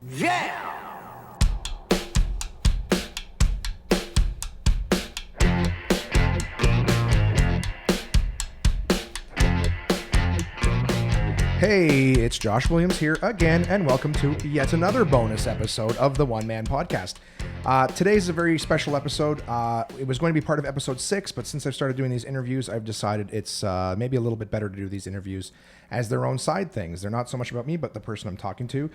Yeah! Hey, it's Josh Williams here again, and welcome to yet another bonus episode of the One Man Podcast. Today's a very special episode. It was going to be part of episode 6, but since I've started doing these interviews, I've decided it's maybe a little bit better to do these interviews as their own side things. They're not so much about me, but the person I'm talking to.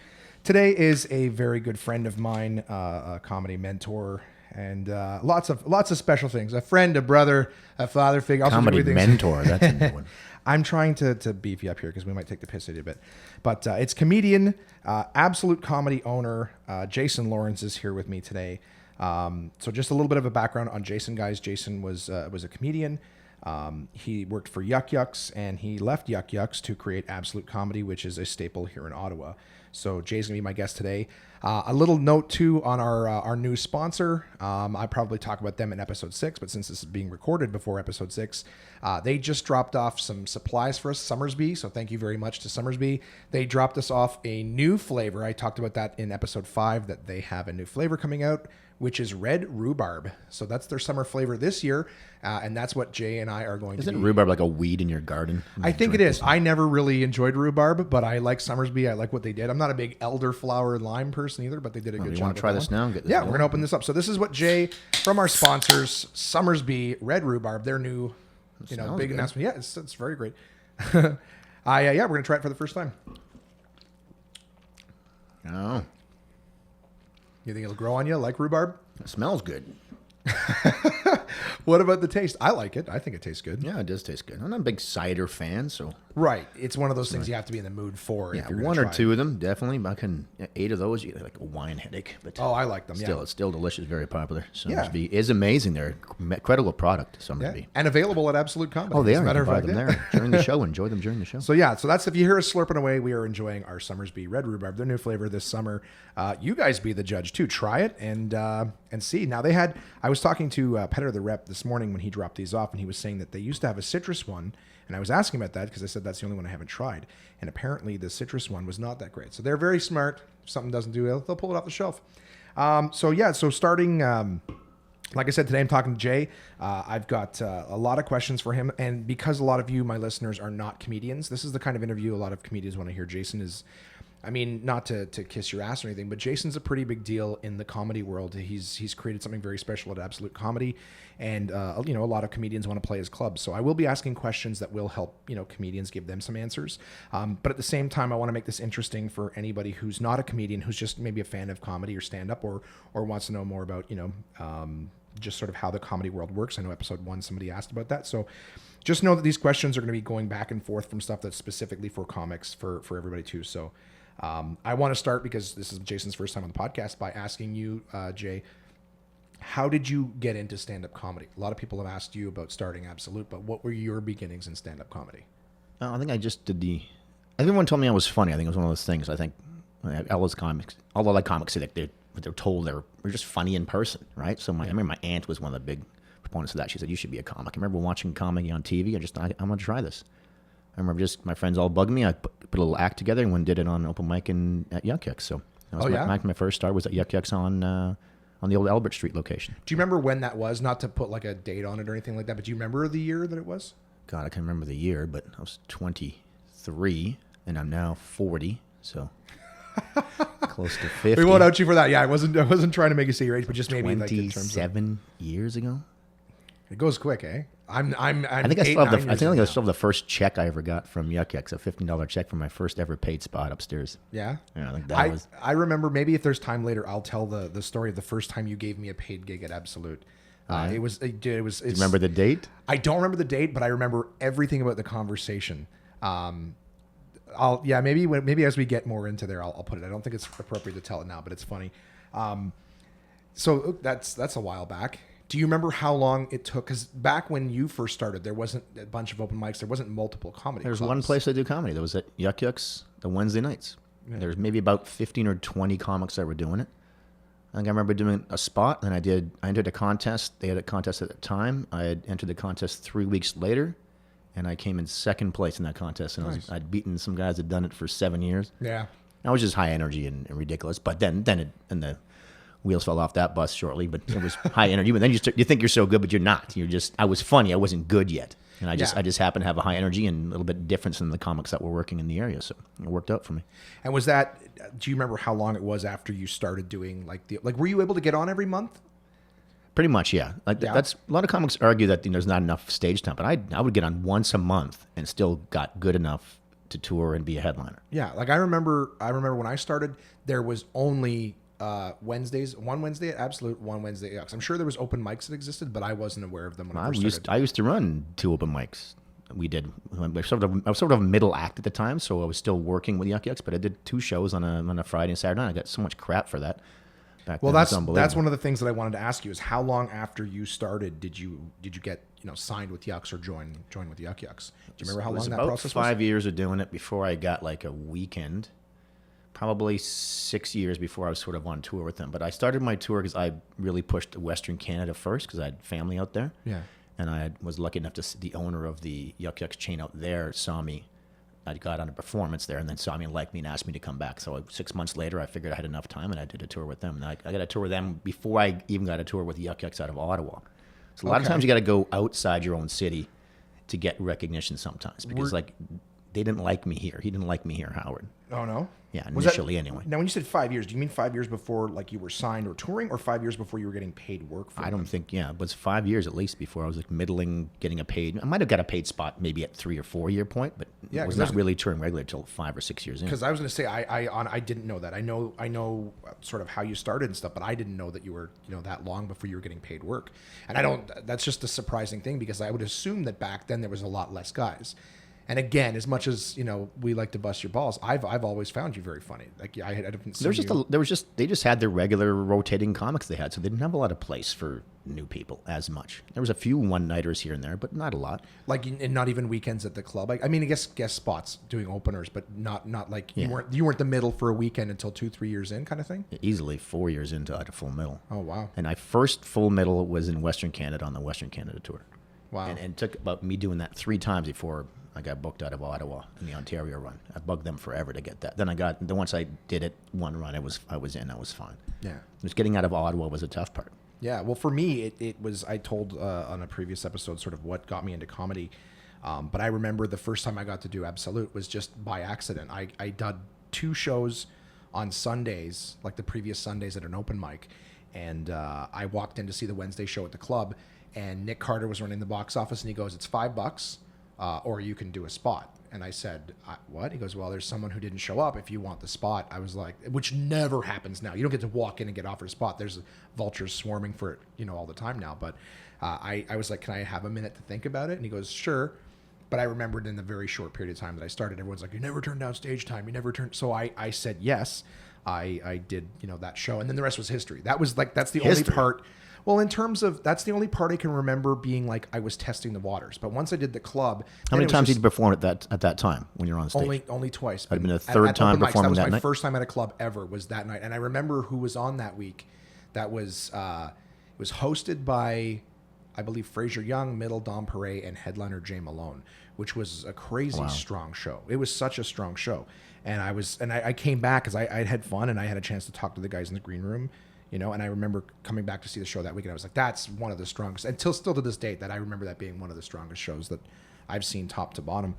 Today is a very good friend of mine, a comedy mentor, and lots of special things. A friend, a brother, a father figure. Comedy mentor, that's a new one. I'm trying to beef you up here because we might take the piss at you a bit. But it's comedian, absolute comedy owner, Jason Laurans is here with me today. So just a little bit of a background on Jason, guys. Jason was a comedian. He worked for Yuck Yucks, and he left Yuck Yucks to create Absolute Comedy, which is a staple here in Ottawa. So Jay's going to be my guest today. A little note, too, on our new sponsor. I probably talk about them in episode 6, but since this is being recorded before episode 6, they just dropped off some supplies for us, Summersby. So thank you very much to Summersby. They dropped us off a new flavor. I talked about that in episode 5, that they have a new flavor coming out, which is red rhubarb. So that's their summer flavor this year, and that's what Jay and I are going to be. Isn't rhubarb like a weed in your garden? I think it is. I never really enjoyed rhubarb, but I like Summersby. I like what they did. I'm not a big elderflower lime person either, but they did a good job. You want to try this now? Get this we're going to open this up. So this is what Jay, from our sponsors, Summersby Red Rhubarb, their new, big good announcement. Yeah, it's very great. We're going to try it for the first time. Oh. You think it'll grow on you like rhubarb? It smells good. What about the taste? I like it. I think it tastes good. Yeah, it does taste good. I'm not a big cider fan, so. Right. It's one of those things you have to be in the mood for. Yeah, if you're one or try two it. of them, definitely. But I can 8 of those, you get like a wine headache. But I like them. Still, it's still delicious, very popular. Yeah. Summersby is amazing. They're a credible product, Summersby. Yeah. And available at Absolute Comedy. Oh, they As a are. You matter can of buy fact, them there during the show. Enjoy them during the show. So that's if you hear us slurping away, we are enjoying our Summersby Red Rhubarb, their new flavor this summer. You guys be the judge too. Try it and see. Now I was talking to Petter the Rep this morning when he dropped these off, and he was saying that they used to have a citrus one, and I was asking about that because I said that's the only one I haven't tried, and apparently the citrus one was not that great. So they're very smart. If something doesn't do it, they'll pull it off the shelf. So starting. Like I said, today I'm talking to Jay. I've got a lot of questions for him. And because a lot of you, my listeners, are not comedians, this is the kind of interview a lot of comedians want to hear. Jason is, not to kiss your ass or anything, but Jason's a pretty big deal in the comedy world. He's created something very special at Absolute Comedy. And, a lot of comedians want to play his club. So I will be asking questions that will help, comedians give them some answers. But at the same time, I want to make this interesting for anybody who's not a comedian, who's just maybe a fan of comedy or stand-up or wants to know more about, just sort of how the comedy world works. I know episode 1, somebody asked about that. So just know that these questions are going to be going back and forth from stuff that's specifically for comics for everybody too. So I want to start, because this is Jason's first time on the podcast, by asking you, Jay, how did you get into stand-up comedy? A lot of people have asked you about starting Absolute, but what were your beginnings in stand-up comedy? I think I just did everyone told me I was funny. I think it was one of those things. I think all those comics, although like comics say that they're told they're just funny in person, right? So I remember my aunt was one of the big proponents of that. She said, you should be a comic. I remember watching comedy on TV. I'm going to try this. I remember just my friends all bugged me. I put a little act together and did it on open mic at Yuck Yucks. So that was my first start was at Yuck Yucks on the old Albert Street location. Do you remember when that was? Not to put like a date on it or anything like that, but do you remember the year that it was? God, I can't remember the year, but I was 23 and I'm now 40. So close to 50. We won't out you for that. Yeah, I wasn't trying to make you say your age, but just maybe 27 years ago. It goes quick, eh? I think I still have the first check I ever got from Yuck Yucks, a $15 check for my first ever paid spot upstairs. Yeah? Yeah, I think that was. I remember, maybe if there's time later, I'll tell the story of the first time you gave me a paid gig at Absolute. It was. Do you remember the date? I don't remember the date, but I remember everything about the conversation. Maybe as we get more into there, I'll put it. I don't think it's appropriate to tell it now, but it's funny. So that's a while back. Do you remember how long it took? Because back when you first started, there wasn't a bunch of open mics. There wasn't multiple comedy There's clubs. one place I do comedy. There was at Yuck Yucks the Wednesday nights. Yeah. There's maybe about 15 or 20 comics that were doing it. I think I remember doing a spot, and I entered a contest. They had a contest at the time. I had entered the contest 3 weeks later, and I came in second place in that contest. And Nice. I'd beaten some guys that had done it for 7 years. Yeah. I was just high energy and ridiculous. But then the wheels fell off that bus shortly. But it was high energy. But then you think you're so good, but you're not. I was funny. I wasn't good yet. And I just happened to have a high energy and a little bit difference in the comics that were working in the area. So it worked out for me. And was that, do you remember how long it was after you started doing were you able to get on every month? Pretty much, yeah. That's a lot of comics argue that there's not enough stage time, but I would get on once a month and still got good enough to tour and be a headliner. Yeah, I remember when I started, there was only Wednesdays, one Wednesday at Absolute, one Wednesday at Yucks. I'm sure there was open mics that existed, but I wasn't aware of them when I first started. I used to run 2 open mics. We did. I was sort of a middle act at the time, so I was still working with Yuck Yucks, but I did 2 shows on a Friday and Saturday night. I got so much crap for that. Well, that's one of the things that I wanted to ask you is how long after you started did you get signed with Yucks or join with the Yuck Yucks? Do you remember how long that process was? 5 years of doing it before I got like a weekend. Probably 6 years before I was sort of on tour with them. But I started my tour because I really pushed Western Canada first because I had family out there. Yeah. And I was lucky enough to see the owner of the Yuck Yucks chain out there saw me. I got on a performance there and then saw me and liked me and asked me to come back. So 6 months later, I figured I had enough time and I did a tour with them. And I got a tour with them before I even got a tour with Yuck Yucks out of Ottawa. So a lot of times you got to go outside your own city to get recognition sometimes because they didn't like me here. He didn't like me here, Howard. Oh, no? Yeah, initially anyway. Now, when you said 5 years, do you mean 5 years before you were signed or touring or 5 years before you were getting paid work for I don't think, it was 5 years at least before I was middling, getting a paid. I might have got a paid spot maybe at 3 or 4 year point, but I was not really touring regular until 5 or 6 years in. Because I was going to say, I didn't know that. I know sort of how you started and stuff, but I didn't know that you were, that long before you were getting paid work. And that's just a surprising thing because I would assume that back then there was a lot less guys. And again, as much as we like to bust your balls, I've always found you very funny. Like I haven't seen they just had their regular rotating comics they had, so they didn't have a lot of place for new people as much. There was a few one-nighters here and there, but not a lot. And not even weekends at the club. I mean, I guess guest spots doing openers, but not like you weren't the middle for a weekend until 2-3 years in, kind of thing. Easily 4 years into a full middle. Oh wow! And my first full middle was in Western Canada on the Western Canada tour. Wow! And it took about me doing that 3 times before I got booked out of Ottawa in the Ontario run. I bugged them forever to get that. Then once I did it one run, I was fine. Yeah. Just getting out of Ottawa was a tough part. Yeah. Well, for me, it was, I told on a previous episode sort of what got me into comedy. But I remember the first time I got to do Absolute was just by accident. I did 2 shows on Sundays, like the previous Sundays at an open mic. And I walked in to see the Wednesday show at the club and Nick Carter was running the box office and he goes, "It's $5. Or you can do a spot." And I said, "What?" He goes, "Well, there's someone who didn't show up if you want the spot." I was like, which never happens now. You don't get to walk in and get offered a spot. There's vultures swarming for it, all the time now. But I was like, "Can I have a minute to think about it?" And he goes, "Sure." But I remembered in the very short period of time that I started, everyone's like, "You never turned down stage time. You never turned." So I said yes. I did, that show. And then the rest was history. That's the only part. Well, in terms of, that's the only part I can remember being like I was testing the waters. But once I did the club, how many times did you perform at that time when you're on stage? Only twice. That'd been the third time performing that night. That was my first time at a club ever. Was that night, and I remember who was on that week. That was it was hosted by, I believe, Fraser Young, Middle, Dom Perret, and headliner Jay Malone, which was a crazy strong show. It was such a strong show, and I came back because I had fun and I had a chance to talk to the guys in the green room. And I remember coming back to see the show that weekend. I was like, that's one of the strongest, still to this date, that I remember that being one of the strongest shows that I've seen top to bottom.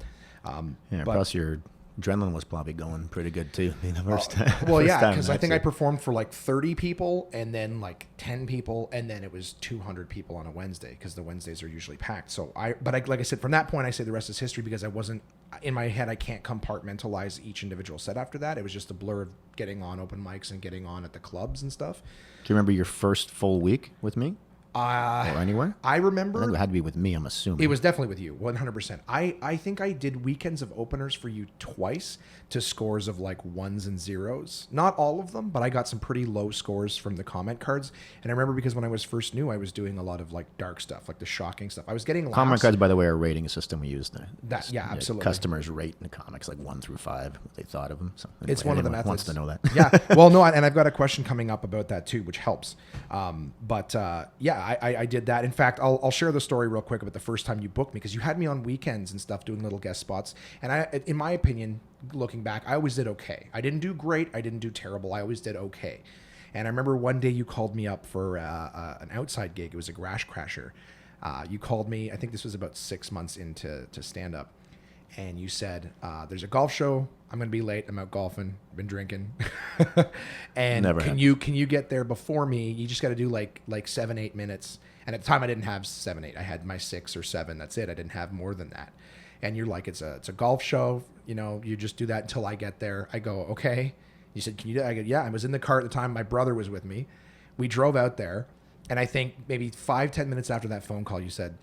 Plus your adrenaline was probably going pretty good too. The first time. Well, yeah, because I think I performed for like 30 people and then like 10 people, and then it was 200 people on a Wednesday because the Wednesdays are usually packed. So like I said, from that point, I say the rest is history because I wasn't in my head. I can't compartmentalize each individual set after that. It was just a blur of getting on open mics and getting on at the clubs and stuff. Do you remember your first full week with me? Or anywhere? I remember. I think it had to be with me, I'm assuming. It was definitely with you, 100%. I think I did weekends of openers for you twice to scores of like 1s and 0s. Not all of them, but I got some pretty low scores from the comment cards. And I remember because when I was first new, I was doing a lot of like dark stuff, like the shocking stuff. I was getting laughs. Comment cards, by the way, are a rating system we use there. Absolutely. Customers rate in the comics like 1 through 5, what they thought of them. So anyway, it's one of the methods. Wants to know that. Yeah. Well, no, and I've got a question coming up about that too, which helps. Yeah, I did that. In fact, I'll share the story real quick about the first time you booked me, because you had me on weekends and stuff doing little guest spots. And in my opinion, looking back, I always did okay. I didn't do great. I didn't do terrible. I always did okay. And I remember one day you called me up for an outside gig. It was a Grash Crasher. You called me, I think this was about 6 months into stand-up. And you said, there's a golf show. I'm going to be late. I'm out golfing. I've been drinking. And Never can you get there before me? You just got to do like 7-8 minutes. And at the time I didn't have 7-8. I had my 6 or 7. That's it. I didn't have more than that. And you're like, it's a golf show. You know, you just do that until I get there. I go, okay. You said, can you do that? I go, yeah. I was in the car at the time. My brother was with me. We drove out there. And I think maybe 5-10 minutes after that phone call, you said,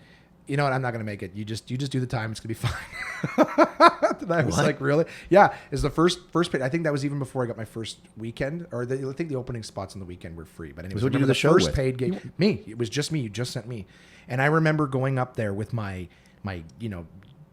you know what, I'm not going to make it. You just do the time. It's going to be fine. And I was like, really? Yeah. It's the first paid. I think that was even before I got my first weekend, or I think the opening spots on the weekend were free. But anyway, Who did you do the show first with? paid gig. Me. It was just me. You just sent me. And I remember going up there with my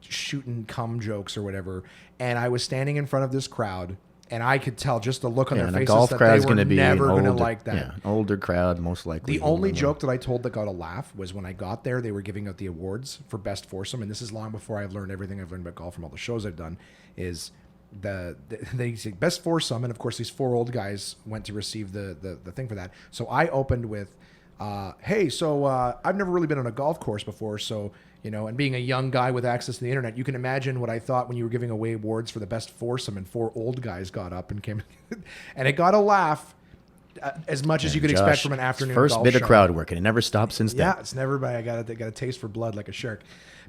shooting cum jokes or whatever. And I was standing in front of this crowd. And I could tell just the look on their and a faces golf that crowd's they were gonna be never going to older- like that. Yeah, an older crowd, most likely. The only joke that I told that got a laugh was when I got there, they were giving out the awards for best foursome, and this is long before I've learned everything I've learned about golf from all the shows I've done. Is they say best foursome, and of course these 4 old guys went to receive the thing for that. So I opened with, "Hey, so I've never really been on a golf course before, so." And being a young guy with access to the internet, you can imagine what I thought when you were giving away awards for the best foursome, and 4 old guys got up and came, and it got a laugh as much as you could expect from an afternoon first golf bit show. of crowd work, and it never stopped since then. Yeah, it's never. I got a taste for blood like a shark.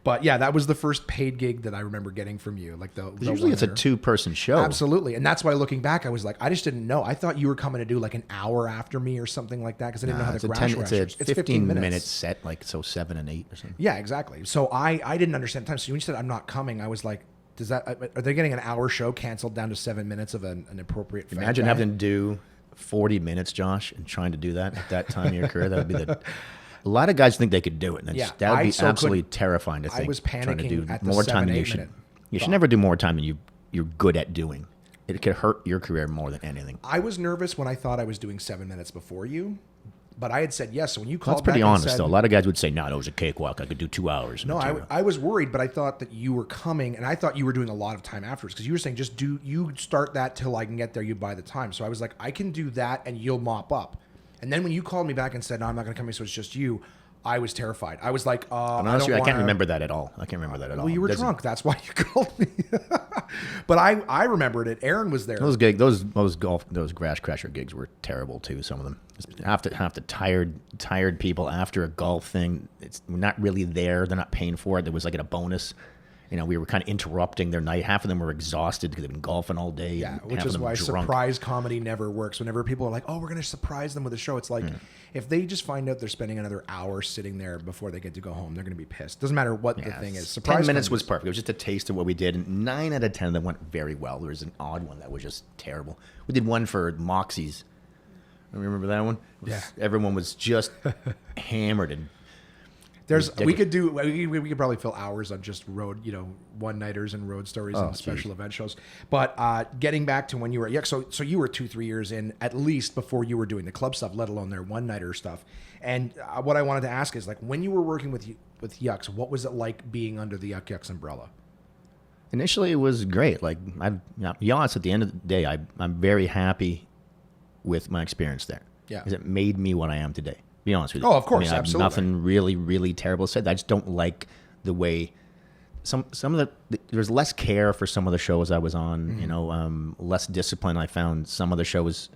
But yeah, that was the first paid gig that I remember getting from you. Like the Usually it's a 2-person show. Absolutely, and that's why looking back, I was like, I just didn't know. I thought you were coming to do like an hour after me or something like that, because I didn't know how It's the a Grash 10, it's Crashers. a 15 minute set, like 7 and 8 or something. Yeah, exactly. So I didn't understand time. So when you said I'm not coming, I was like, does that are they getting an hour show canceled down to 7 minutes of an appropriate? Imagine having to do 40 minutes, Josh, and trying to do that at that time of your career. That would be a lot of guys think they could do it. And Yeah, that would be so absolutely couldn't- terrifying to think. I was trying to panicking do at the more 7, time than 8 you should. minute You should thought. never do more time than you're good at doing. It could hurt your career more than anything. I was nervous when I thought I was doing 7 minutes before you, but I had said yes. So when you called, That's pretty back and honest, said, though. A lot of guys would say, no, it was a cakewalk. I could do 2 hours. No, material." I was worried, but I thought that you were coming, and I thought you were doing a lot of time afterwards, because you were saying you start that till I can get there, you buy the time. So I was like, I can do that, and you'll mop up. And then when you called me back and said, no, I'm not going to come in, so it's just you, I was terrified. I was like, Honestly, I can't remember that at all. I can't remember that at all. Well, you were Doesn't- drunk. That's why you called me. But I remembered it. Aaron was there. Those Grash Crasher gigs were terrible too. Some of them, half the tired people after a golf thing. It's not really there. They're not paying for it. There was like a bonus. We were kind of interrupting their night. Half of them were exhausted because they've been golfing all day. Yeah, and which half of is them why drunk. surprise comedy never works. Whenever people are like, "Oh, we're going to surprise them with a show," it's like if they just find out they're spending another hour sitting there before they get to go home, they're going to be pissed. Doesn't matter what the thing is. Surprise 10 minutes comedy was is- perfect. It was just a taste of what we did, and 9 out of 10 of them went very well. There was an odd one that was just terrible. We did one for Moxie's. Remember that one? Yeah. Everyone was just hammered and we could probably fill hours on just road, one-nighters and road stories and special event shows. But getting back to when you were at Yuck, so you were 2-3 years in at least before you were doing the club stuff, let alone their one-nighter stuff. And what I wanted to ask is, like, when you were working with Yucks, what was it like being under the Yucks umbrella? initially it was great. Like, be honest, at the end of the day, I'm very happy with my experience there. Yeah. Because it made me what I am today. Be honest with you. Oh, of course, I have absolutely. nothing really, really terrible to say. I just don't like the way some of there's less care for some of the shows I was on. Mm-hmm. Less discipline. I found some of the shows.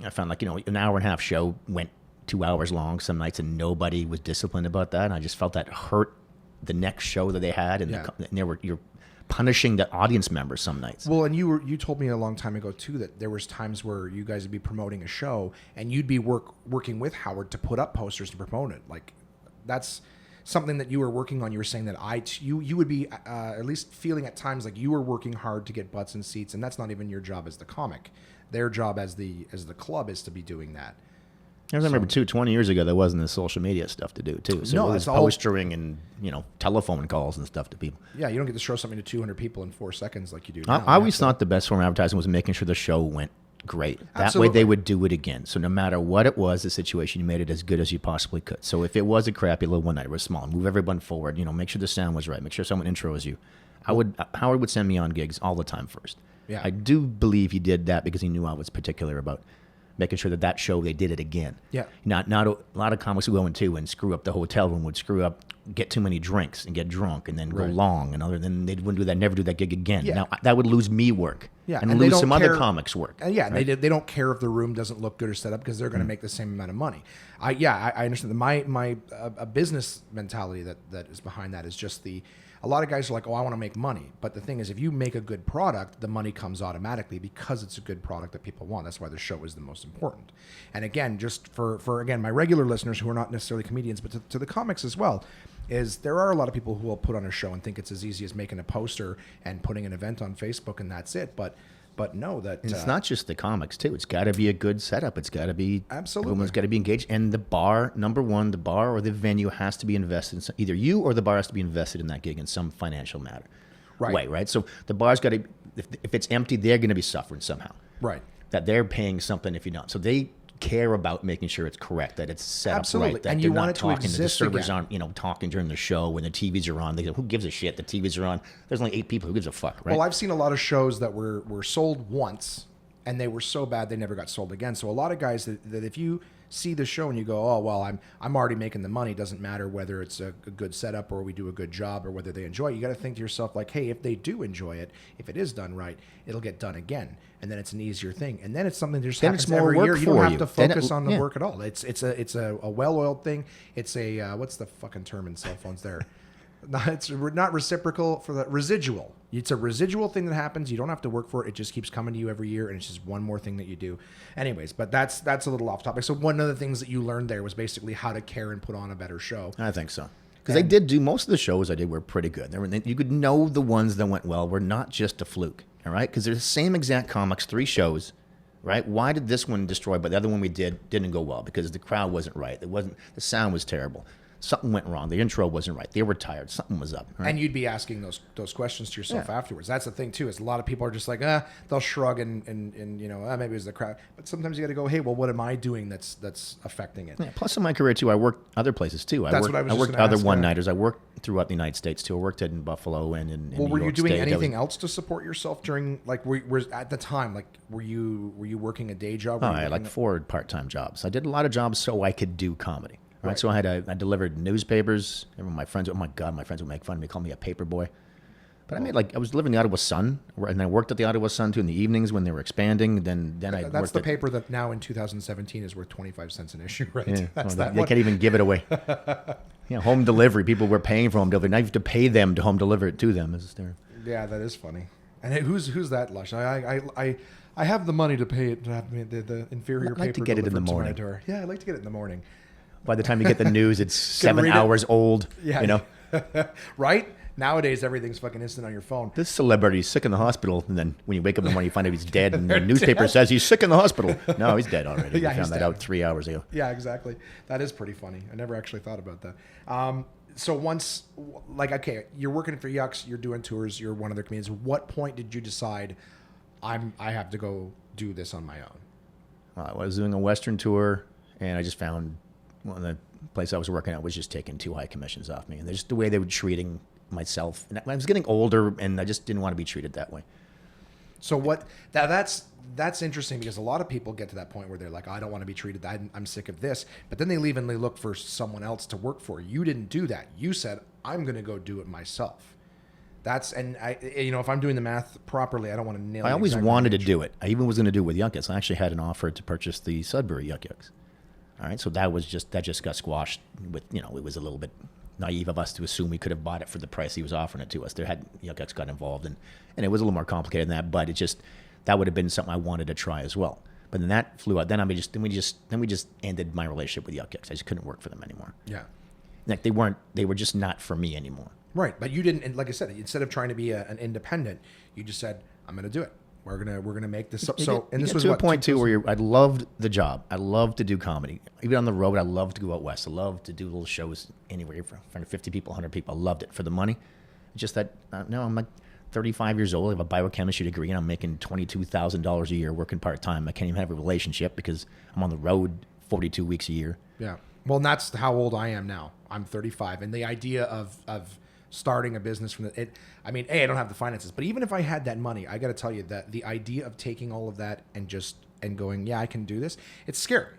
I found an hour and a half show went 2 hours long some nights, and nobody was disciplined about that. And I just felt that hurt the next show that they had, and, you're punishing the audience members some nights. Well, and you told me a long time ago too that there was times where you guys would be promoting a show and you'd be working with Howard to put up posters to promote it. Like, that's something that you were working on. You were saying that you would be at least feeling at times like you were working hard to get butts in seats, and that's not even your job as the comic. Their job as the club is to be doing that. I remember 20 years ago, there wasn't the social media stuff to do too. So No, it was it's all- postering and telephone calls and stuff to people. Yeah, you don't get to show something to 200 people in 4 seconds like you do now. I always thought the best form of advertising was making sure the show went great. That Absolutely. way they would do it again. So no matter what it was, the situation, you made it as good as you possibly could. So if it was a crappy little one night, it was small, move everyone forward, make sure the sound was right, make sure someone intros you. Howard would send me on gigs all the time first. Yeah. I do believe he did that because he knew I was particular about making sure that show they did it again. Yeah. Not a lot of comics would go into and screw up the hotel room, would screw up, get too many drinks and get drunk and then go Right. long, and other than they wouldn't do that, never do that gig again. Yeah. Now that would lose me work. Yeah, and and they lose don't some other care- comics work. Yeah, and they don't care if the room doesn't look good or set up because they're going to make the same amount of money. I understand that my business mentality that is behind that is just a lot of guys are like, oh, I want to make money. But the thing is, if you make a good product, the money comes automatically because it's a good product that people want. That's why the show is the most important. And again, just for again, my regular listeners who are not necessarily comedians, but to the comics as well, is there are a lot of people who will put on a show and think it's as easy as making a poster and putting an event on Facebook and that's it. But know that And it's not just the comics too. It's got to be a good setup. It's got to be Absolutely. Everyone's got to be engaged. And the bar, number one, the bar or the venue has to be invested in either you or the bar has to be invested in that gig in some financial matter. Right. Way, right. So the bar's got to. If it's empty, they're going to be suffering somehow. right. That they're paying something if you don't. So they care about making sure it's correct, that it's set Absolutely. up right, that And they're you want not it to talking, that the exist servers again. aren't, talking during the show when the TVs are on. They go, who gives a shit? The TVs are on. There's only 8 people. Who gives a fuck, right? Well, I've seen a lot of shows that were sold once, and they were so bad they never got sold again. So a lot of guys that if you see the show and you go, oh well, I'm already making the money. It doesn't matter whether it's a good setup or we do a good job or whether they enjoy it. You got to think to yourself like, hey, if they do enjoy it, if it is done right, it'll get done again, and then it's an easier thing, and then it's something that just Then happens it's more every work year. You don't for have you. to Then focus on the yeah. work at all. It's a well-oiled thing. It's a what's the fucking term in cell phones there? It's not reciprocal for the residual. It's a residual thing that happens. You don't have to work for it. It just keeps coming to you every year, and it's just one more thing that you do. Anyways, but that's a little off topic. So one of the things that you learned there was basically how to care and put on a better show. I think so. Because they did do most of the shows I did were pretty good. You could know the ones that went well were not just a fluke, all right? Because they're the same exact comics, 3 shows, right? Why did this one destroy, but the other one we didn't go well? Because the crowd wasn't right. The sound was terrible. Something went wrong. The intro wasn't right. They were tired. Something was up. Right? And you'd be asking those questions to yourself afterwards. That's the thing too. Is a lot of people are just like, they'll shrug and maybe it was the crowd. But sometimes you got to go, hey, well, what am I doing that's affecting it? Yeah, plus in my career too, I worked other places too. That's what I was just worked gonna other ask, one-nighters. I worked throughout the United States too. I worked in Buffalo and in Well, New were you York doing State. anything else to support yourself during were at the time? Like, were you working a day job? Oh, Were you I had working like 4 part-time jobs. I did a lot of jobs so I could do comedy. Right. Right. So I delivered newspapers. Everyone, my friends, oh my God, my friends would make fun of me, call me a paper boy. But I was delivering the Ottawa Sun, and I worked at the Ottawa Sun too in the evenings when they were expanding. Then I That's worked the at, paper that now in 2017 is worth 25 cents an issue, right? Yeah, That's well, that they one. can't even give it away. Home delivery. People were paying for home delivery. Now you have to pay them to home deliver it to them. Yeah, that is funny. And hey, who's that lush? I have the money to pay it to have the inferior I'd like to paper get it in the delivered to my morning. door. Yeah, I'd like to get it in the morning. By the time you get the news, it's 7 read it. hours old. Yeah, right? Nowadays, everything's fucking instant on your phone. This celebrity's sick in the hospital, and then when you wake up in the morning, you find out he's dead, and the newspaper says he's sick in the hospital. No, he's dead already. Yeah, We he's found that dead. out 3 hours ago. Yeah, exactly. That is pretty funny. I never actually thought about that. So once, okay, you're working for Yucks, you're doing tours, you're one of their comedians. What point did you decide I have to go do this on my own? I was doing a Western tour, and I just found one of the place I was working at was just taking too high commissions off me, and just the way they were treating myself. And I was getting older, and I just didn't want to be treated that way. So that's interesting because a lot of people get to that point where they're like, I don't want to be treated. I'm sick of this. But then they leave and they look for someone else to work for. You didn't do that. You said, I'm going to go do it myself. If I'm doing the math properly, I don't want to nail it. I always exactly wanted to age. do it. I even was going to do it with Yuck Yucks. I actually had an offer to purchase the Sudbury Yuck Yucks. All right, so that just got squashed with, it was a little bit naive of us to assume we could have bought it for the price he was offering it to us. Yuck Yucks got involved, and it was a little more complicated than that, but that would have been something I wanted to try as well. But then that flew out. Then we just ended my relationship with Yuck Yucks. I just couldn't work for them anymore. Yeah. Like they were just not for me anymore. Right. But you didn't, and like I said, instead of trying to be an independent, you just said, I'm going to do it. We're gonna make this up. So, and this was to what, a point too where I loved the job. I loved to do comedy. Even on the road, I loved to go out west. I loved to do little shows anywhere from 50 people, 100 people. I loved it for the money. It's just that no, I'm like, 35 years old. I have a biochemistry degree, and I'm making $22,000 a year working part-time. I can't even have a relationship because I'm on the road 42 weeks a year. Yeah. Well, and that's how old I am now. I'm 35, and the idea of starting a business from I mean, I don't have the finances, but even if I had that money, I got to tell you that the idea of taking all of that and going, yeah, I can do this. It's scary.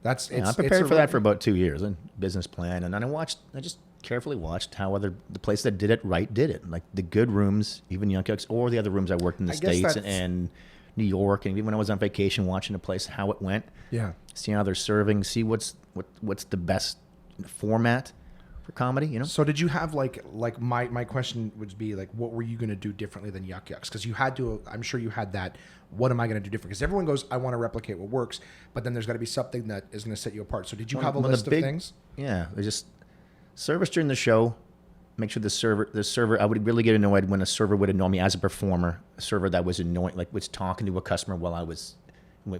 I prepared for that for about 2 years, and business plan, and then I just carefully watched how the place that did it right did it. Like the good rooms, even Young Cooks, or the other rooms I worked in the States and New York, and even when I was on vacation watching a place, how it went. Yeah. See how they're serving, see what's the best format for comedy, you know? So did you have like my question would be like, what were you going to do differently than Yuck Yucks? Because you had to, I'm sure you had that, what am I going to do different? Because everyone goes, I want to replicate what works, but then there's got to be something that is going to set you apart. So did you have a list of things? Yeah, they just service during the show. Make sure the server, I would really get annoyed when a server would annoy me as a performer, a server that was annoying, like was talking to a customer while I was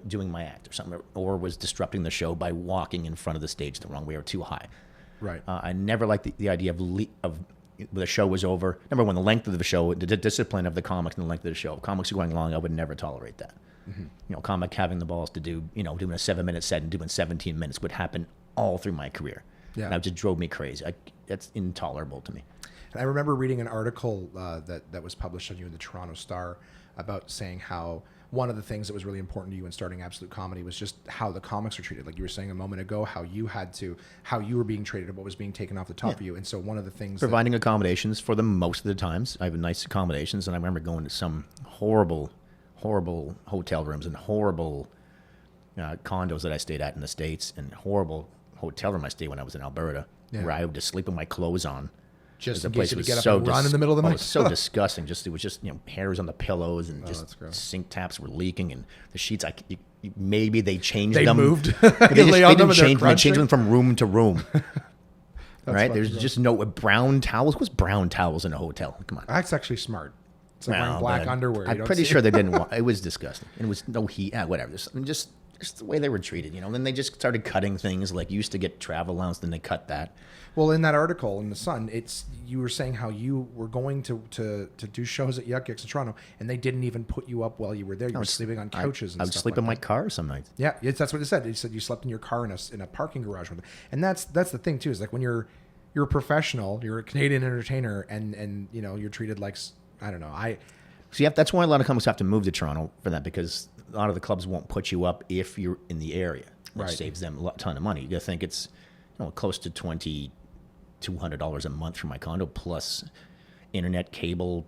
doing my act or something, or was disrupting the show by walking in front of the stage the wrong way or too high. Right. I never liked the idea of when the show was over. Number one, the length of the show, the discipline of the comics and the length of the show. If comics are going long, I would never tolerate that. Mm-hmm. You know, comic having the balls to do, doing a 7-minute set and doing 17 minutes would happen all through my career. Yeah. And that just drove me crazy. That's intolerable to me. And I remember reading an article that was published on you in the Toronto Star about saying how one of the things that was really important to you in starting Absolute Comedy was just how the comics are treated. Like you were saying a moment ago, how you were being treated and what was being taken off the top of you. And so one of the things providing accommodations for them most of the times. I have nice accommodations, and I remember going to some horrible hotel rooms and horrible condos that I stayed at in the States, and horrible hotel room I stayed when I was in Alberta, where I would just sleep with my clothes on. Just in case you get up and run in the middle of the night. It was so disgusting. It was just hairs on the pillows, and just sink taps were leaking, and the sheets. Maybe they changed them. They moved. They didn't change them. They changed them from room to room. Right? There's just no brown towels. What's brown towels in a hotel? Come on. That's actually smart. It's like wearing black underwear. I'm pretty sure they didn't want. It was disgusting. And it was no heat. Whatever. Just the way they were treated, And then they just started cutting things. Like you used to get travel allowance, then they cut that. Well, in that article in the Sun, you were saying how you were going to do shows at Yuck Yucks in Toronto, and they didn't even put you up while you were there. You were sleeping on couches. I would sleep in my car some nights. Yeah, that's what they said. They said you slept in your car in a parking garage with them. And that's the thing too. Is like when you're a professional, you're a Canadian entertainer, and you're treated like, I don't know. That's why a lot of comics have to move to Toronto for that, because a lot of the clubs won't put you up if you're in the area, which saves them a ton of money. You think it's close to $200 a month for my condo, plus internet, cable,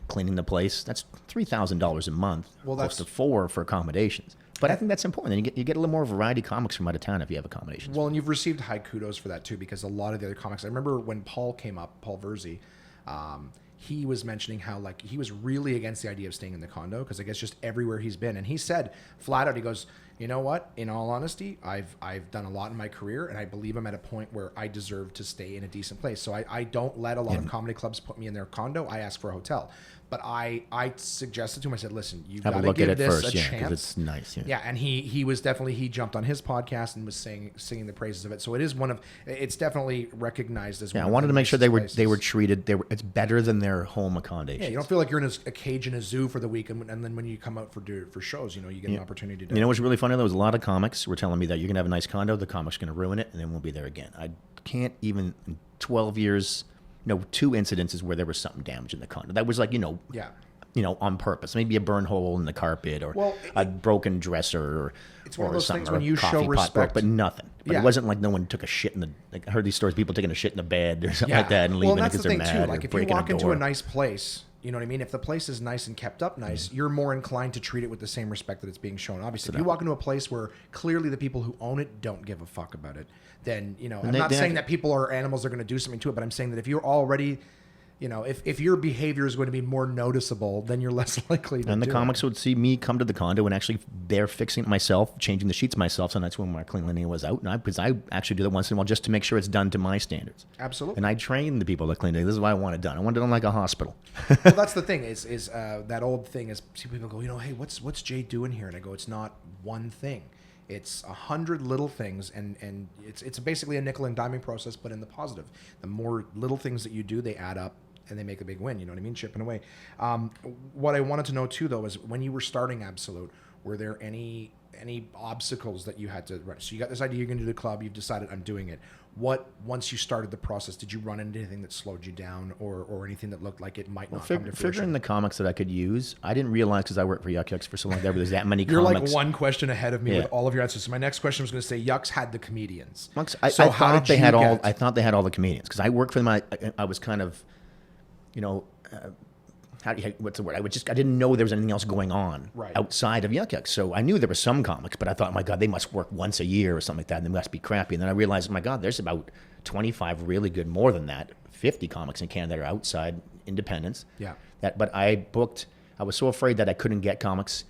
cleaning the place. That's $3,000 a month. Well, that's close to $4,000 for accommodations. But I think that's important. And you get a little more variety of comics from out of town if you have accommodations. Well, and you've received high kudos for that too, because a lot of the other comics. I remember when Paul came up, Paul Verzi. He was mentioning how he was really against the idea of staying in the condo, because I guess just everywhere he's been, and he said flat out, he goes, you know what? In all honesty, I've done a lot in my career, and I believe I'm at a point where I deserve to stay in a decent place. So I don't let a lot of comedy clubs put me in their condo. I ask for a hotel. But I suggested to him, I said, listen, you got to give this a chance. Because it's nice. Yeah, and he jumped on his podcast and was singing the praises of it. So it is it's definitely recognized as one of the I wanted to make sure they were treated, it's better than their home accommodation. Yeah, you don't feel like you're in a cage in a zoo for the week, and then when you come out for shows, you get an opportunity to. What's really funny, though, is a lot of comics were telling me that you're going to have a nice condo, the comic's going to ruin it, and then we'll be there again. I can't even, in 12 years, 2 incidences where there was something damaged in the condo. That was on purpose. Maybe a burn hole in the carpet, or a broken dresser, it's one of those things when you show respect, but nothing. But it wasn't like no one took a shit in the. Like I heard these stories, people taking a shit in the bed or something like that and leaving because they're mad. Too. Like if you walk into a nice place, you know what I mean? If the place is nice and kept up nice, you're more inclined to treat it with the same respect that it's being shown. Obviously, if you walk into a place where clearly the people who own it don't give a fuck about it, then I'm not saying that people are animals are going to do something to it, but I'm saying that if you're already, if your behavior is going to be more noticeable, then you're less likely to. And the comics would see me come to the condo and actually they're fixing it myself, changing the sheets myself. So that's when my cleaning was out, because I actually do that once in a while just to make sure it's done to my standards. Absolutely. And I train the people that clean it. This is why I want it done. I want it done like a hospital. Well, that's the thing is that old thing is people go, hey, what's Jay doing here? And I go, it's not one thing. It's 100 little things, and it's basically a nickel and diming process, but in the positive. The more little things that you do, they add up and they make a big win. You know what I mean? Chipping away. What I wanted to know too, though, is when you were starting Absolute, were there any obstacles that you had to run? So you got this idea you're going to do the club. You've decided I'm doing it. Once you started the process, did you run into anything that slowed you down, or anything that looked like it might not come to fruition? Figuring the comics that I could use, I didn't realize, because I worked for Yuck Yucks for so long, there was that many You're comics. like one question ahead of me with all of your answers. So my next question was going to say Yucks had the comedians. I thought they had all the comedians, because I worked for them. I was kind of, what's the word? I didn't know there was anything else going on outside of Yuck Yucks. So I knew there were some comics, but I thought, oh my God, they must work once a year or something like that, and they must be crappy. And then I realized, oh my God, there's about 25 really good, more than that, 50 comics in Canada that are outside independents. Yeah. But I was so afraid that I couldn't get comics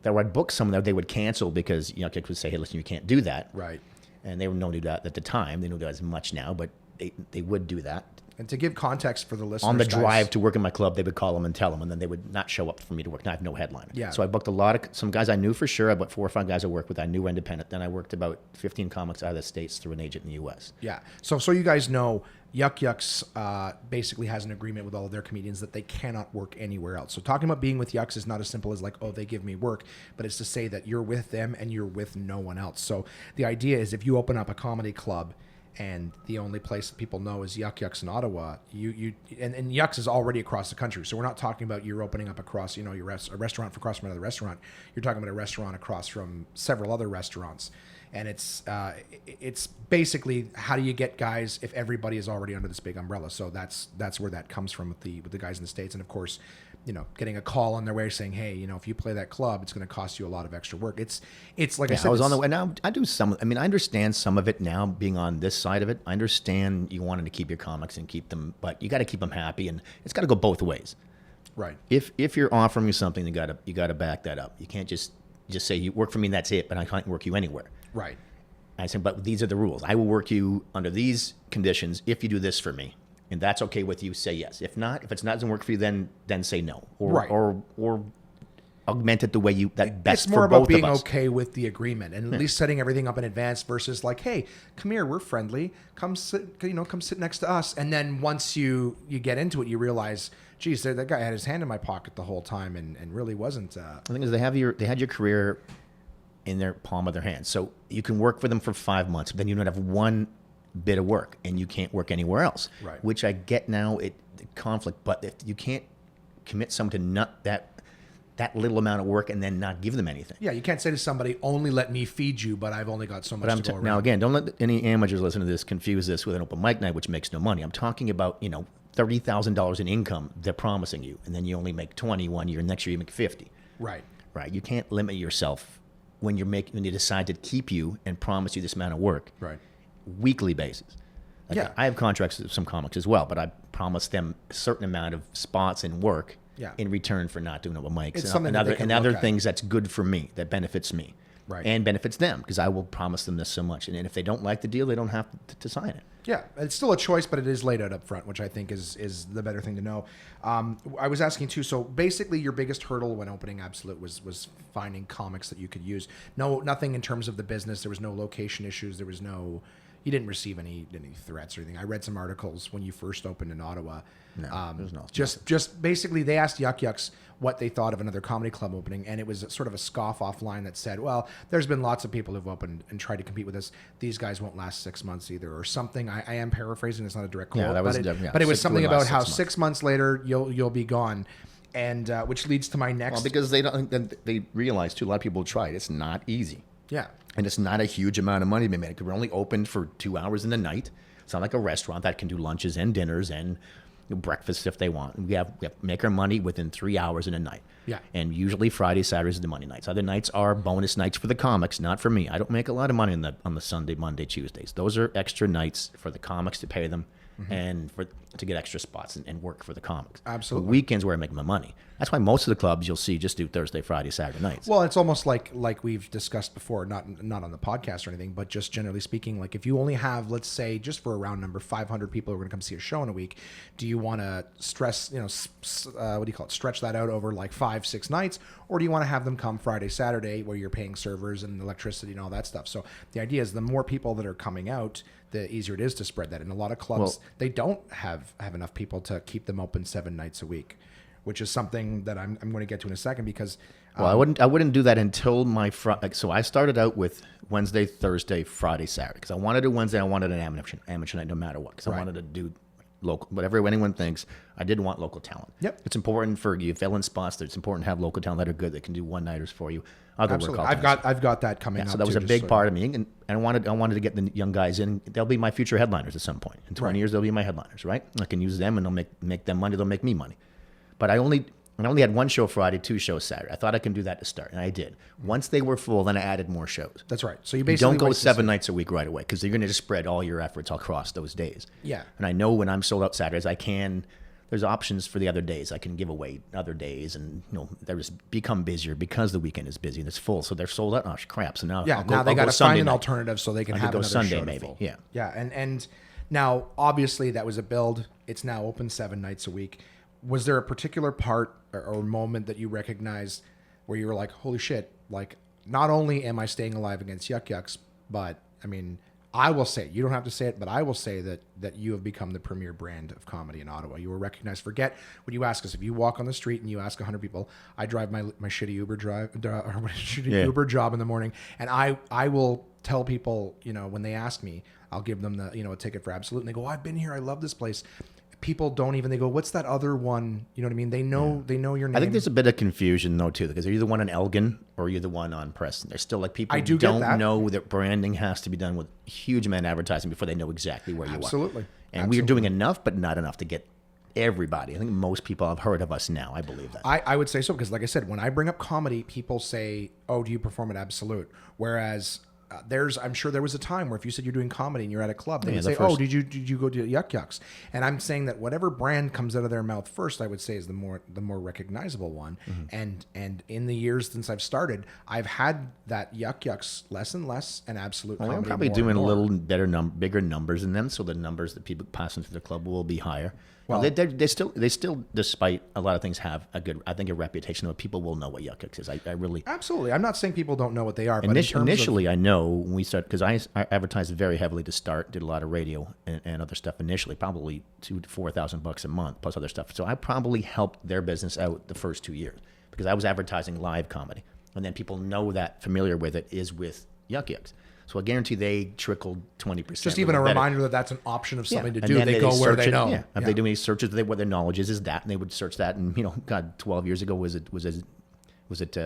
that when I'd book someone that they would cancel, because Yuck Yucks would say, hey, listen, you can't do that. Right. And they don't do that at the time. They don't do that as much now, but they would do that. And to give context for the listeners, on the drive to work in my club, they would call them and tell them, and then they would not show up for me to work. And I have no headliner. Yeah. So I booked some guys I knew for sure. I booked 4 or 5 guys I worked with. I knew were independent. Then I worked about 15 comics out of the States through an agent in the U.S. Yeah. So you guys know, Yuck Yucks basically has an agreement with all of their comedians that they cannot work anywhere else. So talking about being with Yucks is not as simple as like, oh, they give me work, but it's to say that you're with them and you're with no one else. So the idea is, if you open up a comedy club and the only place that people know is Yuck Yucks in Ottawa, and Yucks is already across the country. So we're not talking about you're opening up across, a restaurant across from another restaurant. You're talking about a restaurant across from several other restaurants. And it's basically, how do you get guys if everybody is already under this big umbrella? So that's where that comes from with the guys in the States. And of course, getting a call on their way saying, hey, if you play that club, it's going to cost you a lot of extra work. It's like I said, I was on the way. Now I do some. I mean, I understand some of it now, being on this side of it. I understand you wanted to keep your comics and keep them, but you got to keep them happy, and it's got to go both ways. Right. If you're offering me something, you got to back that up. You can't just say you work for me and that's it, but I can't work you anywhere. Right. I said, but these are the rules. I will work you under these conditions if you do this for me, and that's okay with you. Say yes. If not, if it's not doesn't work for you, then say no, or augment it the way that best. It's more for about both being of us. okay with the agreement and at least setting everything up in advance versus like, hey, come here, we're friendly. Come sit next to us. And then once you get into it, you realize, geez, that guy had his hand in my pocket the whole time and really wasn't. The thing is, they had your career in their palm of their hands. So you can work for them for 5 months, but then you don't have one bit of work and you can't work anywhere else. Right. Which I get now, the conflict, but if you can't commit someone to not that little amount of work and then not give them anything. Yeah, you can't say to somebody, only let me feed you, but I've only got so much to go around. Now again, don't let any amateurs listen to this confuse this with an open mic night, which makes no money. I'm talking about, $30,000 in income they're promising you, and then you only make 20 one year, next year you make 50. Right. Right. You can't limit yourself when you decide to keep you and promise you this amount of work. Right. Weekly basis. Yeah. I have contracts with some comics as well, but I promise them a certain amount of spots and work in return for not doing open mics. It's something that they can other look at. things that's good for me, that benefits me. Right. And benefits them, because I will promise them this so much. And if they don't like the deal, they don't have to sign it. Yeah, it's still a choice, but it is laid out up front, which I think is the better thing to know. I was asking too, so basically your biggest hurdle when opening Absolute was finding comics that you could use. Nothing in terms of the business. There was no location issues. There was you didn't receive any threats or anything. I read some articles when you first opened in Ottawa. No, there's no. Just basically, they asked Yuck Yucks what they thought of another comedy club opening, and it was sort of a scoff-off line that said, well, there's been lots of people who've opened and tried to compete with us. These guys won't last 6 months either, or something. I am paraphrasing. It's not a direct quote. Yeah, but it was something about how 6 6 months later you'll be gone. And which leads to my next... Well, because they realize, too, a lot of people try it. It's not easy. Yeah. And it's not a huge amount of money to be made. Because we're only open for 2 hours in the night. It's not like a restaurant that can do lunches and dinners and breakfast if they want. We have make our money within 3 hours in a night. Yeah. And usually Friday, Saturdays, and the Monday nights. Other nights are bonus nights for the comics, not for me. I don't make a lot of money on the Sunday, Monday, Tuesdays. Those are extra nights for the comics to pay them and to get extra spots and work for the comics. Absolutely. The weekends where I make my money. That's why most of the clubs you'll see just do Thursday, Friday, Saturday nights. Well, it's almost like we've discussed before, not on the podcast or anything, but just generally speaking, like if you only have, let's say, just for a round number, 500 people who are going to come see a show in a week, do you want to stretch that out over like 5-6 nights, or do you want to have them come Friday, Saturday, where you're paying servers and electricity and all that stuff? So the idea is the more people that are coming out, the easier it is to spread that. And a lot of clubs they don't have enough people to keep them open 7 nights a week, which is something that I'm going to get to in a second because. Well, I wouldn't do that until my so I started out with Wednesday, Thursday, Friday, Saturday because I wanted to do Wednesday. I wanted an amateur night no matter what because I wanted to do local. Whatever anyone thinks, I did want local talent. Yep. It's important for you fill in spots. It's important to have local talent that are good that can do one nighters for you. Absolutely. I've got that coming up. So that was a big part of me, and I wanted to get the young guys in. They'll be my future headliners at some point. In 20 years, they'll be my headliners, right? I can use them, and they'll make them money. They'll make me money. But I only had one show Friday, 2 shows Saturday. I thought I could do that to start, and I did. Once they were full, then I added more shows. That's right. So you basically don't go 7 nights a week right away because you're going to just spread all your efforts across those days. Yeah. And I know when I'm sold out Saturdays, there's options for the other days. I can give away other days, and they just become busier because the weekend is busy and it's full. So they're sold out. Oh crap! So now now they got to find an alternative so they can have another Sunday show maybe. Full. Yeah. Yeah, and now obviously that was a build. It's now open 7 nights a week. Was there a particular part or moment that you recognized where you were like, holy shit, like not only am I staying alive against Yuck Yucks, but I mean, I will say, you don't have to say it, but I will say that you have become the premier brand of comedy in Ottawa. You were recognized. Forget what you ask us. If you walk on the street and you ask 100 people, I drive my shitty Uber Uber job in the morning, and I will tell people, when they ask me, I'll give them the, a ticket for Absolute, and they go, I've been here. I love this place. People don't even, they go, what's that other one? You know what I mean? They know your name. I think there's a bit of confusion though too, because you're the one on Elgin or you're the one on Preston. There's still like people don't know that branding has to be done with a huge amount of advertising before they know exactly where you are. Absolutely. And we're doing enough, but not enough to get everybody. I think most people have heard of us now. I believe that. I would say so because, like I said, when I bring up comedy, people say, "Oh, do you perform at Absolute?" Whereas I'm sure there was a time where if you said you're doing comedy and you're at a club, they would say, "Oh, did you go to Yuck Yucks?" And I'm saying that whatever brand comes out of their mouth first, I would say is the more recognizable one. Mm-hmm. And in the years since I've started, I've had that Yuck Yucks less and less, and Absolute comedy. I'm probably doing a little better, bigger numbers than them, so the numbers that people passing through the club will be higher. Well, they still, despite a lot of things, have a reputation. Though people will know what Yuck Yucks is. I really absolutely. I'm not saying people don't know what they are. But initially, I know when we started because I advertised very heavily to start. Did a lot of radio and other stuff initially, probably $2,000 to $4,000 a month plus other stuff. So I probably helped their business out the first 2 years because I was advertising live comedy, and then people know that familiar with it is with Yuck Yucks. So I guarantee they trickled 20%. Just even a reminder that that's an option of something to do. They go where they know. Yeah. If they do any searches, what their knowledge is that, and they would search that. And 12 years ago, was it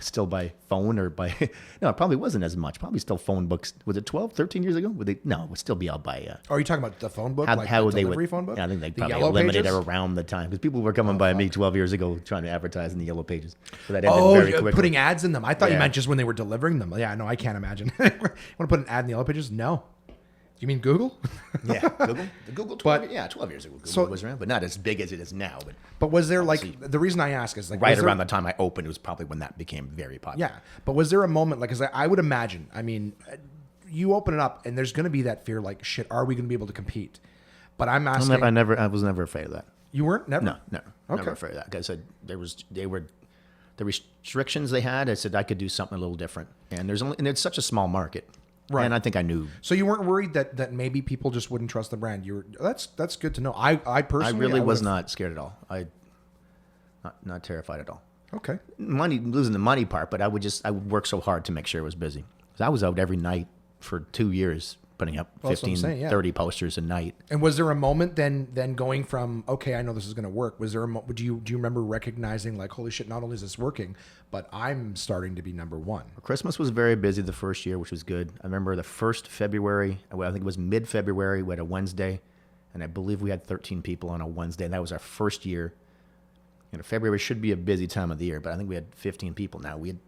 still by phone or by? No, it probably wasn't as much. Probably still phone books. Was it 12, 13 years ago? No, it would still be out by. Are you talking about the phone book? How the they delivery would? Phone book? Yeah, I think they probably Yellow eliminated Pages? it around the time because people were coming by me 12 years ago trying to advertise in the Yellow Pages. So that ended very quickly. Putting ads in them. I thought you meant just when they were delivering them. Yeah, no, I can't imagine. You want to put an ad in the Yellow Pages? No. You mean Google? Yeah, Google. Google 12 years ago. Google was around, but not as big as it is now. But was there the reason I ask is right around the time I opened, it was probably when that became very popular. Yeah, but was there a moment because I would imagine, you open it up and there's going to be that fear like, shit, are we going to be able to compete? But I'm asking. I was never afraid of that. You weren't? Never? No. Okay. Never afraid of that. Like I said, they were the restrictions they had. I said I could do something a little different, and it's such a small market. Right. And I think I knew. So you weren't worried that maybe people just wouldn't trust the brand. That's good to know. I personally really was not scared at all. Not terrified at all. Okay. Losing the money part, but I would work so hard to make sure it was busy. Because I was out every night for 2 years putting up 15, 30 posters a night. And was there a moment then going from, okay, I know this is going to work. Was there do you remember recognizing like, holy shit, not only is this working, but I'm starting to be number one? Christmas was very busy the first year, which was good. I remember the first February, I think it was mid-February, we had a Wednesday, and I believe we had 13 people on a Wednesday. And that was our first year. February should be a busy time of the year, but I think we had 15 people. Now we're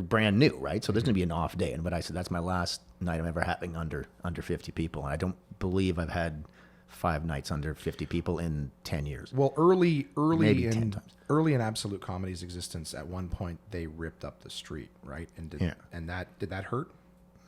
brand new, right? So there's going to be an off day. But I said, that's my last night I'm ever having under 50 people. And I don't believe I've had 5 nights under 50 people in 10 years. Well, early in Absolute Comedy's existence, at one point they ripped up the street, right? And did that hurt?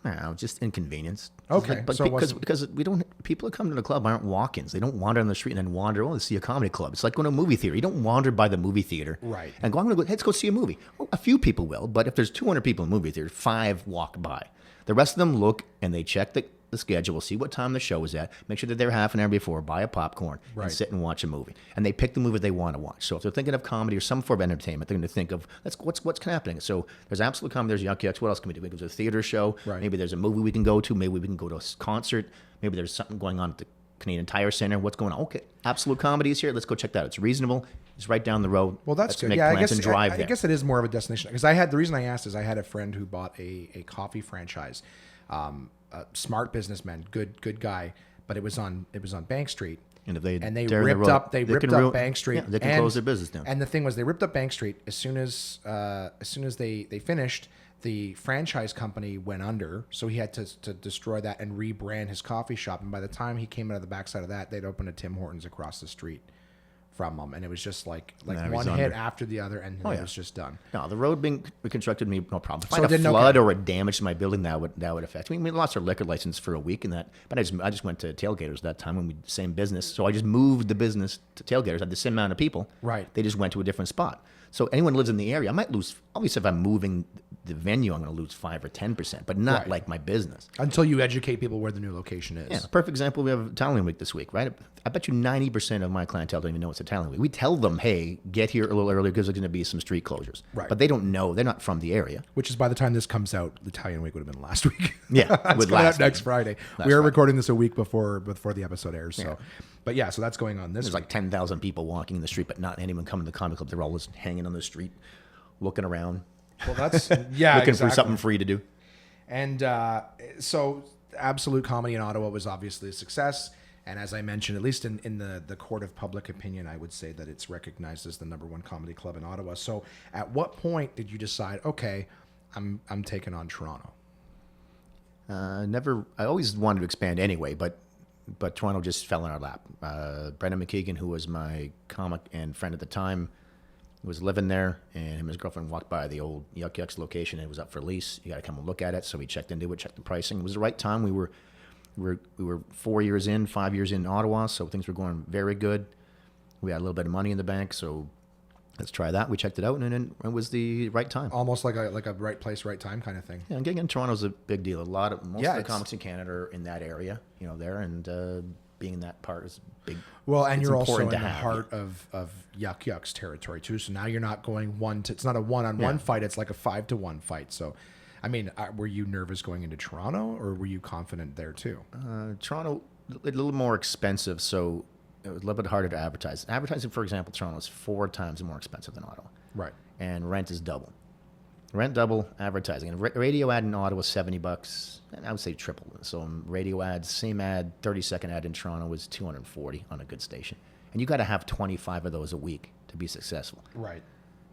No, just inconvenience. Okay, but because we don't, people that come to the club aren't walk-ins. They don't wander on the street and then wander. Oh, to see a comedy club. It's like going to a movie theater. You don't wander by the movie theater, right? And let's go see a movie. Well, a few people will, but if there's 200 people in a movie theater, 5 walk by. The rest of them look and they check the schedule, see what time the show is at, make sure that they're half an hour before, buy a popcorn, Right. and sit and watch a movie. And they pick the movie they want to watch. So if they're thinking of comedy or some form of entertainment, they're going to think of what's happening. So there's Absolute Comedy, there's Yuck Yucks. What else can we do? We can go to a theater show. Right. Maybe there's a movie we can go to. Maybe we can go to a concert. Maybe there's something going on at the Canadian Tire Center. What's going on? Okay, Absolute Comedy is here. Let's go check that out. It's reasonable. It's right down the road. Well, that's Let's good. Make Yeah, I plans guess and drive I there. guess it is more of a destination because the reason I asked is I had a friend who bought a coffee franchise, a smart businessman, good guy, but it was on Bank Street. And if they ripped up Bank Street. Yeah, they can close their business down. And the thing was, they ripped up Bank Street as soon as they finished. The franchise company went under, so he had to destroy that and rebrand his coffee shop. And by the time he came out of the backside of that, they'd opened a Tim Hortons across the street from them, and it was just like Now one he's hit under. after the other, and it was just done. No, the road being reconstructed me no problem. If So I had it a didn't- flood okay. or a damage to my building, that would affect. I mean, we lost our liquor license for a week, and that. But I just went to Tailgaters that time when we same business. So I just moved the business to Tailgaters. I had the same amount of people. Right. They just went to a different spot. So anyone who lives in the area, I might lose. Obviously, if I'm moving the venue, I'm going to lose 5 or 10%, but not Right. like my business. Until you educate people where the new location is. Yeah, perfect example. We have Italian Week this week, right? I bet you 90% of my clientele don't even know it's Italian Week. We tell them, hey, get here a little earlier because there's going to be some street closures. Right. But they don't know. They're not from the area. Which is by the time this comes out, the Italian Week would have been last week. Yeah, it's would coming out last next week. Friday. Last We are Friday. recording this a week before the episode airs. So, Yeah. but yeah, so that's going on this There's week. like 10,000 people walking in the street, but not anyone coming to the comic club. They're all just hanging on the street, looking around, Well, that's yeah, looking exactly. for something free to do. And so, Absolute Comedy in Ottawa was obviously a success. And as I mentioned, at least in the court of public opinion, I would say that it's recognized as the #1 comedy club in Ottawa. So, at what point did you decide, okay, I'm taking on Toronto? Never. I always wanted to expand anyway, but Toronto just fell in our lap. Brendan McKeegan, who was my comic and friend at the time, was living there, and him and his girlfriend walked by the old Yuck Yucks location. And it was up for lease. You got to come and look at it. So we checked into it, checked the pricing. It was the right time. We were 5 years in Ottawa, so things were going very good. We had a little bit of money in the bank, so let's try that. We checked it out, and then it was the right time. Almost like a right place, right time kind of thing. Yeah, and getting in Toronto's a big deal. Most of the it's- comics in Canada are in that area, there, and being in that part is big. Well, and it's you're also in important the to have, heart of Yuck Yucks territory too. So now you're not going it's not a one-on-one fight. It's like a 5-to-1 fight. So, I mean, were you nervous going into Toronto, or were you confident there too? Toronto, a little more expensive, so it was a little bit harder to advertise. Advertising, for example, Toronto is 4 times more expensive than Ottawa. Right. And rent is double. Rent double, advertising. And radio ad in Ottawa was $70, and I would say triple. So radio ads, same ad, 30-second ad in Toronto was $240 on a good station. And you got to have 25 of those a week to be successful. Right.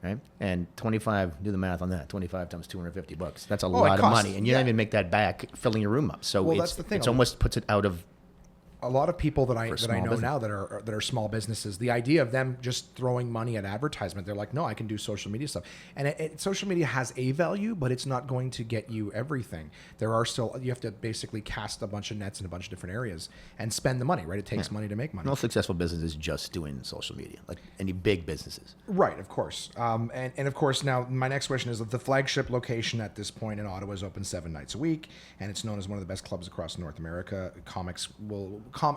Right? And 25, do the math on that. 25 times $250. That's a it lot of costs- money. And you don't even make that back filling your room up. So Well, it's, that's the thing. it's almost puts it out of A lot of people that I small know business. now that are small businesses, the idea of them just throwing money at advertisement, they're like, no, I can do social media stuff. And social media has a value, but it's not going to get you everything. You have to basically cast a bunch of nets in a bunch of different areas and spend the money, right? It takes money to make money. most successful businesses just doing social media, like any big businesses. Right, of course. And of course, now my next question is that the flagship location at this point in Ottawa is open 7 nights a week, and it's known as one of the best clubs across North America.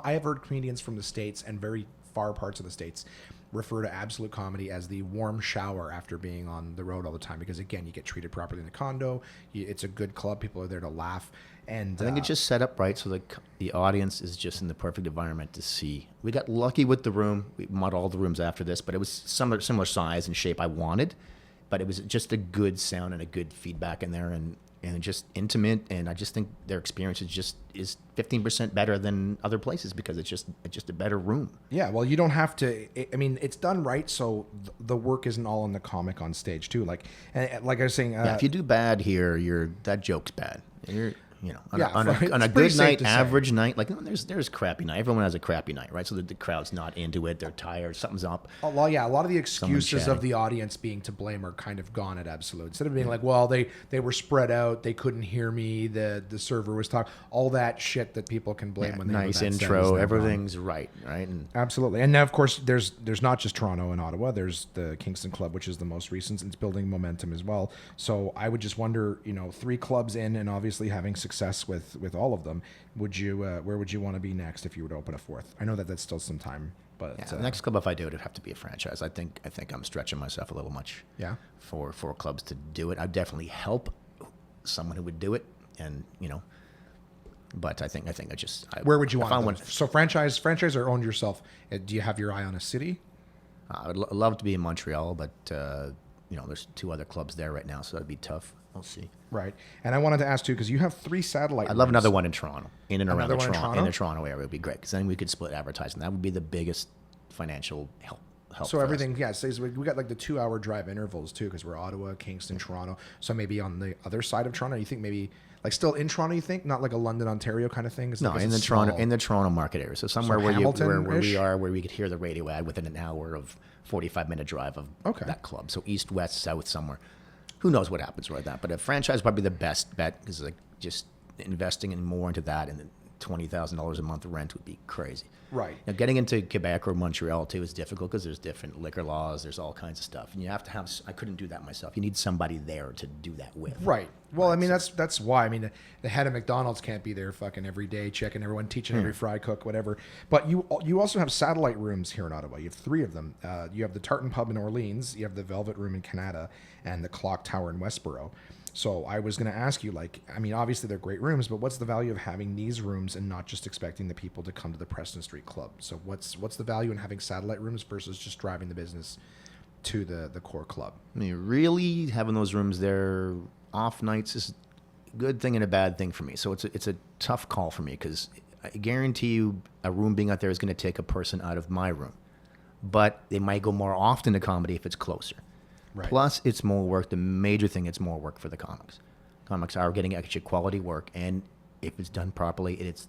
I have heard comedians from the States and very far parts of the States refer to Absolute Comedy as the warm shower after being on the road all the time, because again, you get treated properly in the condo. It's a good club. People are there to laugh. And I think it's just set up right so the audience is just in the perfect environment to see. We got lucky with the room. We modeled all the rooms after this, but it was similar size and shape I wanted. But it was just a good sound and a good feedback in there, and just intimate. And I just think their experience is 15% better than other places because it's just a better room. Yeah, well, you don't have to. I mean, it's done right, so the work isn't all in the comic on stage too. Like I was saying, Yeah, if you do bad here, that joke's bad. On Yeah, a it's good pretty safe night, to say. average night, like there's crappy night. Everyone has a crappy night, right? So the crowd's not into it. They're tired. Something's up. a lot of the excuses of chatting. the audience being to blame are kind of gone at Absolute. Instead of being like, well, they were spread out, they couldn't hear me, the server was talking, all that shit that people can blame when they Nice that set is now intro. gone. Everything's right? And Absolutely. And now, of course, there's not just Toronto and Ottawa. There's the Kingston Club, which is the most recent, and it's building momentum as well. So I would just wonder, 3 clubs in and obviously having success success with all of them. Would you where would you want to be next if you were to open a fourth? I know that that's still some time, but Yeah, the next club, if I do it, it'd have to be a franchise. I think I'm stretching myself a little much. Yeah. For clubs to do it, I'd definitely help someone who would do it, and but I think where would you if want them? So franchise or own yourself? Do you have your eye on a city? I would love to be in Montreal, but there's 2 other clubs there right now, so that'd be tough. We'll see. Right. And I wanted to ask too, because you have 3 satellite. I'd love rooms. another one in Toronto, in and around Another one in Toronto, Toronto? the Toronto area would be great, because then we could split advertising. That would be the biggest financial help. So for everything, us. yeah. So we got like the 2-hour drive intervals too, because we're Ottawa, Kingston, Toronto. So maybe on the other side of Toronto, you think maybe like still in Toronto, you think not like a London, Ontario kind of thing. It's No, like, in it's the Toronto small. in the Toronto market area. So somewhere where Hamilton-ish? we are, where we could hear the radio ad within an hour of 45-minute drive of Okay. that club. So east, west, south, somewhere. Who knows what happens with that? But a franchise is probably the best bet, because like just investing in more into that, and $20,000 a month rent would be crazy. Right. Now, getting into Quebec or Montreal too is difficult, because there's different liquor laws. There's all kinds of stuff, and you have to have. I couldn't do that myself. You need somebody there to do that with. Right. Well, I mean, that's why. I mean, the head of McDonald's can't be there fucking every day, checking everyone, teaching every fry cook, whatever. But you also have satellite rooms here in Ottawa. You have 3 of them. You have the Tartan Pub in Orleans, you have the Velvet Room in Canada, and the Clock Tower in Westboro. So I was going to ask you, like, I mean, obviously they're great rooms, but what's the value of having these rooms and not just expecting the people to come to the Preston Street Club? So what's the value in having satellite rooms versus just driving the business to the core club? I mean, really having those rooms there off nights is a good thing and a bad thing for me. So it's a tough call for me, because I guarantee you a room being out there is going to take a person out of my room. But they might go more often to comedy if it's closer. Right. Plus, it's more work. The major thing, it's more work for the comics. Comics are getting extra quality work, and if it's done properly, it's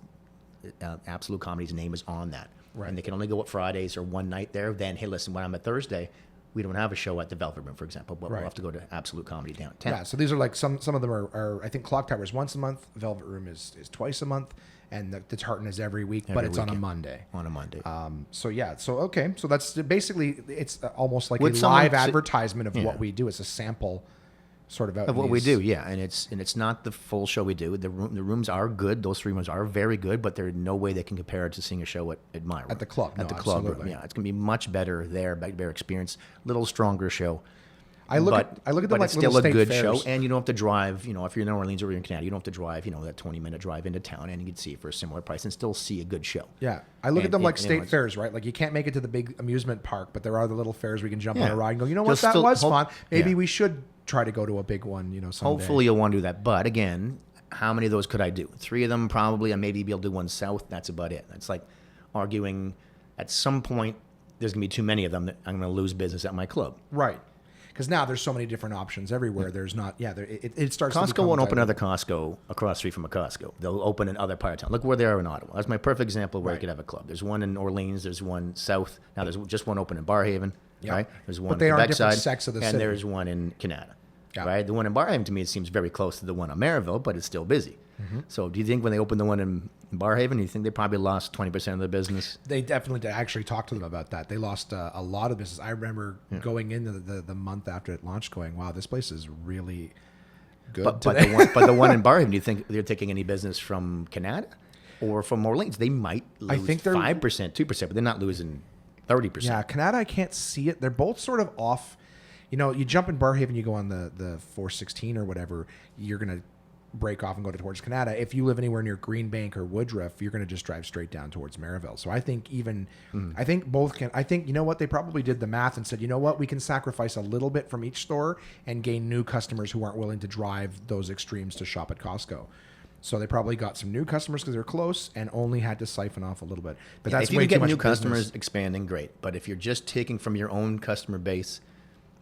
Absolute Comedy's name is on that. Right. And they can only go at Fridays or one night there. Then, hey, listen, when I'm at Thursday, we don't have a show at the Velvet Room, for example, but Right. we'll have to go to Absolute Comedy downtown. Yeah, so these are like some of them are I think Clock Tower is once a month, Velvet Room is twice a month, and the Tartan is every week, but Every it's on a weekend. Monday. On a Monday. So yeah, so okay, so that's basically it's almost like With a someone live to- advertisement of Yeah. what we do. It's a sample sort of out Of in what we these- do, yeah, and it's not the full show we do. The rooms are good; those 3 rooms are very good, but there's no way they can compare it to seeing a show at my room. At the club, at no, the club room. absolutely. Yeah, it's gonna be much better there, better experience, little stronger show. I look at them but like it's little still a state good fairs. show, and you don't have to drive. If you're in New Orleans or you're in Canada, you don't have to drive. That 20-minute drive into town, and you can see it for a similar price and still see a good show. Yeah, I look at And- them like and, state it's- fairs, right? Like you can't make it to the big amusement park, but there are the little fairs we can jump on Yeah. a ride and go. You know what? Just That still was hope- fun. Maybe yeah. we should try to go to a big one. Someday. Hopefully you'll want to do that. But again, how many of those could I do? 3 of them probably, and maybe be able to do one south. That's about it. It's like arguing at some point there's going to be too many of them that I'm going to lose business at my club. Right. Because now there's so many different options everywhere. There's not, it starts to Costco become won't open diluted. another Costco across the street from a Costco. They'll open in other parts of town. Look where they are in Ottawa. That's my perfect example of where Right. you could have a club. There's one in Orleans. There's one south. Now there's just one open in Barhaven. Yeah. Right? There's one But they in are Quebec different side, sects of the and city. there's one in Canada. Yeah. Right? The one in Barhaven to me seems very close to the one on Maryville, but it's still busy. Mm-hmm. So do you think when they opened the one in Barhaven, you think they probably lost 20% of their business? They definitely did. I actually talked to them about that. They lost a lot of business. I remember going into the month after it launched going, wow, this place is really good But today. the one in Barhaven, do you think they're taking any business from Canada or from Orleans? They might lose think they're- 5%, 2%, but they're not losing 30%. Yeah, Canada, I can't see it. They're both sort of off. You jump in Barhaven, you go on the 416 or whatever, you're going to break off and go towards Canada. If you live anywhere near Greenbank or Woodruff, you're going to just drive straight down towards Maryville. So I think I think both can. I think, you know what, they probably did the math and said, you know what, we can sacrifice a little bit from each store and gain new customers who aren't willing to drive those extremes to shop at Costco. So they probably got some new customers because they're close and only had to siphon off a little bit. But that's If you way can get too much new business. customers expanding, great. But if you're just taking from your own customer base,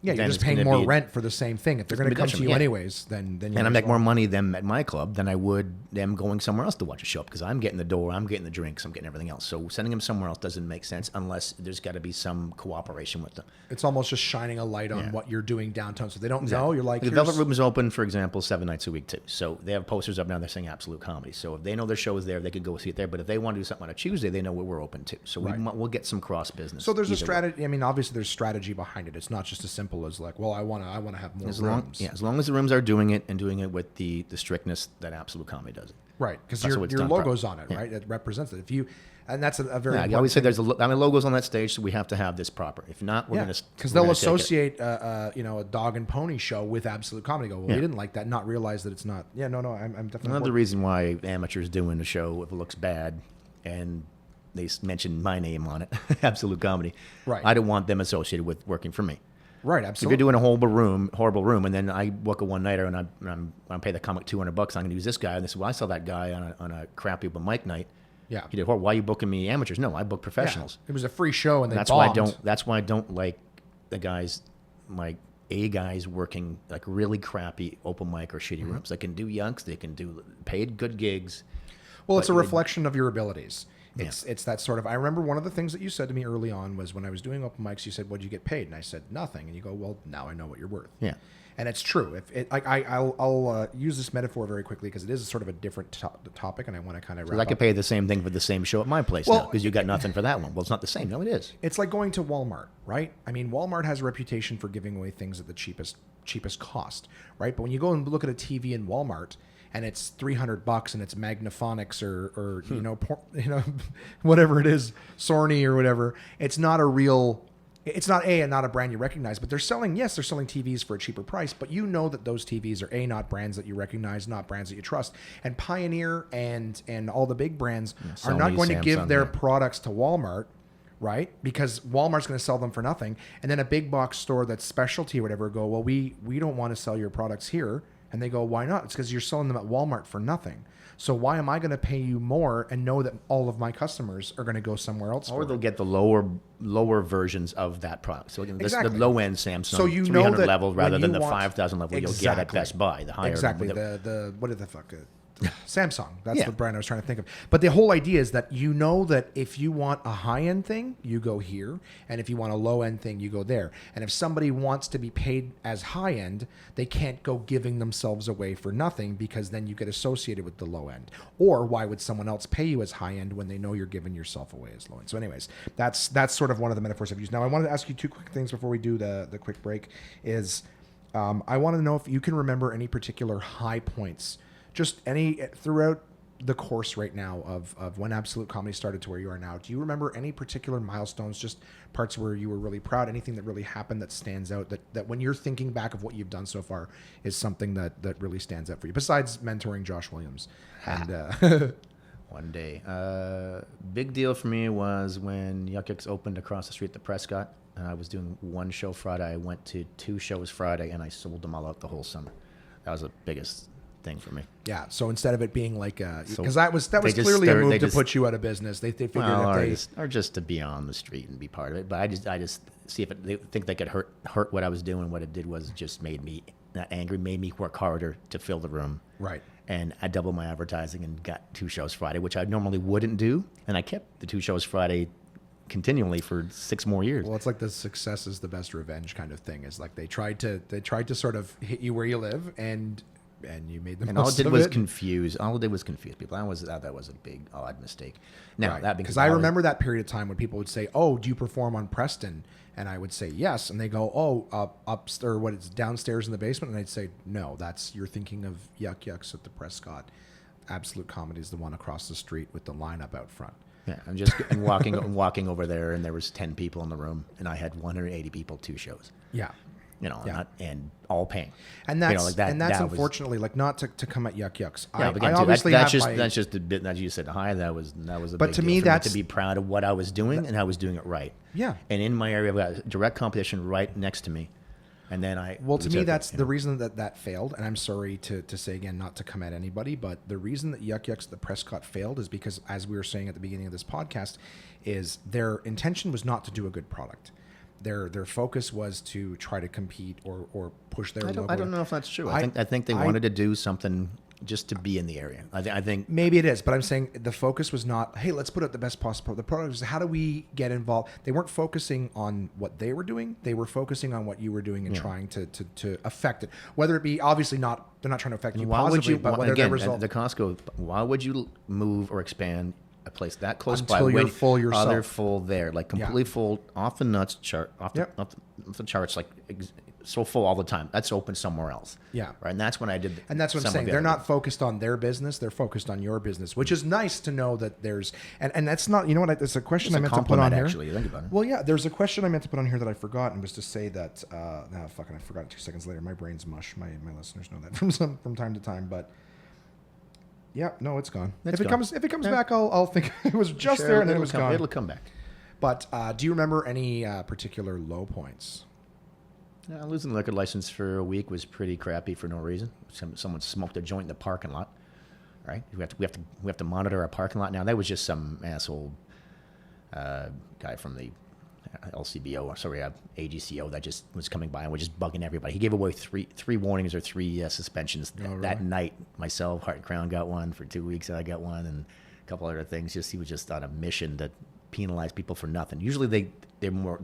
Yeah, you're then just it's paying gonna more be- rent for the same thing. If they're going to gonna come be to you detriment, yeah. anyways, then you and I might make as more well. money them at my club than I would them going somewhere else to watch a show because I'm getting the door, I'm getting the drinks, I'm getting everything else. So sending them somewhere else doesn't make sense unless there's got to be some cooperation with them. It's almost just shining a light on Yeah. what you're doing downtown, so they don't know. You're like, the here's- Velvet Room is open, for example, 7 nights a week too. So they have posters up now. They're saying Absolute Comedy. So if they know their show is there, they could go see it there. But if they want to do something on a Tuesday, they know where we're open too. So Right. we'll get some cross business. So there's a either way. strategy. I mean, obviously there's strategy behind it. It's not just a simple simple as like, well, I want to have more As rooms. long as the rooms are doing it and doing it with the strictness that Absolute Comedy does it. Right, because That's your what it's your done logo's on it, Yeah. right? It represents it. If you, and that's a very. Yeah, I important always say thing. there's logos on that stage, so we have to have this proper. If not, we're gonna because we're they'll gonna take it. associate a dog and pony show with Absolute Comedy. Go, well, we Yeah. didn't like that, not realize that it's not. Yeah, no, I'm definitely. Another reason why amateurs doing the show, if it looks bad, and they mention my name on it, Absolute Comedy. Right. I don't want them associated with working for me. Right, If absolutely. you're doing a horrible room, and then I book a one nighter and I pay the comic $200, I'm going to use this guy. And they say, well, I saw that guy on a crappy open mic night. Yeah. He did horrible. Why are you booking me amateurs? No, I book Yeah. professionals. It was a free show, and they That's bombed. why I don't. That's why I don't like the guys, like guys working like really crappy open mic or shitty Mm-hmm. rooms. They can do yunks. They can do paid good gigs. Well, it's a But they- reflection of your abilities. It's that sort of. I remember one of the things that you said to me early on was when I was doing open mics. You said, "What'd you get paid?" And I said, "Nothing." And you go, "Well, now I know what you're worth." Yeah. And it's true. If it, I'll use this metaphor very quickly because it is sort of a different topic, and I want to kind of wrap Because I could up. pay the same thing for the same show at my place Well, now because you got nothing for that one. Well, it's not the same. No, it is. It's like going to Walmart, right? I mean, Walmart has a reputation for giving away things at the cheapest cost, right? But when you go and look at a TV in Walmart and it's $300 and it's Magnaphonics or whatever it is, Sony or whatever, it's not a real. It's not not a brand you recognize, but they're selling TVs for a cheaper price, but you know that those TVs are not brands that you recognize, not brands that you trust. And Pioneer and all the big brands are not Sony, going to give Samsung, their yeah. products to Walmart, right? Because Walmart's going to sell them for nothing. And then a big box store that's specialty or whatever go, well, we don't want to sell your products here. And they go, why not? It's because you're selling them at Walmart for nothing. So why am I going to pay you more and know that all of my customers are going to go somewhere else? Or for they'll it? get the lower versions of that product. So again, Exactly. the low end Samsung, So you know 300 that level rather when than you the want- 5,000 level you'll get at Best Buy. The higher Exactly. the- The what did the fuck? Samsung. That's Yeah. the brand I was trying to think of. But the whole idea is that you know that if you want a high end thing, you go here, and if you want a low end thing, you go there. And if somebody wants to be paid as high end, they can't go giving themselves away for nothing because then you get associated with the low end. Or why would someone else pay you as high end when they know you're giving yourself away as low end? So, anyways, that's sort of one of the metaphors I've used. Now, I wanted to ask you two quick things before we do the quick break. I want to know if you can remember any particular high points, just any throughout the course right now of when Absolute Comedy started to where you are now. Do you remember any particular milestones, just parts where you were really proud, anything that really happened that stands out, that when you're thinking back of what you've done so far is something that really stands out for you, besides mentoring Josh Williams? And One day. Big deal for me was when Yuck Yucks opened across the street at the Prescott. And I was doing one show Friday. I went to 2 shows Friday, and I sold them all out the whole summer. That was the biggest thing for me. yeah, so instead of it being like, So because that was they just clearly a stirred- move they to just- put you out of business. They figured Well, if they or just to be on the street and be part of it. But I just see if they think they could hurt what I was doing. What it did was just made me not angry, made me work harder to fill the room. right. And I doubled my advertising and got 2 shows Friday, which I normally wouldn't do. And I kept the 2 shows Friday continually for 6 more years. Well, it's like the success is the best revenge kind of thing. Is like they tried to sort of hit you where you live, and you made the And all it most did of was it. confuse. All it did was confuse people. That was a big odd mistake. Now that being Because said, I remember that period of time when people would say, "Oh, do you perform on Preston?" And I would say yes, and they go, "Oh, upstairs, what it's downstairs in the basement?" And I'd say, "No, you're thinking of Yuck Yucks at the Prescott. Absolute Comedy is the one across the street with the lineup out front." Yeah, and walking over there, and there was 10 people in the room, and I had 180 people, 2 shows. Yeah. Yeah. And all paying. And that's like that, and that's that was- unfortunately like not to come at Yuck Yucks. Yeah, I but again, too, obviously that's have just my, that's just a bit. As you said, high. That was a But big to deal me, for that's- to be proud of what I was doing and I was doing it right. Yeah. And in my area, I've got direct competition right next to me, and then Well, to me, that's the the reason that failed. And I'm sorry to say again, not to come at anybody, but the reason that Yuck Yucks the Prescott failed is because, as we were saying at the beginning of this podcast, is their intention was not to do a good product. Their focus was to try to compete or push their logo. I don't know if that's true. I think they wanted to do something just to be in the area. I think Maybe it is, but I'm saying the focus was not, hey, let's put out the best possible. The product was, how do we get involved? They weren't focusing on what they were doing. They were focusing on what you were doing and trying to affect it. Whether it be, obviously not, they're not trying to affect you why would positively, you? but whether Again, the result. the Costco. Why would you move or expand a place that close by Until you're when full yourself. Other full there, like completely full, off the nuts chart, off Yep. off the chart's like so full all the time. That's open somewhere else. Yeah. Right. And that's when I did. And that's what I'm saying. They're not focused on their business. They're focused on your business, which is nice to know that there's, and that's not, you know what, there's a question I meant to put on here. Actually, you think about it. Well, yeah, there's a question I meant to put on here that I forgot, and was to say that, I forgot it 2 seconds later. My brain's mush. My listeners know that from time to time, but yeah, no, it's gone. If it comes back, I'll think it was just there and then it was gone. It'll come back. But do you remember any particular low points? Losing the liquor license for a week was pretty crappy for no reason. Someone smoked a joint in the parking lot. Right? We have to monitor our parking lot now. That was just some asshole guy from the LCBO, or sorry, AGCO that just was coming by and was just bugging everybody. He gave away three warnings or 3 suspensions that night. Myself, Heart and Crown got one for 2 weeks. I got one, and a couple other things. He was just on a mission to penalize people for nothing. Usually they more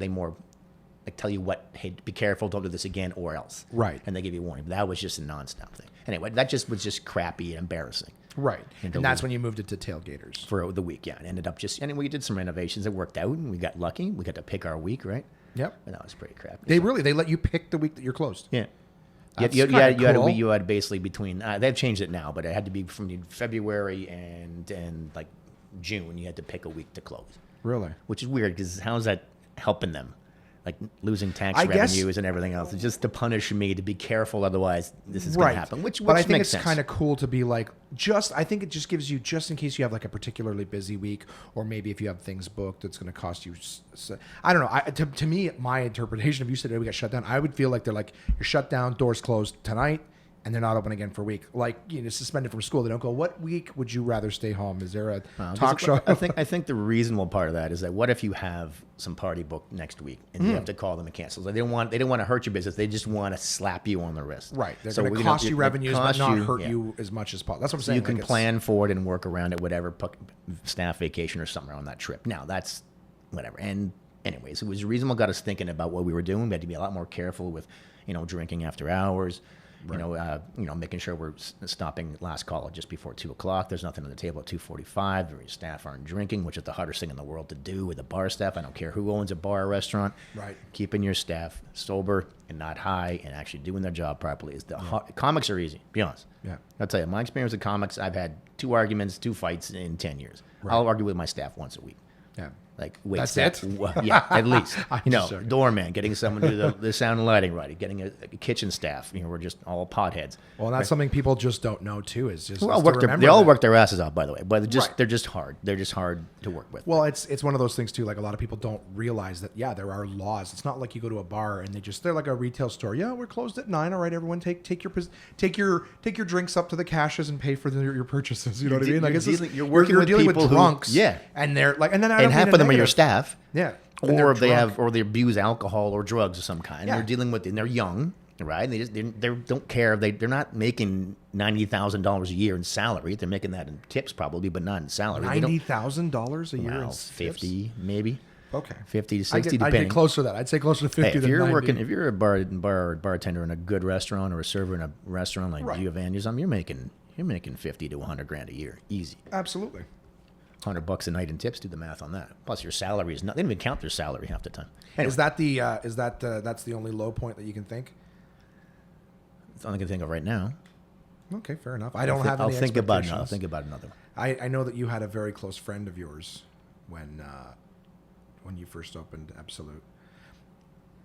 like tell you what, hey, be careful, don't do this again, or else. Right. And they give you a warning. But that was just a nonstop thing. Anyway, that was just crappy and embarrassing. Right. And that's when you moved it to Tailgaters. For the week, yeah. And ended up and we did some renovations. It worked out, and we got lucky. We got to pick our week, right? Yep. And that was pretty crappy. They let you pick the week that you're closed. Yeah. That's you cool. had basically between, they've changed it now, but it had to be from February and like June. You had to pick a week to close. Really? Which is weird, because how's that helping them? Like losing tax guess, revenues and everything else. It's just to punish me to be careful, otherwise this is going to happen. Which but I think makes it's kind of cool to be like, I think it just gives you, just in case you have like a particularly busy week, or maybe if you have things booked that's going to cost you, I don't know. To me, my interpretation, if you said, hey, we got shut down, I would feel like they're like, you're shut down, doors closed tonight, and they're not open again for a week. Like, suspended from school. They don't go, what week would you rather stay home? Is there a talk show? I think the reasonable part of that is that what if you have some party booked next week and you have to call them and cancel? They don't want to hurt your business. They just want to slap you on the wrist. Right. They're going to cost you revenues, but not hurt you as much as possible. That's what I'm saying. You can plan for it and work around it, whatever, staff vacation or somewhere on that trip. Now, that's whatever. And anyways, it was reasonable. Got us thinking about what we were doing. We had to be a lot more careful with, drinking after hours. Right. Making sure we're stopping last call just before 2:00. There's nothing on the table at 2:45. Your staff aren't drinking, which is the hardest thing in the world to do with the bar staff. I don't care who owns a bar or restaurant. Right. Keeping your staff sober and not high and actually doing their job properly is comics are easy. Be honest. Yeah. I'll tell you, my experience with comics, I've had 2 arguments, 2 fights in 10 years. Right. I'll argue with my staff once a week. Yeah. Like, wait, that's it? Yeah, at least. Doorman, getting someone to do the sound and lighting right, getting a kitchen staff. We're just all potheads. Well, that's something people just don't know too. Is just they all work their asses out, by the way, but they're just hard. They're just hard to work with. Well, it's one of those things too. Like, a lot of people don't realize that there are laws. It's not like you go to a bar and they're like a retail store. Yeah, we're closed at 9. All right, everyone, take your drinks up to the cashes and pay for your purchases. You know what I mean? Like, you're dealing with drunks. And they're like, and half of them are your staff. Yeah. Or they abuse alcohol or drugs of some kind. Yeah. They're dealing with it, and they're young, right? They don't care. They're not making $90,000 a year in salary. They're making that in tips probably, but not in salary. $90,000 a year in 50 tips? maybe. Okay. 50 to 60, I'd depending. get closer to that. I'd say closer to 50 than 90. If you're a bartender in a good restaurant or a server in a restaurant like Giovanni's, you're making $50 to $100,000 a year, easy. Absolutely. $100 a night in tips. Do the math on that. Plus, your salary is not. They don't even count their salary half the time. Anyway. That's the only low point that you can think? That's all I can think of right now. Okay, fair enough. I'll think about another. I know that you had a very close friend of yours when you first opened Absolute.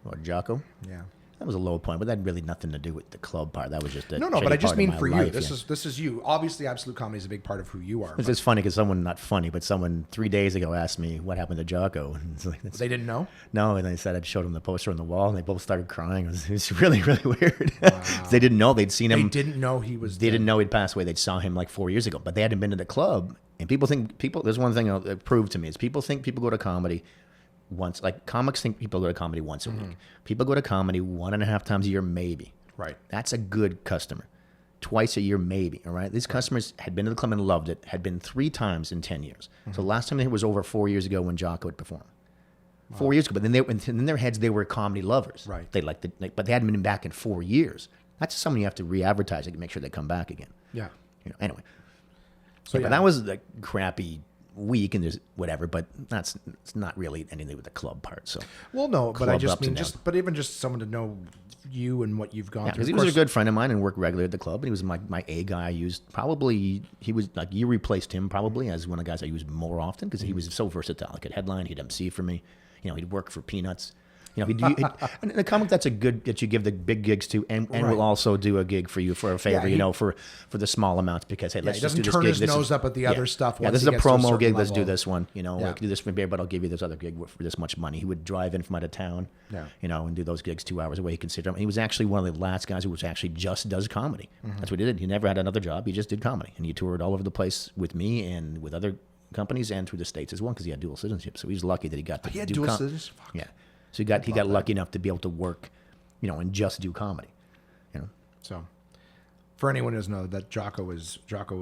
What, Jocko? Yeah. That was a low point, but that had really nothing to do with the club part. That was just a no. But I just mean for you. This is you. Obviously, Absolute Comedy is a big part of who you are. It's just funny because someone 3 days ago asked me what happened to Jocko. And it's like, they didn't know. No, and they said I showed them the poster on the wall, and they both started crying. It was really, really weird. Wow. They didn't know they'd seen him. They didn't know he was. They didn't know he'd passed away. They saw him like 4 years ago, but they hadn't been to the club. And there's one thing that proved to me is people think people go to comedy once. Like, comics think people go to comedy once a week. People go to comedy 1.5 times a year, maybe. Right. That's a good customer. Twice a year, maybe. All right. These customers had been to the club and loved it. Had been 3 times in 10 years. So the last time they was over 4 years ago when Jocko would perform. Wow. 4 years ago, but then in their heads they were comedy lovers. Right. They but they hadn't been back in 4 years. That's someone you have to re-advertise to make sure they come back again. Yeah. Anyway. So but that was the crappy week and there's whatever, but it's not really anything with the club part. So Well, no, but I Club just ups mean and just, but even just someone to know you and what you've gone through. because he Of was a course- good friend of mine and worked regularly at the club. And he was my A guy. I used probably he was like you replaced him probably as one of the guys I used more often because he was so versatile. He could headline, he'd MC for me. He'd work for peanuts. And the comic that's a good that you give the big gigs to, and Right. will also do a gig for you for a favor. Yeah, for the small amounts because hey, let's he just doesn't do this turn gig. his This nose is- up at the other stuff Yeah, once this is he a gets to a promo certain gig. Let's do level. this one. Yeah. Like, do this for beer, but I'll give you this other gig for this much money. He would drive in from out of town. Yeah. And do those gigs 2 hours away. He considered him. He was actually one of the last guys who was actually just does comedy. Mm-hmm. That's what he did. He never had another job. He just did comedy, and he toured all over the place with me and with other companies and through the states as well because he had dual citizenship. So he was lucky that he got to He had do dual com- citizenship? Fuck. Yeah. So he got lucky enough to be able to work, and just do comedy. So, for anyone who doesn't know, that Jocko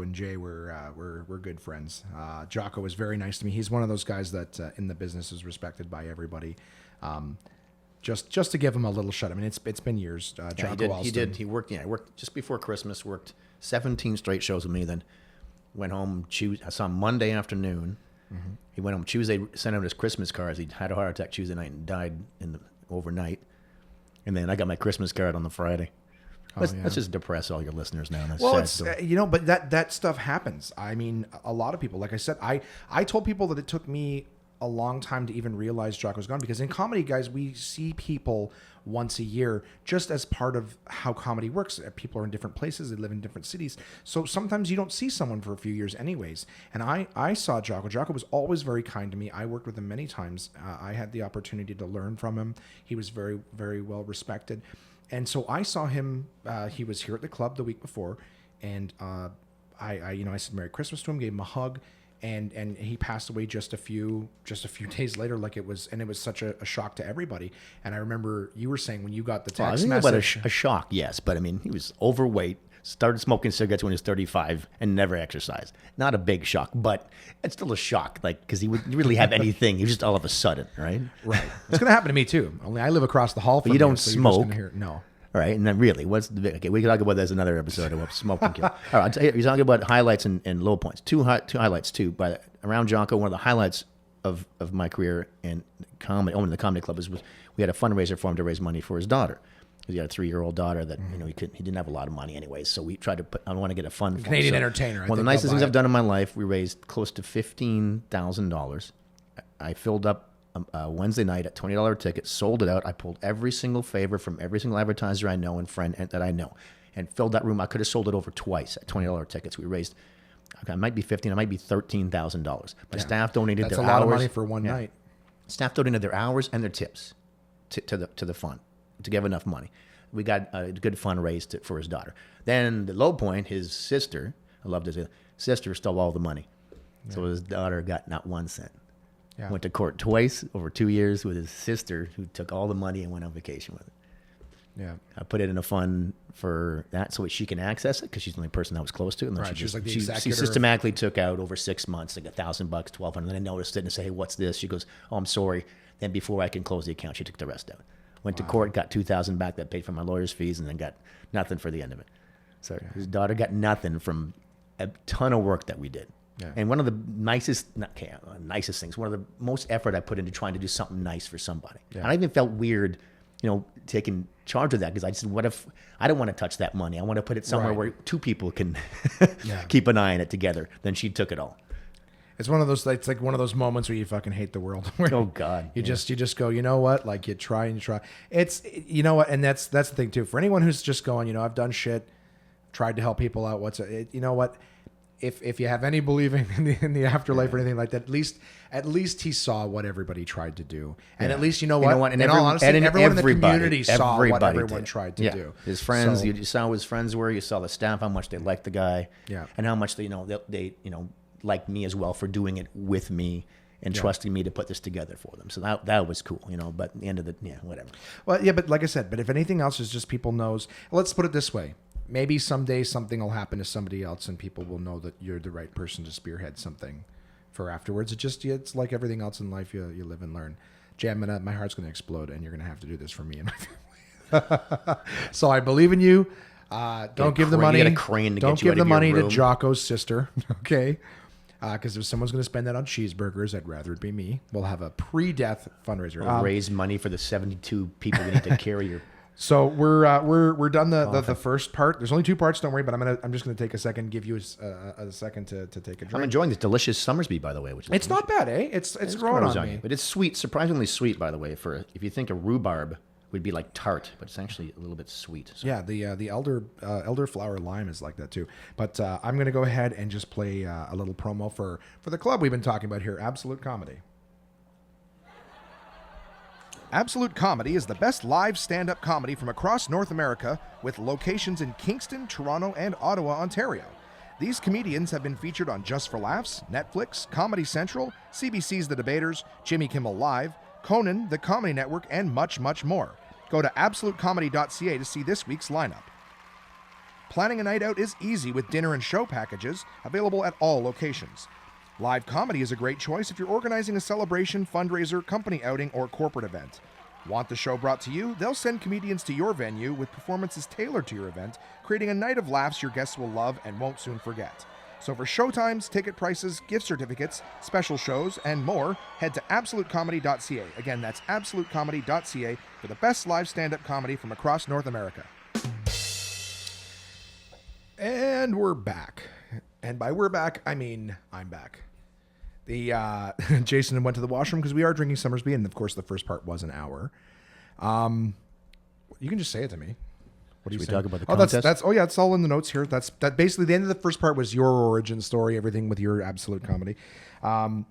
and Jay were good friends. Jocko was very nice to me. He's one of those guys that in the business is respected by everybody. Just to give him a little shout. I mean, it's been years. Jocko He did. He worked. Yeah, he worked just before Christmas. Worked 17 straight shows with me. Then went home. I saw him Monday afternoon. Mm-hmm. He went home Tuesday. Sent out his Christmas cards. He had a heart attack Tuesday night and died overnight. And then I got my Christmas card on the Friday. Let's just depress all your listeners now. That's Well, sad it's story. but that stuff happens. I mean, a lot of people. Like I said, I told people that it took me a long time to even realize Jocko's gone because in comedy, guys, we see people once a year just as part of how comedy works. People are in different places, they live in different cities, so sometimes you don't see someone for a few years, anyways. And I saw Jocko. Jocko was always very kind to me. I worked with him many times. I had the opportunity to learn from him. He was very, very well respected. And so I saw him. He was here at the club the week before, and I said Merry Christmas to him, gave him a hug, and he passed away just a few days later. It was such a shock to everybody. And I remember you were saying when you got the I text think message. about a shock, yes, but I mean, he was overweight. Started smoking cigarettes when he was 35 and never exercised. Not a big shock, but it's still a shock, because he wouldn't really have anything. He was just all of a sudden, right? Right. It's going to happen to me too. Only I live across the hall from you don't so you're just smoke. gonna hear, no. All right, and then really, what's the big? Okay, we can talk about this another episode of what smoking kill. All right, I'll tell you, you're talking about highlights and low points. Two highlights too. But around Jocko, one of the highlights of my career in comedy, owning the comedy club, was we had a fundraiser for him to raise money for his daughter. He had a 3-year-old daughter that he didn't have a lot of money anyways. So we tried to I want to get a fund for Canadian him. So entertainer. One of the nicest things I've done in my life. We raised close to $15,000. I filled up Wednesday night at $20 ticket, sold it out. I pulled every single favor from every single advertiser I know and friend that I know, and filled that room. I could have sold it over twice at $20 tickets. We raised, it might be $15,000, it might be $13,000. My staff donated That's their a lot hours. of money for one night. Staff donated their hours and their tips to the fund to give enough money. We got a good fund raised for his daughter. Then the low point, his sister, I loved his sister, stole all the money. So his daughter got not 1 cent. Yeah. Went to court twice over 2 years with his sister, who took all the money and went on vacation with it. Yeah. I put it in a fund for that so she can access it because she's the only person I was close to. And then Right, she's like the she executor. systematically took out over 6 months, like $1,000, $1,200. And then I noticed it and say, hey, what's this? She goes, oh, I'm sorry. Then before I can close the account, she took the rest out. Went to court, got $2,000 back that paid for my lawyer's fees, and then got nothing for the end of it. So his daughter got nothing from a ton of work that we did. Yeah. And one of the nicest things, one of the most effort I put into trying to do something nice for somebody. Yeah. And I even felt weird, taking charge of that because I just said, what if I don't want to touch that money? I want to put it somewhere Right. where two people can Yeah. keep an eye on it together. Then she took it all. It's one of those. It's like one of those moments where you fucking hate the world. Where Oh, God. You Yeah. just go. You know what? Like you try and you try. It's what, and that's the thing too. For anyone who's just going, I've done shit, tried to help people out. You know what? If you have any believing in the afterlife or anything like that, at least he saw what everybody tried to do, and at least you know what. And in all honesty, everyone in the everybody- community saw what everybody everyone did. tried to Yeah. do. His friends, So- you saw who his friends were. You saw the staff, how much they liked the guy, Yeah. and how much they liked me as well for doing it with me and trusting me to put this together for them. So that was cool, But at the end of whatever. Well, yeah, but like I said, if anything else is just people knows. Let's put it this way: maybe someday something will happen to somebody else, and people will know that you're the right person to spearhead something for afterwards. It's like everything else in life. You live and learn. Jay, my heart's going to explode, and you're going to have to do this for me and my family. So I believe in you. Don't give the money. You get a crane to don't get you give out the of your money to room. Jocko's sister. Okay. because if someone's going to spend that on cheeseburgers, I'd rather it be me. We'll have a pre-death fundraiser. Raise money for the 72 people we need to carry your. So we're done the first part. There's only 2 parts. Don't worry, but I'm just going to take a second, give you a second to take a drink. I'm enjoying this delicious Summersby, by the way. Which is it's not bad, eh? It's growing on me. But it's sweet, surprisingly sweet, by the way. For if you think a rhubarb would be like tart, but it's actually a little bit sweet. So. Yeah, the elderflower lime is like that too. But I'm going to go ahead and just play a little promo for the club we've been talking about here, Absolute Comedy. Absolute Comedy is the best live stand-up comedy from across North America, with locations in Kingston, Toronto, and Ottawa, Ontario. These comedians have been featured on Just for Laughs, Netflix, Comedy Central, CBC's The Debaters, Jimmy Kimmel Live, Conan, The Comedy Network, and much, much more. Go to absolutecomedy.ca to see this week's lineup. Planning a night out is easy with dinner and show packages available at all locations. Live comedy is a great choice if you're organizing a celebration, fundraiser, company outing, or corporate event. Want the show brought to you? They'll send comedians to your venue with performances tailored to your event, creating a night of laughs your guests will love and won't soon forget. So for showtimes, ticket prices, gift certificates, special shows, and more, head to absolutecomedy.ca. Again, that's absolutecomedy.ca for the best live stand-up comedy from across North America. And we're back. And by we're back, I mean I'm back. Jason went to the washroom because we are drinking Summersby, and of course the first part was an hour. You can just say it to me. What do you talk about the contest? It's all in the notes here. That basically the end of the first part was your origin story, everything with your Absolute Comedy. What I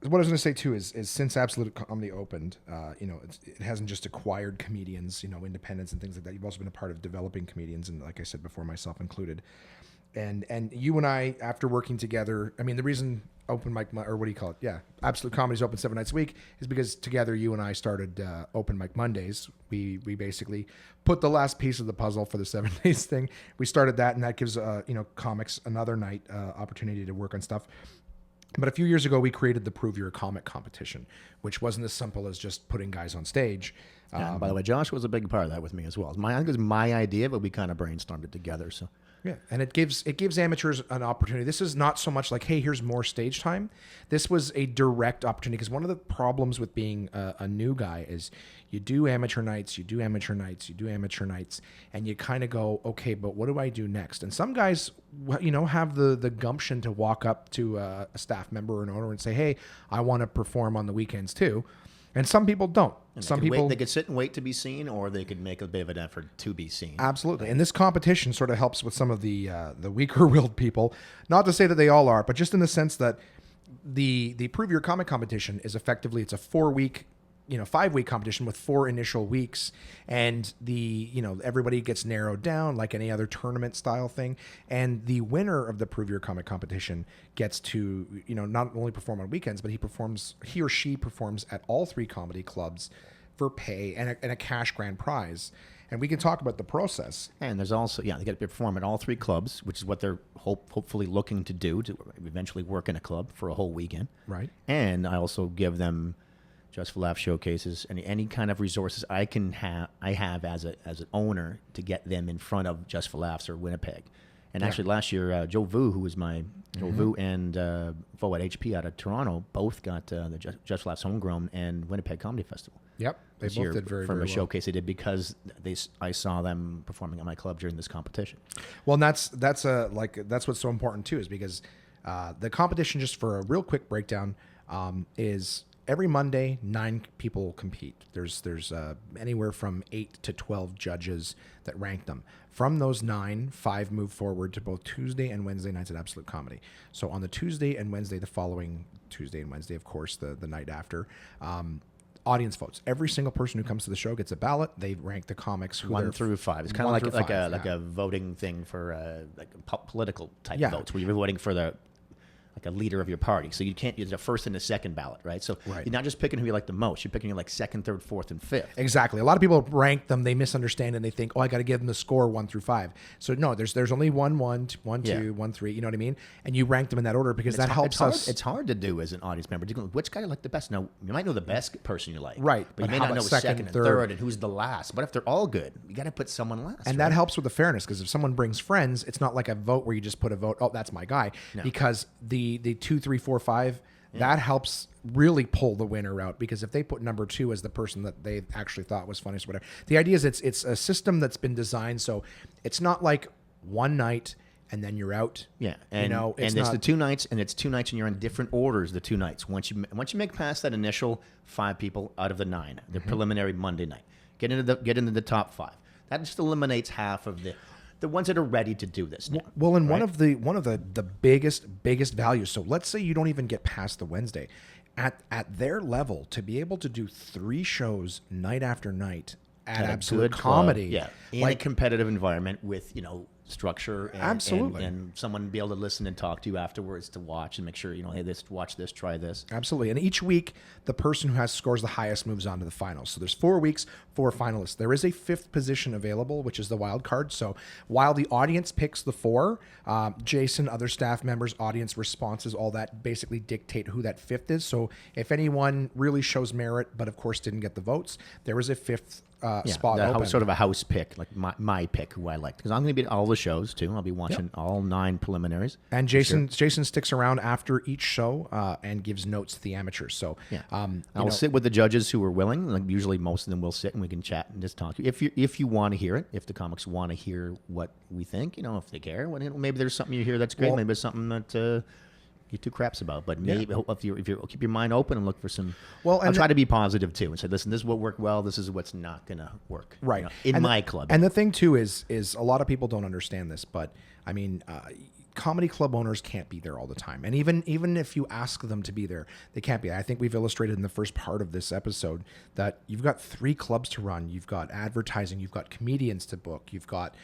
was going to say too is since Absolute Comedy opened, it hasn't just acquired comedians, independents and things like that. You've also been a part of developing comedians, and like I said before, myself included. And you and I, after working together, I mean, the reason Open Mic, or what do you call it? Yeah, Absolute Comedy's open 7 nights a week is because together you and I started Open Mic Mondays. We basically put the last piece of the puzzle for the 7 days thing. We started that, and that gives comics another night opportunity to work on stuff. But a few years ago, we created the Prove You're a Comic competition, which wasn't as simple as just putting guys on stage. Yeah, by the way, Josh was a big part of that with me as well. I think it was my idea, but we kind of brainstormed it together. So. Yeah, and it gives amateurs an opportunity. This is not so much like, hey, here's more stage time. This was a direct opportunity, because one of the problems with being a new guy is you do amateur nights, and you kind of go, okay, but what do I do next? And some guys, have the gumption to walk up to a staff member or an owner and say, hey, I want to perform on the weekends too. And some people don't. They could sit and wait to be seen, or they could make a bit of an effort to be seen. Absolutely. And this competition sort of helps with some of the weaker-willed people. Not to say that they all are, but just in the sense that the Prove Your Comic competition is effectively, it's a 4-week, 5-week competition with 4 initial weeks, and everybody gets narrowed down like any other tournament style thing, and the winner of the Prove Your Comic competition gets to not only perform on weekends, but he or she performs at all 3 comedy clubs for pay and a cash grand prize. And we can talk about the process. And there's also, they get to perform at all 3 clubs, which is what they're hopefully looking to do, to eventually work in a club for a whole weekend. Right. And I also give them Just for Laugh showcases, any kind of resources I have as an owner to get them in front of Just for Laughs or Winnipeg. And actually last year, Joe Vu, who was Joe Vu and Vo at HP out of Toronto, both got the Just for Laughs Homegrown and Winnipeg Comedy Festival. Yep, they both did very, very well. From a showcase they did, because I saw them performing at my club during this competition. Well, and that's what's so important too, is because the competition, just for a real quick breakdown, is every Monday 9 people compete. There's anywhere from 8 to 12 judges that rank them. From those 9, 5 move forward to both Tuesday and Wednesday nights at Absolute Comedy. So on the Tuesday and Wednesday, the following Tuesday and Wednesday, of course, the night after, audience votes. Every single person who comes to the show gets a ballot. They rank the comics 1 through 5. It's kind of like a voting thing for political type votes, where you're voting for like a leader of your party. So you can't use the first and the second ballot, right? So you're not just picking who you like the most. You're picking who you like 2nd, 3rd, 4th, and 5th. Exactly. A lot of people rank them. They misunderstand, and they think, I got to give them the score 1 through 5. So no, there's only 1, 1, 2, 1, 3. You know what I mean? And you rank them in that order, because that helps us. It's hard to do as an audience member. Which guy you like the best? Now, you might know the best person you like. Right. But you may not know second and third and who's the last. But if they're all good, you got to put someone last. And that helps with the fairness, because if someone brings friends, it's not like a vote where you just put a vote, that's my guy. No. Because the the 2, 3, 4, 5. That helps really pull the winner out, because if they put number 2 as the person that they actually thought was funniest, whatever. The idea is it's a system that's been designed so it's not like one night and then you're out. Yeah, and it's the 2 nights, and it's 2 nights, and you're in different orders. The 2 nights. Once you make past that initial 5 people out of the 9, the preliminary Monday night, get into the top 5. That just eliminates half of the ones that are ready to do this now. Well, and one of the biggest values. So let's say you don't even get past the Wednesday, at their level, to be able to do 3 shows night after night at absolute comedy, in a competitive environment with structure and, absolutely, and someone be able to listen and talk to you afterwards to watch and make sure hey, watch this, try this. Absolutely. And each week the person who scores the highest moves on to the finals. So there's 4 weeks, 4 finalists. There is a 5th position available, which is the wild card. So while the audience picks the 4, Jason, other staff members, audience responses, all that basically dictate who that 5th is. So if anyone really shows merit but of course didn't get the votes, there is a 5th spot open. Sort of a house pick, like my pick, who I like, because I'm going to be at all the shows too. I'll be watching all 9 preliminaries. And Jason sticks around after each show and gives notes to the amateurs. So I'll sit with the judges who are willing. Like usually, most of them will sit and we can chat and just talk. If you want to hear it, if the comics want to hear what we think, if they care, maybe there's something you hear that's great. Maybe there's something that. Give 2 craps about, but maybe if you keep your mind open and look for some. Well, I'll try to be positive too and say, listen, this is what worked well. This is what's not going to work. Right. In my club. And the thing too is a lot of people don't understand this, but I mean, comedy club owners can't be there all the time. And even if you ask them to be there, they can't be. I think we've illustrated in the first part of this episode that you've got 3 clubs to run. You've got advertising, you've got comedians to book, you've got,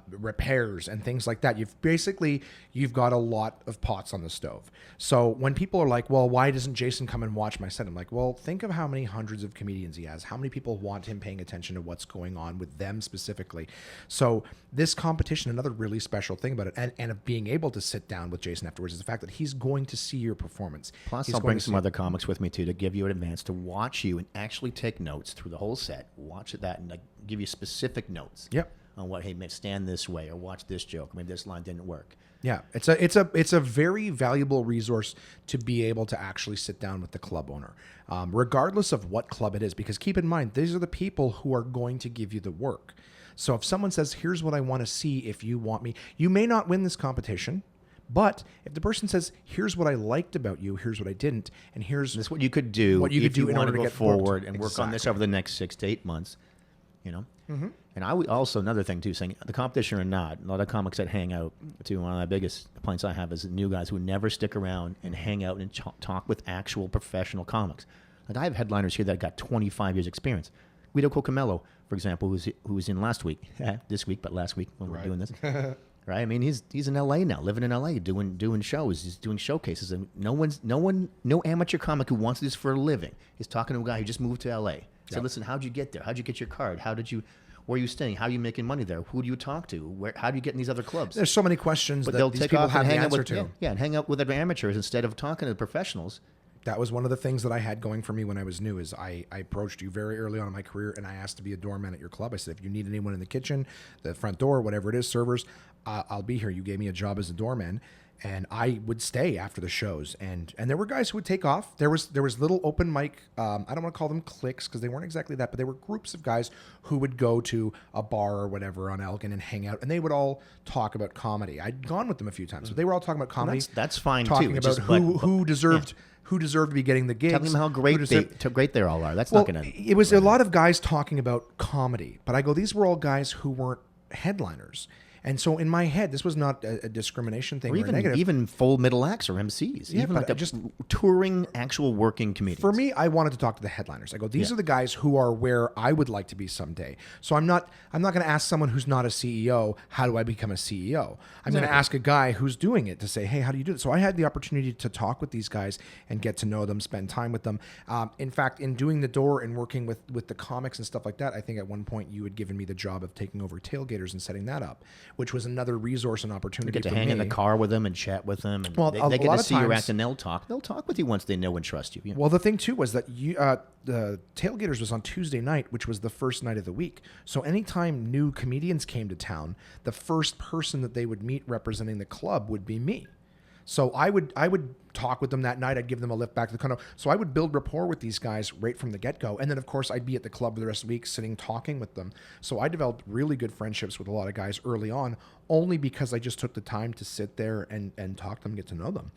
repairs and things like that. You've got a lot of pots on the stove. So when people are like, well, why doesn't Jason come and watch my set? I'm like, well, think of how many hundreds of comedians he has. How many people want him paying attention to what's going on with them specifically? So this competition, another really special thing about it, and of being able to sit down with Jason afterwards, is the fact that he's going to see your performance. Plus, I'll bring some other comics with me too to give you an advance to watch you and actually take notes through the whole set. Watch that and give you specific notes. Yep. On what, hey, maybe stand this way or watch this joke. Maybe this line didn't work. Yeah, it's a very valuable resource to be able to actually sit down with the club owner, regardless of what club it is. Because keep in mind, these are the people who are going to give you the work. So if someone says, here's what I want to see if you want me, you may not win this competition. But if the person says, here's what I liked about you, here's what I didn't, and here's this what you could do if you want to go forward and work on this over the next 6 to 8 months. Mm-hmm. And I would also, another thing too, saying the competition or not, a lot of comics that hang out too. One of the biggest complaints I have is new guys who never stick around and hang out and talk with actual professional comics. Like I have headliners here that got 25 years experience. Guido Cocamello, for example, who was in last week, this week, but last week when we're doing this. Right? I mean, he's in LA now, living in LA, doing shows. He's doing showcases, and no amateur comic who wants this for a living is talking to a guy who just moved to LA. So listen, how'd you get there? How'd you get your card? Where are you staying? How are you making money there? Who do you talk to? How do you get in these other clubs? There's so many questions but that they'll these take people off have and the hang answer out with, to. Yeah, and hang out with other amateurs instead of talking to the professionals. That was one of the things that I had going for me when I was new. Is I approached you very early on in my career, and I asked to be a doorman at your club. I said, if you need anyone in the kitchen, the front door, whatever it is, servers, I'll be here. You gave me a job as a doorman. And I would stay after the shows, and there were guys who would take off. There was little open mic. I don't want to call them cliques because they weren't exactly that, but they were groups of guys who would go to a bar or whatever on Elgin and hang out, and they would all talk about comedy. I'd gone with them a few times, but they were all talking about comedy. Well, that's fine talking too. Talking about who deserved to be getting the gigs. Telling them how great they all are. That's well, not going to. It was a lot of guys talking about comedy, but I go, these were all guys who weren't headliners. And so in my head, this was not a discrimination thing or even, a negative. Even full middle acts or MCs. Yeah, even but like just touring actual working comedians. For me, I wanted to talk to the headliners. I go, these are the guys who are where I would like to be someday. So I'm not going to ask someone who's not a CEO, how do I become a CEO? I'm going to ask a guy who's doing it to say, hey, how do you do it? So I had the opportunity to talk with these guys and get to know them, spend time with them. In fact, in doing the door and working with the comics and stuff like that, I think at one point you had given me the job of taking over Tailgaters and setting that up, which was another resource and opportunity. You get to hang in the car with them and chat with them. And well, they get to see your times, act and they'll talk. They'll talk with you once they know and trust you. Yeah. Well, the thing too was that the Tailgaters was on Tuesday night, which was the first night of the week. So anytime new comedians came to town, the first person that they would meet representing the club would be me. So I would talk with them that night. I'd give them a lift back to the condo. So I would build rapport with these guys right from the get-go. And then, of course, I'd be at the club the rest of the week sitting, talking with them. So I developed really good friendships with a lot of guys early on, only because I just took the time to sit there and talk to them, get to know them.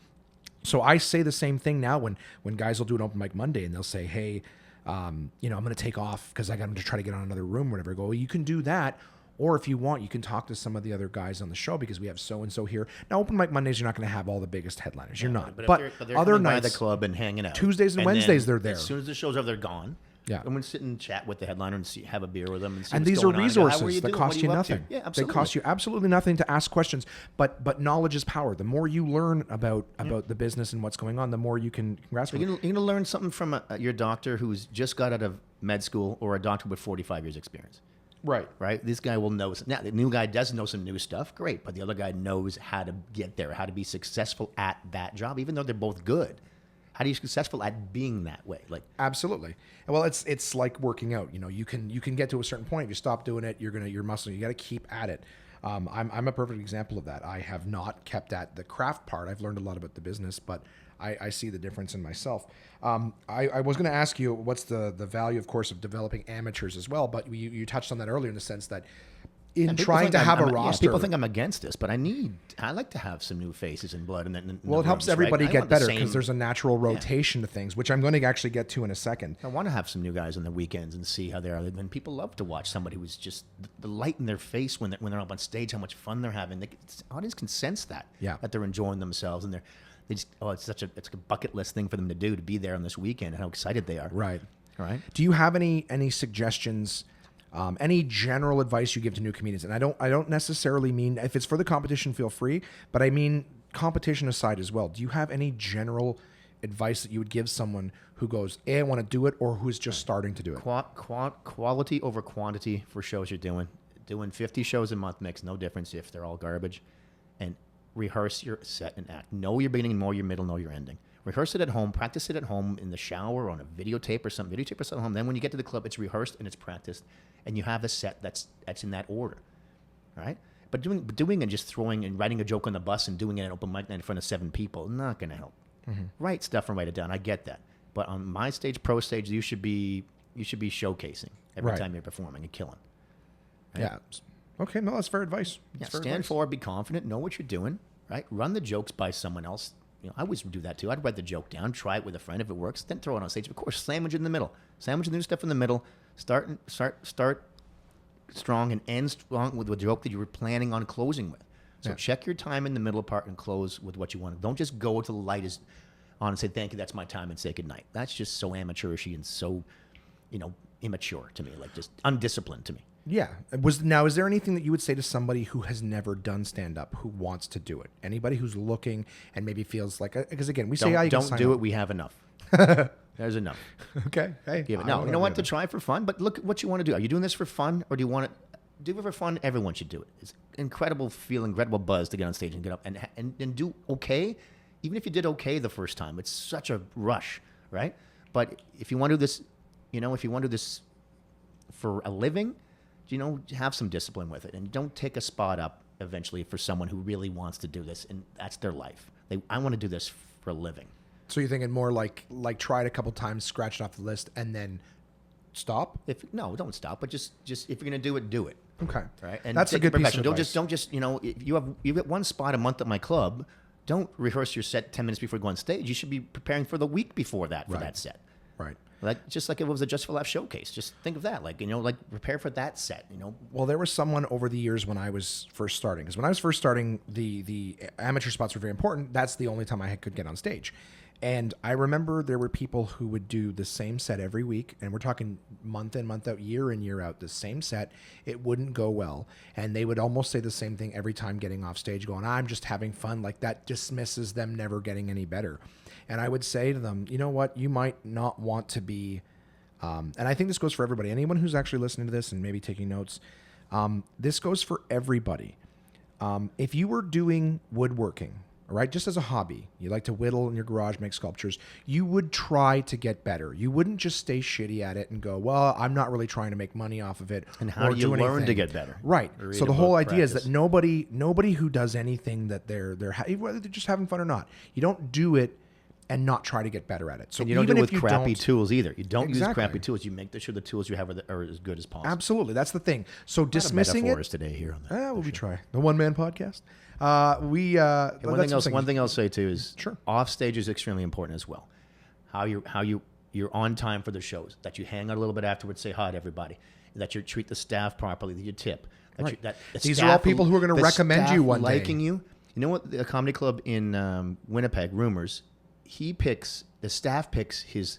So I say the same thing now when guys will do an open mic Monday and they'll say, hey, I'm going to take off because I got them to try to get on another room or whatever. I go, well, you can do that. Or if you want, you can talk to some of the other guys on the show because we have so-and-so here. Now, open mic Mondays, you're not going to have all the biggest headliners. You're not. But they're other coming by nights, the club and hanging out. Tuesdays and Wednesdays, they're there. As soon as the show's over, they're gone. Yeah. And we sit and chat with the headliner and have a beer with them. And, see and what's these are going on. Go, resources that cost you nothing. Yeah, absolutely. They cost you absolutely nothing to ask questions. But knowledge is power. The more you learn about the business and what's going on, the more you can grasp it. You're going to learn something from your doctor who's just got out of med school or a doctor with 45 years experience. Right. This guy will know. Now, the new guy does know some new stuff. Great. But the other guy knows how to get there, how to be successful at that job, even though they're both good. How do you be successful at being that way? Like absolutely. Well, it's like working out. You can get to a certain point. If you stop doing it, you're muscling. You got to keep at it. I'm a perfect example of that. I have not kept at the craft part. I've learned a lot about the business, but I see the difference in myself. I was going to ask you what's the value, of course, of developing amateurs as well, but you touched on that earlier in the sense that in trying to have a roster. People think I'm against this, but I like to have some new faces and blood. Well, it helps everybody get better because there's a natural rotation to things, which I'm going to actually get to in a second. I want to have some new guys on the weekends and see how they are. And people love to watch somebody who's just the light in their face when they're up on stage, how much fun they're having. The audience can sense that they're enjoying themselves and it's a bucket list thing for them to do, to be there on this weekend and how excited they are. Right. Right. Do you have any suggestions? Any general advice you give to new comedians? And I don't necessarily mean if it's for the competition, feel free, but I mean competition aside as well. Do you have any general advice that you would give someone who goes, I want to do it, or who's just starting to do it? Quality over quantity for shows you're doing. Doing 50 shows a month makes no difference if they're all garbage. And rehearse your set and act. Know your beginning, know your middle, know your ending. Rehearse it at home, practice it at home in the shower or on a videotape or something. Videotape or something at home. Then when you get to the club, it's rehearsed and it's practiced, and you have a set that's in that order, all right? But doing and just throwing and writing a joke on the bus and doing it at open mic night in front of 7 people, not going to help. Mm-hmm. Write stuff and write it down. I get that, but on my stage, pro stage, you should be showcasing every time you're performing and killing. Right? Yeah. Okay, no, that's fair advice. Stand forward, be confident, know what you're doing, right? Run the jokes by someone else. I always do that too. I'd write the joke down, try it with a friend. If it works, then throw it on stage. Of course, sandwich it in the middle. Sandwich the new stuff in the middle. Start strong and end strong with a joke that you were planning on closing with. So check your time in the middle part and close with what you want. Don't just go till the light is on and say, thank you, that's my time, and say goodnight. That's just so amateurishy and so, immature to me, like just undisciplined to me. Yeah. Is there anything that you would say to somebody who has never done stand-up, who wants to do it? Anybody who's looking and maybe feels like, because again, we say, don't do it. We have enough. There's enough. Okay. Hey, give it. No, you know what? To try for fun, but look at what you want to do. Are you doing this for fun, or do you want to do it for fun? Everyone should do it. It's incredible feeling, incredible buzz to get on stage and get up and do okay. Even if you did okay the first time, it's such a rush, right? But if you want to do this, if you want to do this for a living, have some discipline with it, and don't take a spot up eventually for someone who really wants to do this, and that's their life. I want to do this for a living. So you're thinking more like try it a couple times, scratch it off the list, and then stop? No, don't stop. But just if you're gonna do it. Okay, right. And that's a good piece of advice. Don't just if you get one spot a month at my club, don't rehearse your set 10 minutes before you go on stage. You should be preparing for the week before that for that set. Right. Just like it was a Just for Laugh showcase. Just think of that. Prepare for that set. Well, there was someone over the years when I was first starting. Because when I was first starting, the amateur spots were very important. That's the only time I could get on stage. And I remember there were people who would do the same set every week. And we're talking month in, month out, year in, year out, the same set. It wouldn't go well. And they would almost say the same thing every time getting off stage, going, I'm just having fun. Like that dismisses them never getting any better. And I would say to them, you know what, you might not want to be, and I think this goes for everybody, anyone who's actually listening to this and maybe taking notes, this goes for everybody. If you were doing woodworking, all right, just as a hobby, you like to whittle in your garage, make sculptures, you would try to get better. You wouldn't just stay shitty at it and go, well, I'm not really trying to make money off of it. And how do you learn to get better? Right. Read So a the whole book, idea is practice. that nobody who does anything that whether they're just having fun or not, you don't do it and not try to get better at it. So And you don't even do it if with you crappy don't, tools either. You don't use Exactly. crappy tools. You make sure the tools you have are as good as possible. absolutely, that's the thing. So dismissing Metaphors it, today here on that. we try the one man podcast. One thing I'll say too is Sure. off stage is extremely important as well. How you're on time for the shows. That you hang out a little bit afterwards, say hi to everybody. That you treat the staff properly. That you tip. That Right. you, that the These are all people who are gonna the recommend staff you one day. liking you. You know what? The comedy club in Winnipeg, Rumors, the staff picks his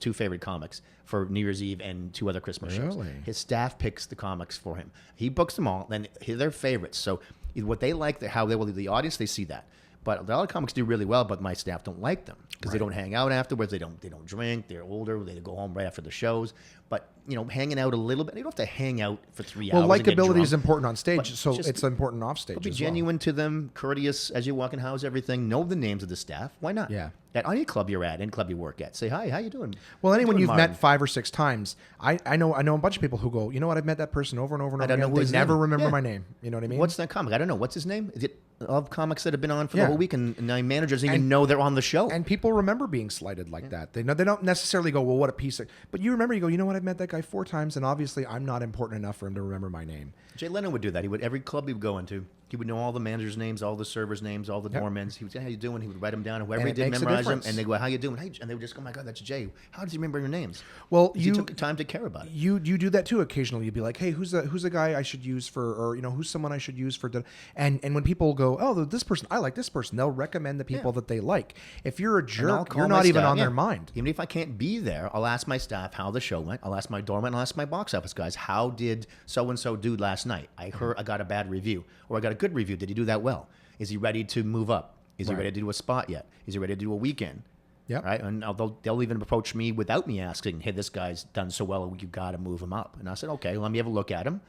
2 favorite comics for New Year's Eve and 2 other Christmas shows. Really? His staff picks the comics for him. He books them all, then they're favorites. So what they like, how they will the audience, they see that. But a lot of comics do really well, but my staff don't like them because they don't hang out afterwards. They don't drink. They're older. They go home right after the shows. But hanging out a little bit. You don't have to hang out for 3 Well, hours. and get likability is drunk. important on But stage, so just it's important off stage. Be as well. genuine to them, courteous as you walk in house, everything. Know the names of the staff. Why not? Yeah. At any club you're at, any club you work at, say hi. How you doing? Well, How you anyone doing, you've Martin? met 5 or 6 times, I know a bunch of people who go, you know what, I've met that person over and over and I over don't know again. who They his never name is." remember Yeah. my name. You know what I mean? What's that comic? I don't know. What's his name? Is it of comics that have been on for the Yeah. whole week and my managers even know they're on the show? And people remember being slighted like that. They don't necessarily go, well, what a piece of. But you remember, you go, you know what, I've met that guy 4 times, and obviously I'm not important enough for him to remember my name. Jay Leno would do that. He would every club he would go into. He would know all the managers' names, all the servers' names, all the doormen's. He would say, "How you doing?" He would write them down, and whoever And he it did makes a memorize them, difference. and they go, "How you doing?" And they would just go, "Oh my God, that's Jay. How does he remember your names?" Well, 'Cause he took the time to care about it. You do that too occasionally. You'd be like, hey, who's a guy I should use for, or who's someone I should use for, and when people go, oh, this person, I like this person, they'll recommend the people that they like. If you're a And I'll jerk, call you're my not even staff. on Yeah. their mind. Even if I can't be there, I'll ask my staff how the show went. I'll ask my doorman. I'll ask my box office guys, how did so and so do last night? I heard I got a bad review, or I got a good review. Did he do that well? Is he ready to move up? Is he Right. ready to do a spot yet? Is he ready to do a weekend? Yep. Right. And they'll even approach me without me asking, "Hey, this guy's done so well, you got to move him up." And I said, "Okay, let me have a look at him."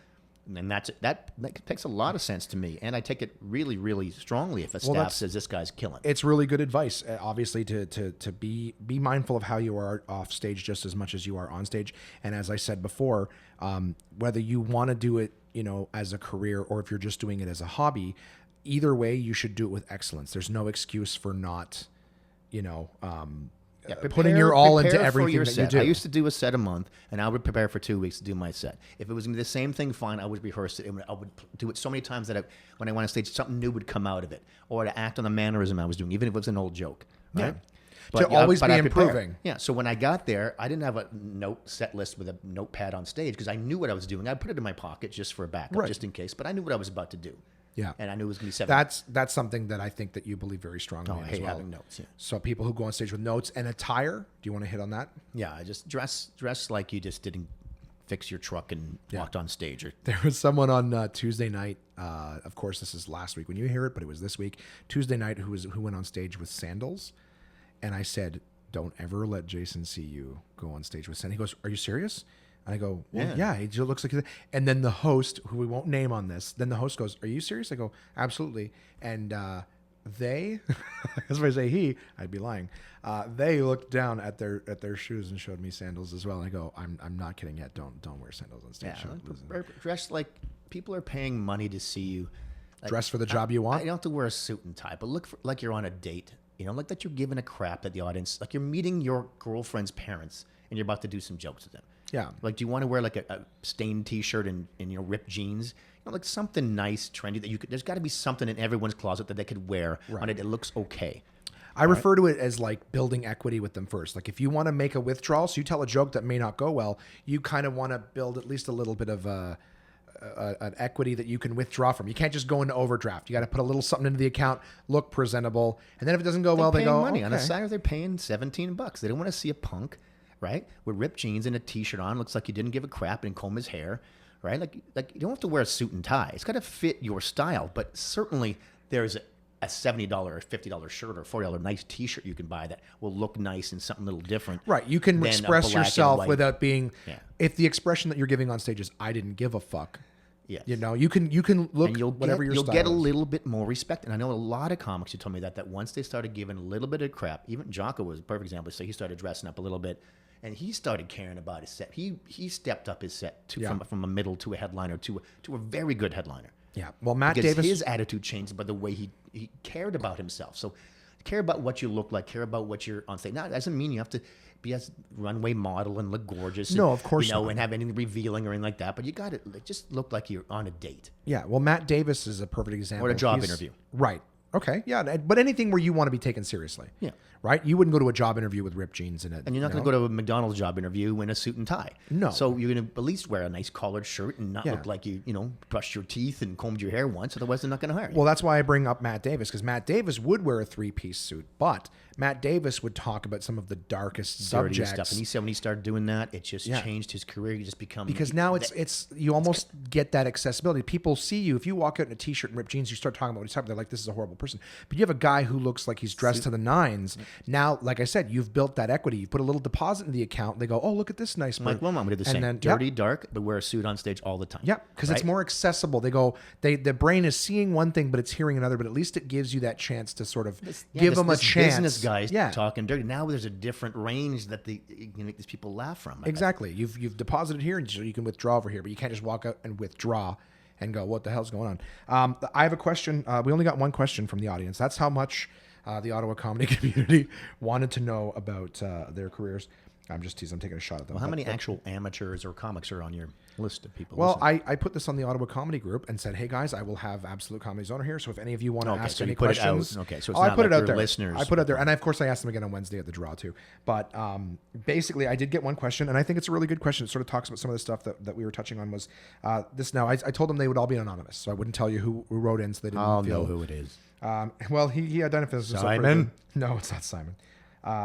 And that makes a lot of sense to me, and I take it really, really strongly if a staff that's- says this guy's killing. It's really good advice, obviously, to be mindful of how you are off stage just as much as you are on stage. And as I said before, whether you want to do it, as a career, or if you're just doing it as a hobby, either way, you should do it with excellence. There's no excuse for not, putting your all into prepare for everything your that set. you do. I used to do a set a month, and I would prepare for 2 weeks to do my set. If it was going to be the same thing, fine, I would rehearse it. And I would do it so many times that when I went on stage, something new would come out of it, or to act on the mannerism I was doing, even if it was an old joke. Right? To always be I prepared. improving. Yeah. So when I got there, I didn't have a note set list with a notepad on stage because I knew what I was doing. I put it in my pocket just for a backup, Right. just in case. But I knew what I was about to do. Yeah. And I knew it was going to be 7. That's something that I think that you believe very strongly Oh, I as hate well. having notes, yeah. So people who go on stage with notes and attire, do you want to hit on that? Yeah. I just dress like you just didn't fix your truck and walked on stage. Or There was someone on Tuesday night. Of course, this is last week when you hear it, but it was this week, Tuesday night, who went on stage with sandals, and I said, "Don't ever let Jason see you go on stage with sandals." He goes, "Are you serious?" And I go, "Well, yeah, it just looks like." And then the host, who we won't name on this, then the host goes, "Are you serious?" I go, "Absolutely." And they, as I say he, I'd be lying. They looked down at their shoes and showed me sandals as well. And I go, "I'm not kidding yet. Don't wear sandals on stage. dress like people are paying money to see you. Like, Dress for the job you want." I don't have to wear a suit and tie, but like you're on a date. Like that you're giving a crap at the audience. Like you're meeting your girlfriend's parents and you're about to do some jokes with them. Yeah. Like, do you want to wear like a stained T-shirt and ripped jeans? Like something nice, trendy that you could. There's got to be something in everyone's closet that they could wear on it. It looks okay. I refer to it as like building equity with them first. Like if you want to make a withdrawal, so you tell a joke that may not go well, you kind of want to build at least a little bit of an equity that you can withdraw from. You can't just go into overdraft. You got to put a little something into the account, look presentable, and then if it doesn't go well, they go money okay. on a Saturday. They're paying $17. They don't want to see a punk, right, with ripped jeans and a T-shirt on. Looks like you didn't give a crap and comb his hair, right? Like you don't have to wear a suit and tie. It's got to fit your style. But certainly there's a $70 or $50 shirt or $40 nice T-shirt you can buy that will look nice and something a little different. Right. You can than a express black and yourself white. without being. Yeah. If the expression that you're giving on stage is "I didn't give a fuck," Yes. You know, you can look And you'll whatever your you'll style get a is. little bit more respect. And I know a lot of comics who told me that once they started giving a little bit of crap, even Jocko was a perfect example. So he started dressing up a little bit, and he started caring about his set. He stepped up his set from a middle to a headliner to a very good headliner. Yeah. Well, Matt Because Davis. his attitude changed by the way he cared about himself. So care about what you look like, care about what you're on stage. Now, it doesn't mean you have to be a runway model and look gorgeous. No, and, of course you know, not. and have anything revealing or anything like that. But you got to just look like you're on a date. Yeah. Well, Matt Davis is a perfect example. Or a job He's- interview. Right. Okay. Yeah. But anything where you want to be taken seriously. Yeah. Right. You wouldn't go to a job interview with ripped jeans in it. And you're not going to go to a McDonald's job interview in a suit and tie. No. So you're going to at least wear a nice collared shirt and not Yeah. look like you brushed your teeth and combed your hair once. Otherwise, they're not going to hire you. Well, that's why I bring up Matt Davis, because Matt Davis would wear a 3-piece suit, but Matt Davis would talk about some of the darkest Dirty subjects. stuff. And he said when he started doing that, it just Yeah. changed his career. He just become Because now it's you almost get that accessibility. People see you. If you walk out in a t-shirt and ripped jeans, you start talking about what he's talking about. They're like, this is a horrible person. But you have a guy who looks like he's dressed to the nines. Now, like I said, you've built that equity. You put a little deposit in the account. They go, oh, look at this nice Mike bird. Wilmot did the And same. then- Dirty, yep. dark, but wear a suit on stage all the time. Yeah, because it's Right? more accessible. They go, the brain is seeing one thing, but it's hearing another. But at least it gives you that chance to sort of give them a this chance. Business guys yeah, talking dirty. Now there's a different range that you can make these people laugh from. exactly. You've deposited here, and so you can withdraw over here, but you can't just walk out and withdraw and go, what the hell's going on? I have a question. We only got one question from the audience. That's how much the Ottawa comedy community wanted to know about their careers. I'm just teasing. I'm taking a shot at them. Well, how But- many actual amateurs or comics are on your list of people? Well, listening? I put this on the Ottawa Comedy Group and said, "Hey guys, I will have Absolute Comedy Zone here. So if any of you want to Okay, ask so you any put it out. questions, Okay, so it's I not put like it out your there. listeners. I put it out there, and of course I asked them again on Wednesday at the draw too. But basically, I did get one question, and I think it's a really good question. It sort of talks about some of the stuff that we were touching on. Was this? Now I told them they would all be anonymous, so I wouldn't tell you who wrote in, so they didn't I'll feel. know who it is. Well, he identifies himself. pretty Simon? good. No, it's not Simon.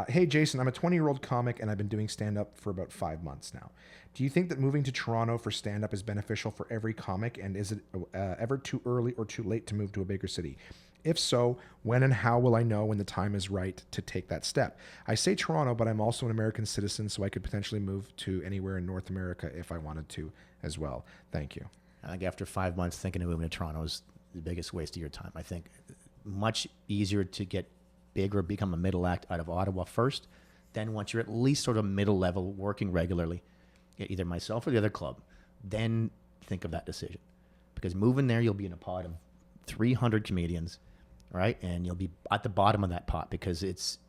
Hey, Jason, I'm a 20-year-old comic, and I've been doing stand-up for about 5 months now. Do you think that moving to Toronto for stand-up is beneficial for every comic, and is it ever too early or too late to move to a bigger city? If so, when and how will I know when the time is right to take that step? I say Toronto, but I'm also an American citizen, so I could potentially move to anywhere in North America if I wanted to as well. Thank you. I think after 5 months thinking of moving to Toronto is the biggest waste of your time. I think much easier to get big or become a middle act out of Ottawa first. Then once you're at least sort of middle level, working regularly, either myself or the other club, then think of that decision. Because moving there, you'll be in a pot of 300 comedians, right? And you'll be at the bottom of that pot because it's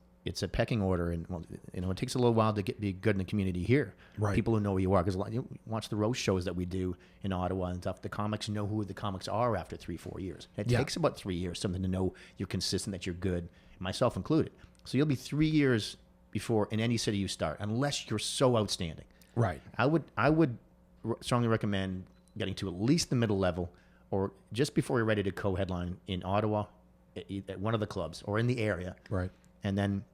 a pecking order, and it takes a little while to be good in the community here. Right. People who know who you are, because you watch the roast shows that we do in Ottawa and stuff. The comics know who the comics are after 3-4 years. It Yeah. takes about 3 years, something to know you're consistent, that you're good, myself included. So you'll be 3 years before in any city you start, unless you're so outstanding. Right. I would strongly recommend getting to at least the middle level, or just before you're ready to co-headline in Ottawa, at one of the clubs or in the area, Right. and then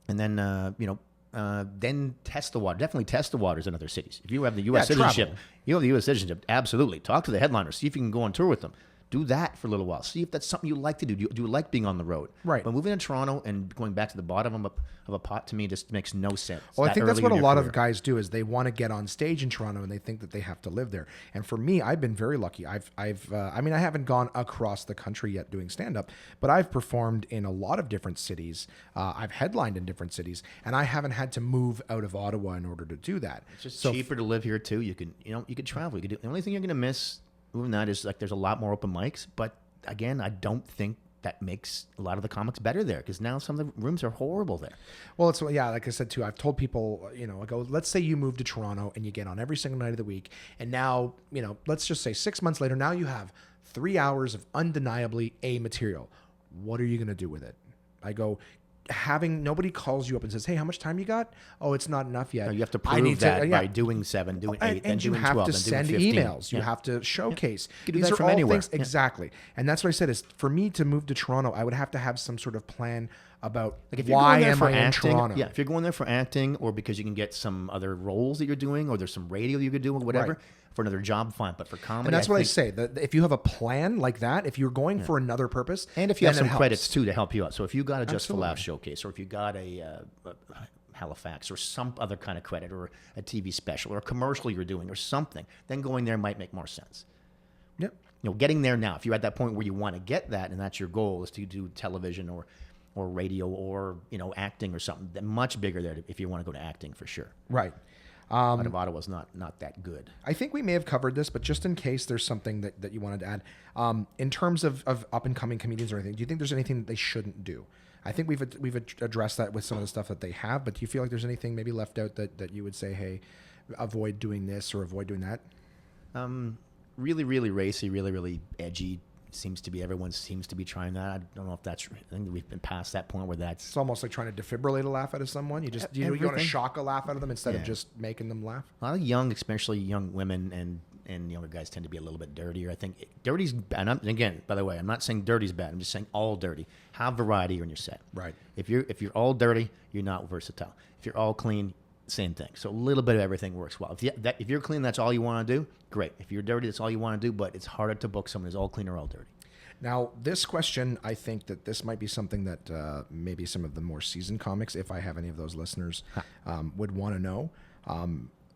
then test the water. Definitely test the waters in other cities. If you have the U.S. Yeah, citizenship, travel. you have the U.S. citizenship. Absolutely, talk to the headliners. See if you can go on tour with them. Do that for a little while. See if that's something you like to do. Do you like being on the road? Right. But moving to Toronto and going back to the bottom of a pot to me just makes no sense. Well, I think that's early what in a your lot career. of guys do is they want to get on stage in Toronto and they think that they have to live there. And for me, I've been very lucky. I haven't gone across the country yet doing stand up, but I've performed in a lot of different cities. I've headlined in different cities, and I haven't had to move out of Ottawa in order to do that. It's just cheaper to live here too. You can travel. You can do, the only thing you're going to miss moving that is like there's a lot more open mics, but again, I don't think that makes a lot of the comics better there, because now some of the rooms are horrible there. Well, it's like I said too. I've told people, I go, let's say you move to Toronto and you get on every single night of the week, and now, let's just say 6 months later, now you have 3 hours of undeniably A material. What are you going to do with it? I go, nobody calls you up and says, hey, how much time you got? Oh, it's not enough yet. No, you have to I prove need that by doing 7, doing 8, and you doing have 12, to then send doing 15. emails. You have to showcase. You can do that from anywhere. Yeah. Exactly. And that's what I said is, for me to move to Toronto, I would have to have some sort of plan about Like if you're why going there am for I in acting, Toronto. yeah, if you're going there for acting, or because you can get some other roles that you're doing, or there's some radio you could do, or whatever, Right. for another job, fine. But for comedy, And that's what I think- say. That if you have a plan like that, if you're going for another purpose, And if you have then it some helps. credits too to help you out. So if you got a Just for Absolutely. Laughs showcase, or if you got a Halifax, or some other kind of credit, or a TV special, or a commercial you're doing, or something, then going there might make more sense. Yep. Getting there now, if you're at that point where you want to get that, and that's your goal, is to do television or radio or, acting or something, then much bigger there if you want to go to acting for sure. Right. Out of Ottawa's not that good. I think we may have covered this, but just in case there's something that you wanted to add, in terms of up and coming comedians or anything, do you think there's anything that they shouldn't do? I think we've addressed that with some of the stuff that they have, but do you feel like there's anything maybe left out that you would say, hey, avoid doing this or avoid doing that? Really, really racy, really, really edgy. Everyone seems to be trying that. I don't know if that's. I think we've been past that point where that's. It's almost like trying to defibrillate a laugh out of someone. You want to shock a laugh out of them instead of just making them laugh. A lot of especially young women and younger guys tend to be a little bit dirtier. I think dirty's bad. And again, by the way, I'm not saying dirty's bad. I'm just saying all dirty. Have variety on your set. Right. If you're all dirty, you're not versatile. If you're all clean, same thing. So a little bit of everything works well. If you're clean, that's all you want to do, great. If you're dirty, that's all you want to do, but it's harder to book someone who's all clean or all dirty. Now, this question, I think that this might be something that maybe some of the more seasoned comics, if I have any of those listeners, would want to know.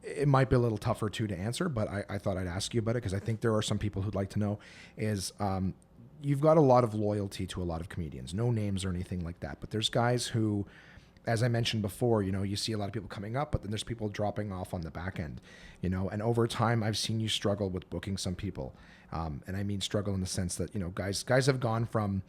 It might be a little tougher, too, to answer, but I thought I'd ask you about it because I think there are some people who'd like to know is you've got a lot of loyalty to a lot of comedians. No names or anything like that, but there's guys who... As I mentioned before, you see a lot of people coming up, but then there's people dropping off on the back end, and over time I've seen you struggle with booking some people. And I mean struggle in the sense that, guys have gone from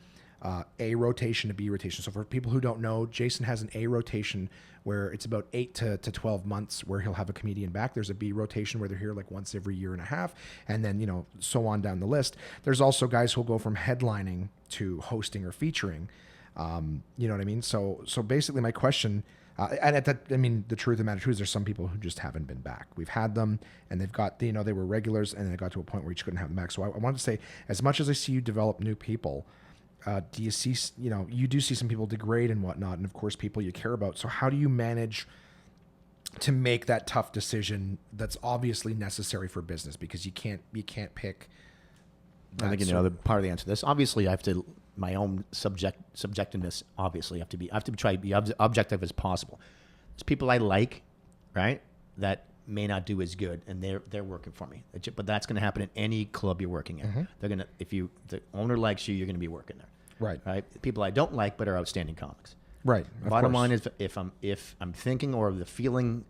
A rotation to B rotation. So for people who don't know, Jason has an A rotation where it's about 8 to 12 months where he'll have a comedian back. There's a B rotation where they're here like once every year and a half. And then, so on down the list. There's also guys who'll go from headlining to hosting or featuring. You know what I mean? So basically my question, the truth of the matter is there's some people who just haven't been back. We've had them and they've got, they were regulars and then it got to a point where you just couldn't have them back. So I wanted to say, as much as I see you develop new people, do you see, you do see some people degrade and whatnot. And of course, people you care about. So how do you manage to make that tough decision that's obviously necessary for business? Because you can't pick. I think the part of the answer to this. Obviously, I have to my own subjectiveness. Obviously, I have to try to be objective as possible. There's people I like, right, that may not do as good, and they're working for me. But that's going to happen in any club you're working in. Mm-hmm. They're gonna the owner likes you, you're going to be working there. Right. People I don't like, but are outstanding comics. Right. Bottom line is, if I'm thinking or the feeling.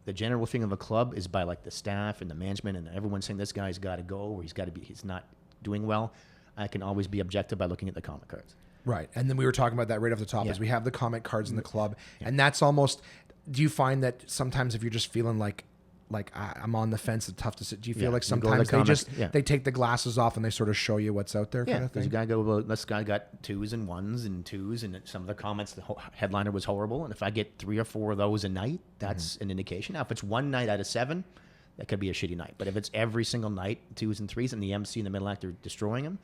The general feeling of a club is by like the staff and the management and everyone saying this guy's got to go or he's not doing well. I can always be objective by looking at the comic cards. Right. And then we were talking about that right off the top is we have the comic cards in the club and that's almost, do you find that sometimes if you're just feeling like I'm on the fence, it's tough to sit. Do you feel like sometimes they take the glasses off and they sort of show you what's out there kind of thing? This guy got 2s and 1s and 2s and some of the comments, the headliner was horrible. And if I get 3 or 4 of those a night, that's an indication. Now, if it's one night out of 7, that could be a shitty night. But if it's every single night, 2s and 3s, and the MC and the middle actor destroying them,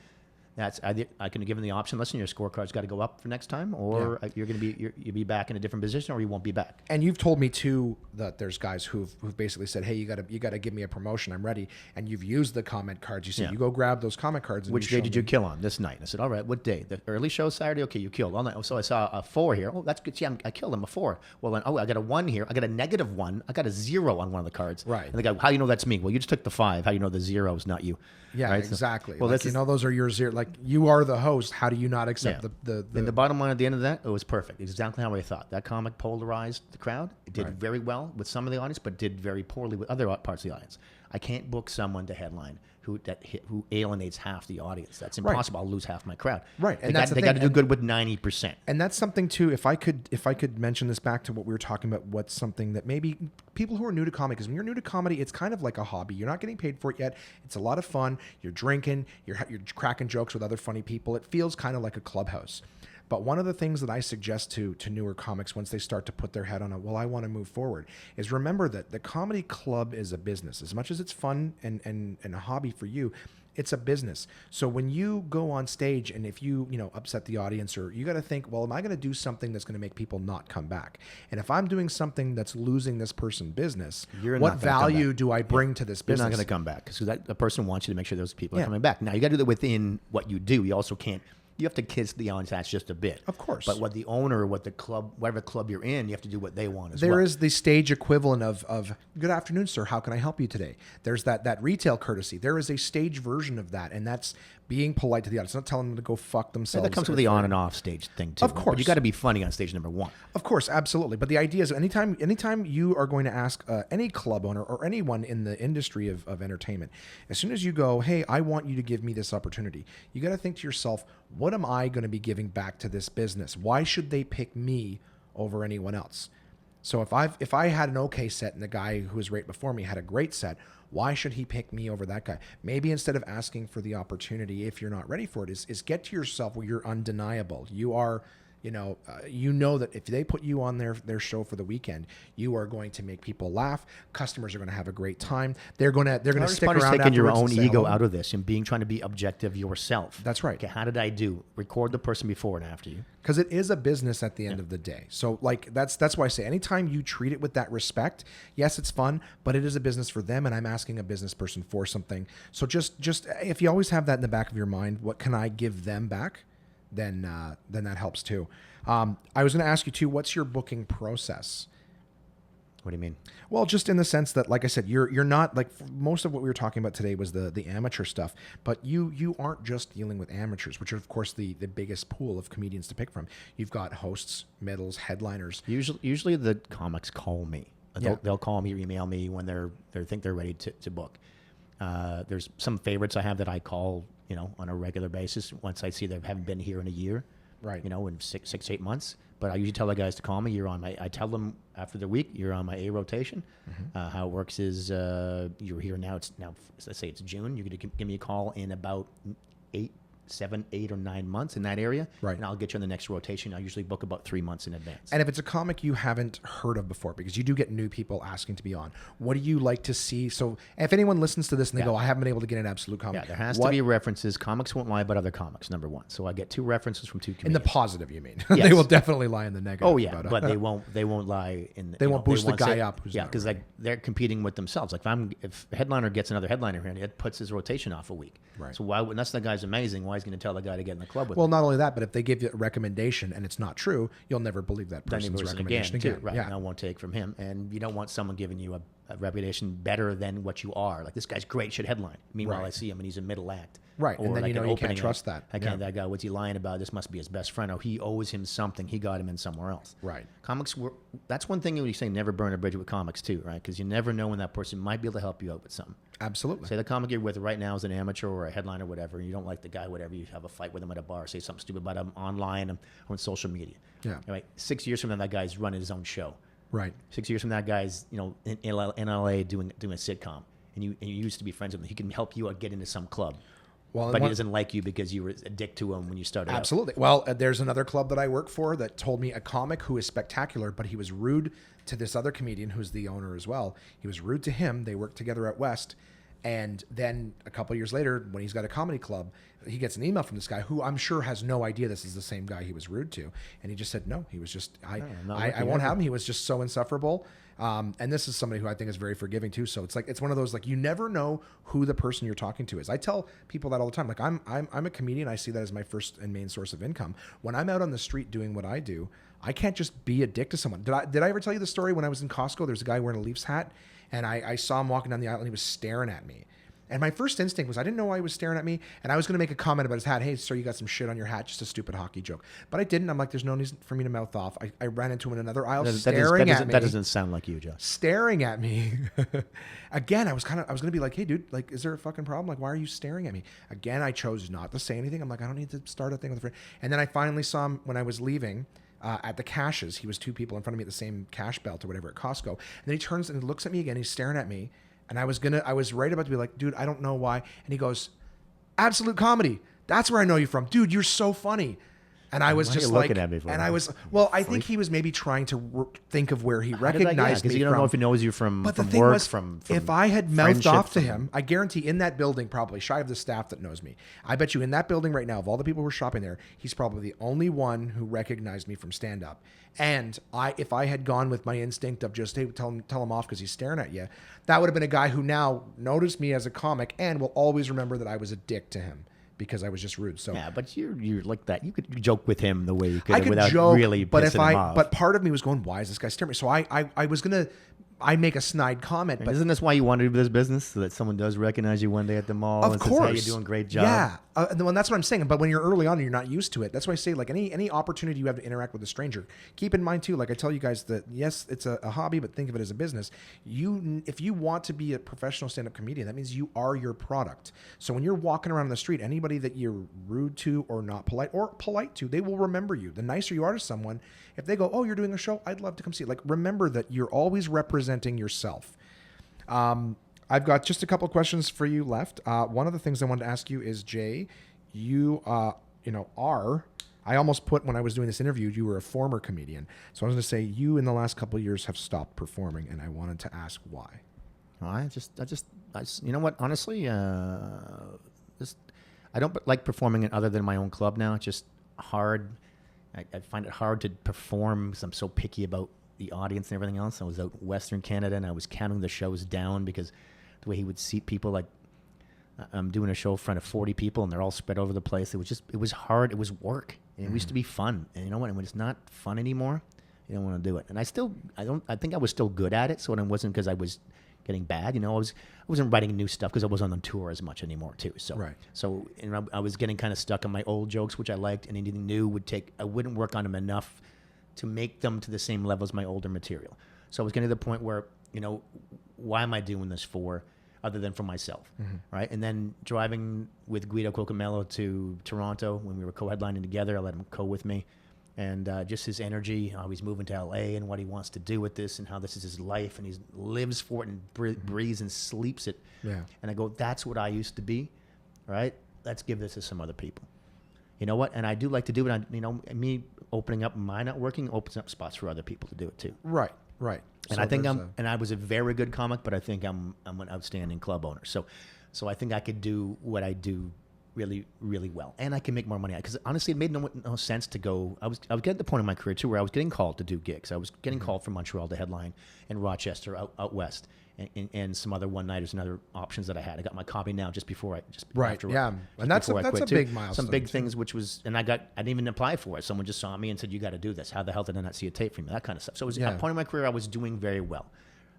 that's I can give them the option. Listen, your scorecard's got to go up for next time, or you'll be back in a different position, or you won't be back. And you've told me too that there's guys who've basically said, "Hey, you got to give me a promotion. I'm ready." And you've used the comment cards. You said you go grab those comment cards. And Which day did you kill on this night? I said, "All right, what day? The early show Saturday. Okay, you killed all night. Oh, so I saw a 4 here. Oh, that's good. See, I killed him a 4. Well, then I got a 1 here. I got a -1. I got a 0 on one of the cards. Right. And the guy, how do you know that's me? Well, you just took the 5. How do you know the 0 is not you? Yeah, right? exactly. So, well, those are your 0. Like you are the host. How do you not accept the And the bottom line at the end of that, it was perfect. Exactly how I thought. That comic polarized the crowd. It did very well with some of the audience, but did very poorly with other parts of the audience. I can't book someone to headline who alienates half the audience. That's impossible. I'll lose half my crowd. Right, and they got to do good with 90%. And that's something too. If I could mention this back to what we were talking about, what's something that maybe people who are new to comedy, because when you're new to comedy, it's kind of like a hobby. You're not getting paid for it yet. It's a lot of fun. You're drinking. You're cracking jokes with other funny people. It feels kind of like a clubhouse. But one of the things that I suggest to newer comics once they start to put their head on I want to move forward, is remember that the comedy club is a business. As much as it's fun and a hobby for you, it's a business. So when you go on stage and if you upset the audience, or you got to think, well, am I going to do something that's going to make people not come back? And if I'm doing something that's losing this person business, what value do I bring to this business? You're not going to come back because the person wants you to make sure those people are coming back. Now, you got to do that within what you do. You also can't you have to kiss the audience just a bit. Of course. But what the owner, what the club, whatever club you're in, you have to do what they want as well. There is the stage equivalent of good afternoon, sir. How can I help you today? There's that retail courtesy. There is a stage version of that, and that's being polite to the audience, not telling them to go fuck themselves. That comes with the on and off stage thing too. Of course. But you got to be funny on stage number one. Of course, absolutely. But the idea is anytime you are going to ask any club owner or anyone in the industry of entertainment, as soon as you go, hey, I want you to give me this opportunity, you got to think to yourself, what am I going to be giving back to this business? Why should they pick me over anyone else? So if I had an okay set and the guy who was right before me had a great set, why should he pick me over that guy? Maybe instead of asking for the opportunity, if you're not ready for it, is get to yourself where you're undeniable. You are, you know that if they put you on their show for the weekend, you are going to make people laugh. Customers are going to have a great time. They're going to stick around. Taking your afterwards own and say ego hello. out of this and trying to be objective yourself. That's right. Okay, how did I do? Record the person before and after you. Because it is a business at the end of the day. So like that's why I say anytime you treat it with that respect, yes, it's fun, but it is a business for them, and I'm asking a business person for something. So just if you always have that in the back of your mind, what can I give them back? Then that helps too. I was going to ask you too, what's your booking process? What do you mean? Well, just in the sense that, like I said, you're not like most of what we were talking about today was the amateur stuff, but you aren't just dealing with amateurs, which are of course the biggest pool of comedians to pick from. You've got hosts, middles, headliners. Usually the comics call me. They'll call me or email me when they think they're ready to book. There's some favorites I have that I call on a regular basis once I see they haven't been here in a year. Right. In 6 to 8 months. But I usually tell the guys to call me. I tell them after the week, you're on my A rotation. Mm-hmm. How it works is you're here now. Let's say it's June. You're going to give me a call in about 7, 8, or 9 months in that area. Right. And I'll get you on the next rotation. I usually book about 3 months in advance. And if it's a comic you haven't heard of before, because you do get new people asking to be on, what do you like to see? So if anyone listens to this and they go, I haven't been able to get an absolute comic. Yeah, there has to be references. Comics won't lie about other comics, number one. So I get 2 references from 2 comedians. In the positive, you mean? Yes. They will definitely lie in the negative. Oh yeah, but they won't lie in. They won't boost the guy up. Yeah, because like they're competing with themselves. Like if a headliner gets another headliner here, it puts his rotation off a week. Right. So why? Unless the guy's amazing, why is he going to tell the guy to get in the club with? Well, him? not only that, but if they give you a recommendation and it's not true, you'll never believe that person's recommendation again. Right? Yeah. And I won't take from him. And you don't want someone giving you a reputation better than what you are. Like this guy's great, should headline. Meanwhile, I see him and he's a middle act. Right, and then like you can't trust that. That guy, what's he lying about? This must be his best friend, or he owes him something. He got him in somewhere else. Right. Comics that's one thing when you say never burn a bridge with comics too, right? Because you never know when that person might be able to help you out with something. Absolutely. Say the comic you're with right now is an amateur or a headliner or whatever, and you don't like the guy, whatever, you have a fight with him at a bar, say something stupid about him online or on social media. Yeah. Right. 6 years from now, that guy's running his own show. Right. 6 years from now, guy's in LA doing a sitcom, and you used to be friends with him. He can help you get into some club. Well, but he doesn't like you because you were a dick to him when you started out. Absolutely. Well, there's another club that I work for that told me a comic who is spectacular, but he was rude to this other comedian who's the owner as well. He was rude to him. They worked together at West. And then a couple of years later, when he's got a comedy club, he gets an email from this guy who I'm sure has no idea this is the same guy he was rude to. And he just said, no, he was just, I won't have him. He was just so insufferable. And this is somebody who I think is very forgiving too. So it's one of those, like, you never know who the person you're talking to is. I tell people that all the time. Like I'm a comedian. I see that as my first and main source of income. When I'm out on the street doing what I do, I can't just be a dick to someone. Did I ever tell you the story when I was in Costco? There's a guy wearing a Leafs hat, and I saw him walking down the aisle, and he was staring at me. And my first instinct was I didn't know why he was staring at me, and I was going to make a comment about his hat. Hey, sir, you got some shit on your hat. Just a stupid hockey joke. But I didn't. I'm like, there's no need for me to mouth off. I ran into him in another aisle, staring at me. That doesn't sound like you, Josh. Staring at me. Again, I was going to be like, hey, dude, like, is there a fucking problem? Like, why are you staring at me? Again, I chose not to say anything. I'm like, I don't need to start a thing with a friend. And then I finally saw him when I was leaving. At the cashes, he was 2 people in front of me at the same cash belt or whatever at Costco. And then he turns and looks at me again. He's staring at me. And I was right about to be like, dude, I don't know why. And he goes, Absolute Comedy. That's where I know you from. Dude, you're so funny. And I was just like, and I was, well, I think he was maybe trying to think of where he recognized me because you don't know if he knows you from but the from thing work, was, from if I had mouthed off to him, I guarantee in that building, probably shy of the staff that knows me, I bet you in that building right now, of all the people who were shopping there, he's probably the only one who recognized me from stand-up. And if I had gone with my instinct of just, hey, tell him off because he's staring at you, that would have been a guy who now noticed me as a comic and will always remember that I was a dick to him because I was just rude. So Yeah, but you're like that. You could joke with him the way you could, I could without joke, really but pissing him off. but part of me was going, why is this guy staring at me? So I was gonna, I make a snide comment, but isn't this why you wanted to do this business? So that someone does recognize you one day at the mall of and course, says, hey, you're doing a great job. Yeah, and that's what I'm saying. But when you're early on and you're not used to it, that's why I say, like, any opportunity you have to interact with a stranger, keep in mind too. Like I tell you guys that yes, it's a hobby, but think of it as a business. If you want to be a professional stand-up comedian, that means you are your product. So when you're walking around the street, anybody that you're rude to or not polite or polite to, they will remember you. The nicer you are to someone, if they go, oh, you're doing a show, I'd love to come see it. Like, remember that you're always representing yourself. I've got just a couple questions for you left. One of the things I wanted to ask you is, Jay, you are, I almost put when I was doing this interview, you were a former comedian. So I was going to say you in the last couple of years have stopped performing, and I wanted to ask why. Well, I just, you know what? Honestly, just I don't like performing in other than my own club now. It's just hard. I find it hard to perform because I'm so picky about the audience and everything else. I was out in Western Canada and I was counting the shows down because the way he would seat people, like I'm doing a show in front of 40 people and they're all spread over the place. It was hard. It was work. And it used to be fun. And you know what? And when it's not fun anymore, you don't want to do it. And I think I was still good at it. So it wasn't because I was getting bad. You know, I wasn't writing new stuff because I wasn't on tour as much anymore too. So, right. So I was getting kind of stuck on my old jokes, which I liked, and anything new I wouldn't work on them enough to make them to the same level as my older material. So I was getting to the point where, you know, why am I doing this for, other than for myself, right? And then driving with Guido Cocomello to Toronto when we were co-headlining together, I let him co with me. And just his energy, how he's moving to LA and what he wants to do with this and how this is his life and he lives for it and breathes and sleeps it. Yeah. And I go, that's what I used to be, right? Let's give this to some other people. You know what? And I do like to do it. Me opening up my not working opens up spots for other people to do it too. Right. And So I think I was a very good comic, but I think I'm an outstanding club owner. So I think I could do what I do really, really well, and I can make more money. Because honestly, it made no sense to go. I was getting to the point in my career too where I was getting called to do gigs. I was getting called from Montreal to headline, and Rochester out west, and some other one-nighters and other options that I had. I got my copy now just right, after, yeah, and that's a big milestone. Some big things, which was, and I didn't even apply for it. Someone just saw me and said, "You got to do this." How the hell did I not see a tape from me? That kind of stuff. So it was at a point in my career I was doing very well.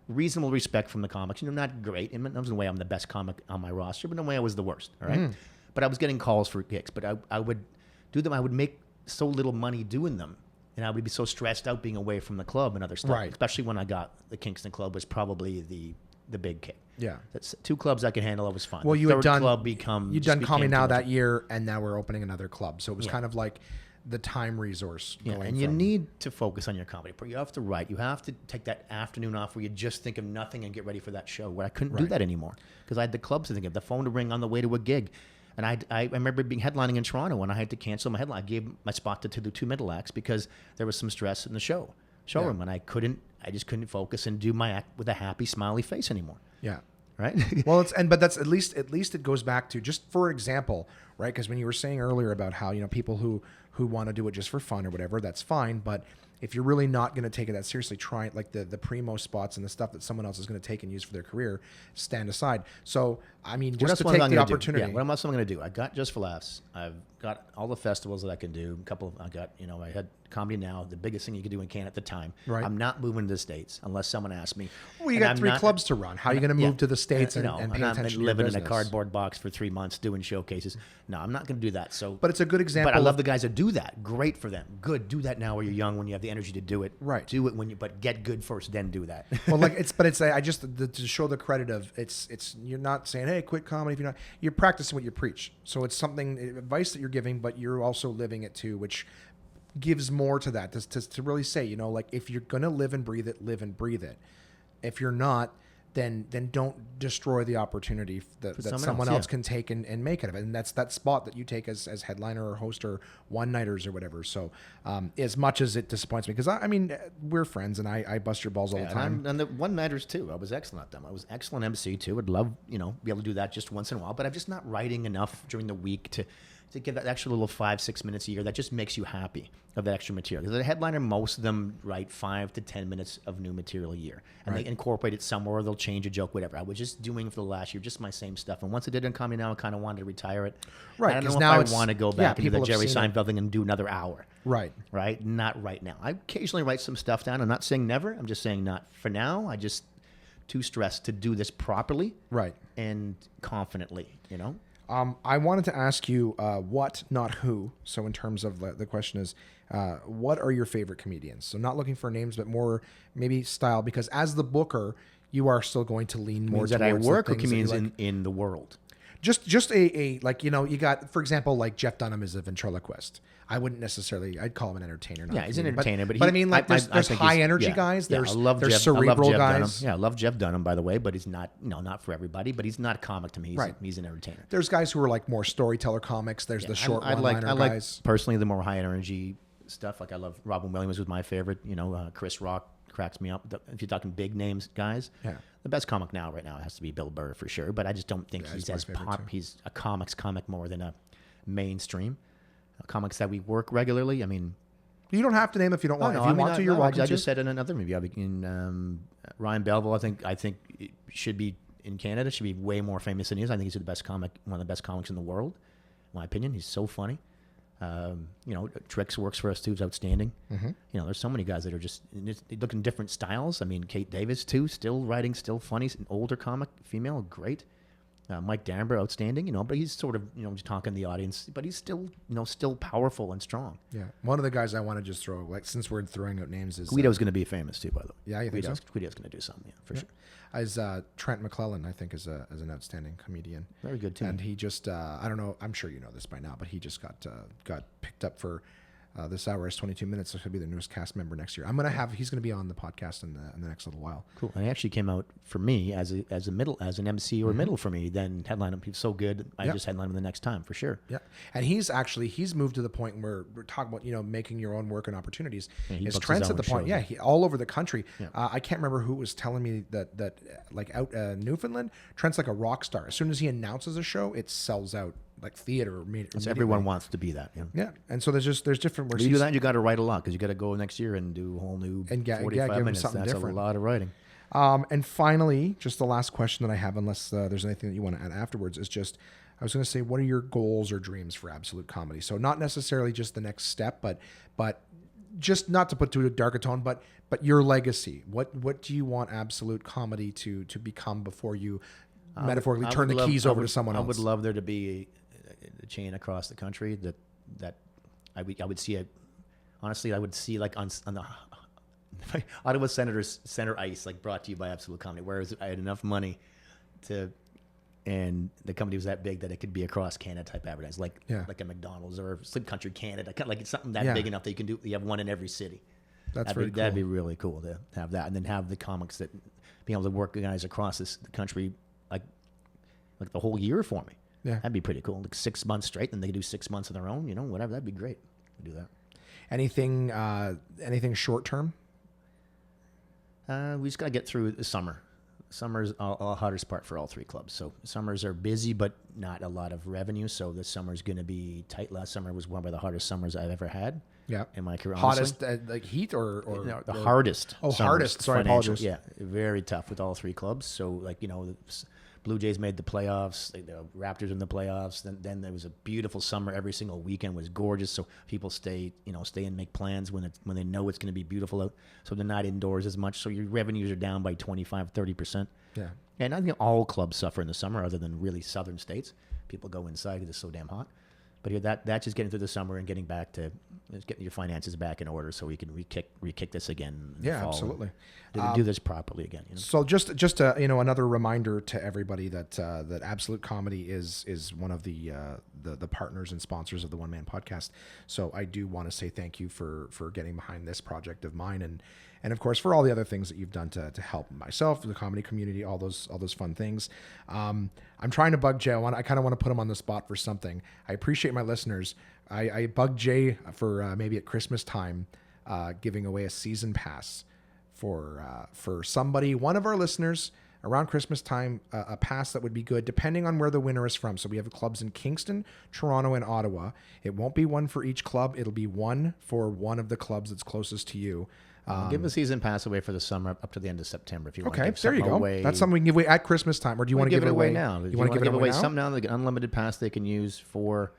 Reasonable respect from the comics. Not great. In no way I'm the best comic on my roster, but in no way I was the worst. All right. But I was getting calls for gigs. But I would do them. I would make so little money doing them. And I would be so stressed out being away from the club and other stuff. Right. Especially when I got the Kingston Club was probably the big kick. Yeah. That's 2 clubs I could handle. It was fine. Well, the you had done club you'd done became Comedy Now too much. that year, and now we're opening another club. So it was kind of like the time resource. Yeah, going and you from- need to focus on your comedy. You have to write. You have to take that afternoon off where you just think of nothing and get ready for that show. Where I couldn't do that anymore because I had the clubs to think of, the phone to ring on the way to a gig. And I remember being headlining in Toronto and I had to cancel my headline. I gave my spot to the 2 middle acts because there was some stress in the showroom, and I just couldn't focus and do my act with a happy, smiley face anymore. Yeah. Right. Well, but that's at least it goes back to, just for example, right? Because when you were saying earlier about how, people who want to do it just for fun or whatever, that's fine. But if you're really not going to take it that seriously, try it, like the primo spots and the stuff that someone else is going to take and use for their career, stand aside. So, I mean, just to take the opportunity. Yeah, what else am I going to do? I got Just for Laughs. I've got all the festivals that I can do. I had Comedy Now, the biggest thing you could do in Canada at the time. Right. I'm not moving to the States unless someone asks me. Well, you got 3 clubs to run. How are you going to move to the States and pay I'm attention to your living in a business? cardboard box for 3 months doing showcases. No, I'm not going to do that. So, But it's a good example. But I love the guys that do that. Great for them. Good. Do that now while you're young, when you have the energy to do it. Right. Do it but get good first, then do that. Well, to show the credit of it's you're not saying, hey, quit comedy if you're practicing what you preach. So it's something, advice that you're giving, but you're also living it too, which gives more to that, to really say, like, if you're gonna live and breathe it. If you're not, then don't destroy the opportunity that someone else can take and make it of it. And that's that spot that you take as headliner or host or one-nighters or whatever. So as much as it disappoints me, because I mean, we're friends and I bust your balls all the time. And the one-nighters too. I was excellent at them. I was excellent MC too. I'd love, be able to do that just once in a while, but I'm just not writing enough during the week to to get that extra little 5-6 minutes a year that just makes you happy of that extra material. Because the headliner, most of them write 5 to 10 minutes of new material a year, and they incorporate it somewhere, or they'll change a joke, whatever. I was just doing for the last year just my same stuff, and once I did it in comedy now, I kind of wanted to retire it. Right, I don't 'cause know now if I want to go back and do the people have Jerry seen it. Seinfeld thing and do another hour. Right. Right? Not right now. I occasionally write some stuff down. I'm not saying never. I'm just saying not for now. I just too stressed to do this properly, Right. and confidently. You know. I wanted to ask you what, not who. So in terms of the question is, what are your favorite comedians? So not looking for names, but more maybe style. Because as the booker, you are still going to lean more Means towards that I work the with things that you comedians like. in the world. Just a like, you know, you got, for example, like Jeff Dunham is a ventriloquist. I wouldn't necessarily, I'd call him an entertainer. Not Yeah, a he's an comedian. entertainer, but I mean, like, there's think high he's- energy yeah, guys. yeah, There's I love cerebral Jeff guys. Dunham. Yeah, I love Jeff Dunham, by the way, but he's not, not for everybody. But he's not a comic to me. He's an entertainer. There's guys who are like more storyteller comics. There's the short one-liner I like guys. personally the more high energy stuff. Like I love Robin Williams was my favorite. Chris Rock cracks me up. If you're talking big names guys, the best comic right now has to be Bill Burr for sure. But I just don't think he's as pop. He's a comic more than a mainstream. Comics that we work regularly. I mean. You don't have to name if you don't want. If you want to, you're welcome I to. just said in another movie. Ryan Belleville, I think it should be in Canada. Should be way more famous than he is. I think he's the best comic, one of the best comics in the world. In my opinion, he's so funny. Trix works for us too. Is outstanding. Mm-hmm. There's so many guys that are just looking different styles. I mean, Kate Davis too, still writing, still funny. An older comic, female, great. Mike Danber, outstanding, but he's sort of, just talking to the audience, but he's still, still powerful and strong. Yeah. One of the guys I want to just throw, like, since we're throwing out names is... Guido's going to be famous too, by the way. Yeah, you think so? Guido's going to do something, for sure. As Trent McClellan, I think, is an outstanding comedian. Very good too. And he just, I don't know, I'm sure you know this by now, but he just got picked up for... this hour is 22 minutes. So he'll be the newest cast member next year. He's going to be on the podcast in the next little while. Cool. And he actually came out for me as an MC or middle for me. Then headline him. He's so good. I just headline him the next time for sure. Yeah. And he's moved to the point where we're talking about, making your own work and opportunities. Trent's at the point. Yeah. All over the country. Yeah. I can't remember who was telling me that like out Newfoundland, Trent's like a rock star. As soon as he announces a show, it sells out. Like theater, everyone wants to be that. Yeah, and so there's different. When you do that, you got to write a lot because you got to go next year and do a whole new 45 minutes. That's different. A lot of writing. And finally, just the last question that I have, unless there's anything that you want to add afterwards, is just I was going to say, what are your goals or dreams for Absolute Comedy? So not necessarily just the next step, but just not to put to a darker tone, but your legacy. What do you want Absolute Comedy to become before you metaphorically turn the keys over to someone else? I would love there to be a chain across the country that I would see it. Honestly, I would see like on the Ottawa Senators center ice, like brought to you by Absolute Comedy. Whereas I had enough money and the company was that big that it could be across Canada type advertising, like a McDonald's or Sleep Country Canada, kind of like it's something that big enough that you can do. You have one in every city. That'd be really cool to have that, and then have the comics that being able to work with guys across the country like the whole year for me. Yeah, that'd be pretty cool. Like 6 months straight, then they could do 6 months of their own. Whatever. That'd be great to do that. Anything short term? We just gotta get through the summer. Summer's the hardest part for all three clubs. So summers are busy, but not a lot of revenue. So this summer's going to be tight. Last summer was one of the hardest summers I've ever had. Yeah, in my career. Hottest, like heat or the hardest. Oh, hardest. Sorry, apologies. Yeah, very tough with all three clubs. So the Blue Jays made the playoffs. The Raptors in the playoffs. Then there was a beautiful summer. Every single weekend was gorgeous. So people stay and make plans when they know it's going to be beautiful out. So they're not indoors as much. So your revenues are down by 25-30%. Yeah. And I think all clubs suffer in the summer, other than really southern states. People go inside because it's so damn hot. But here, that's just getting through the summer and getting back to getting your finances back in order, so we can re-kick this again. Yeah, absolutely. Do this properly again. So just another reminder to everybody that Absolute Comedy is one of the partners and sponsors of the One Man Podcast. So I do want to say thank you for getting behind this project of mine, and of course for all the other things that you've done to help myself, the comedy community, all those fun things. I'm trying to bug Jay. I kind of want to put him on the spot for something. I appreciate my listeners. I bugged Jay for maybe at Christmas time giving away a season pass for somebody, one of our listeners, around Christmas time, a pass that would be good depending on where the winner is from. So we have clubs in Kingston, Toronto, and Ottawa. It won't be one for each club. It'll be one for one of the clubs that's closest to you. Give a season pass away for the summer up to the end of September if you want to Okay, give there you something go. away. That's something we can give away at Christmas time, or do you want to give give it away now? You want to give away now? something now? They get unlimited pass they can use for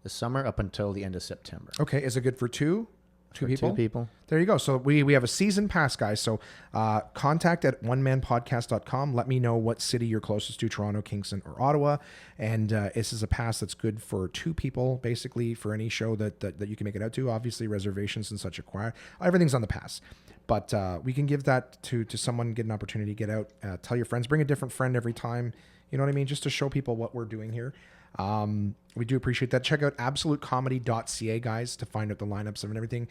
the summer up until the end of September. Okay, is it good for two people? 2 people. There you go. So we have a season pass, guys. So contact at onemanpodcast.com. Let me know what city you're closest to, Toronto, Kingston, or Ottawa. And this is a pass that's good for 2 people, basically, for any show that you can make it out to. Obviously, reservations and such require. Everything's on the pass. But we can give that to someone, get an opportunity to get out. Tell your friends. Bring a different friend every time. You know what I mean? Just to show people what we're doing here. We do appreciate that. Check out absolutecomedy.ca, guys, to find out the lineups and everything.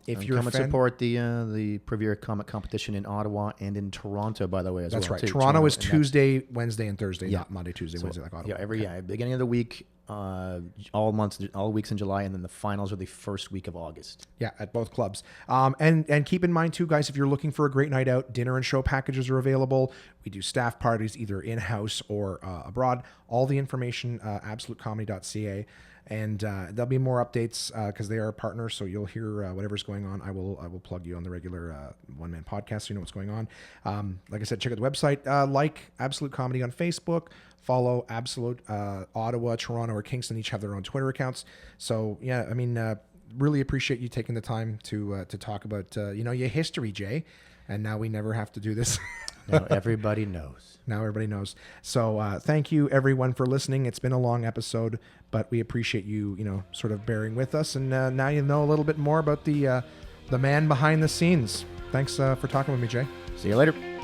If you're come a and fan, support the Premier Comic Competition in Ottawa and in Toronto, by the way, as that's well. right. Too. Toronto is and that's- Tuesday, Wednesday, and Thursday, Yeah. not Monday, Tuesday, Wednesday, like Ottawa. beginning of the week, all weeks in July, and then the finals are the first week of August. Yeah, at both clubs. And keep in mind too, guys, if you're looking for a great night out, dinner and show packages are available. We do staff parties either in-house or abroad. All the information, absolutecomedy.ca. And there'll be more updates because they are partners, so you'll hear whatever's going on. I will plug you on the regular One Man Podcast so you know what's going on. Like I said, check out the website. Like Absolute Comedy on Facebook. Follow Absolute Ottawa, Toronto, or Kingston. Each have their own Twitter accounts. So yeah, I mean, really appreciate you taking the time to talk about your history, Jay. And now we never have to do this. Now everybody knows. Now everybody knows. So thank you everyone for listening. It's been a long episode, but we appreciate you, sort of bearing with us. And now you know a little bit more about the man behind the scenes. Thanks for talking with me, Jay. See you later.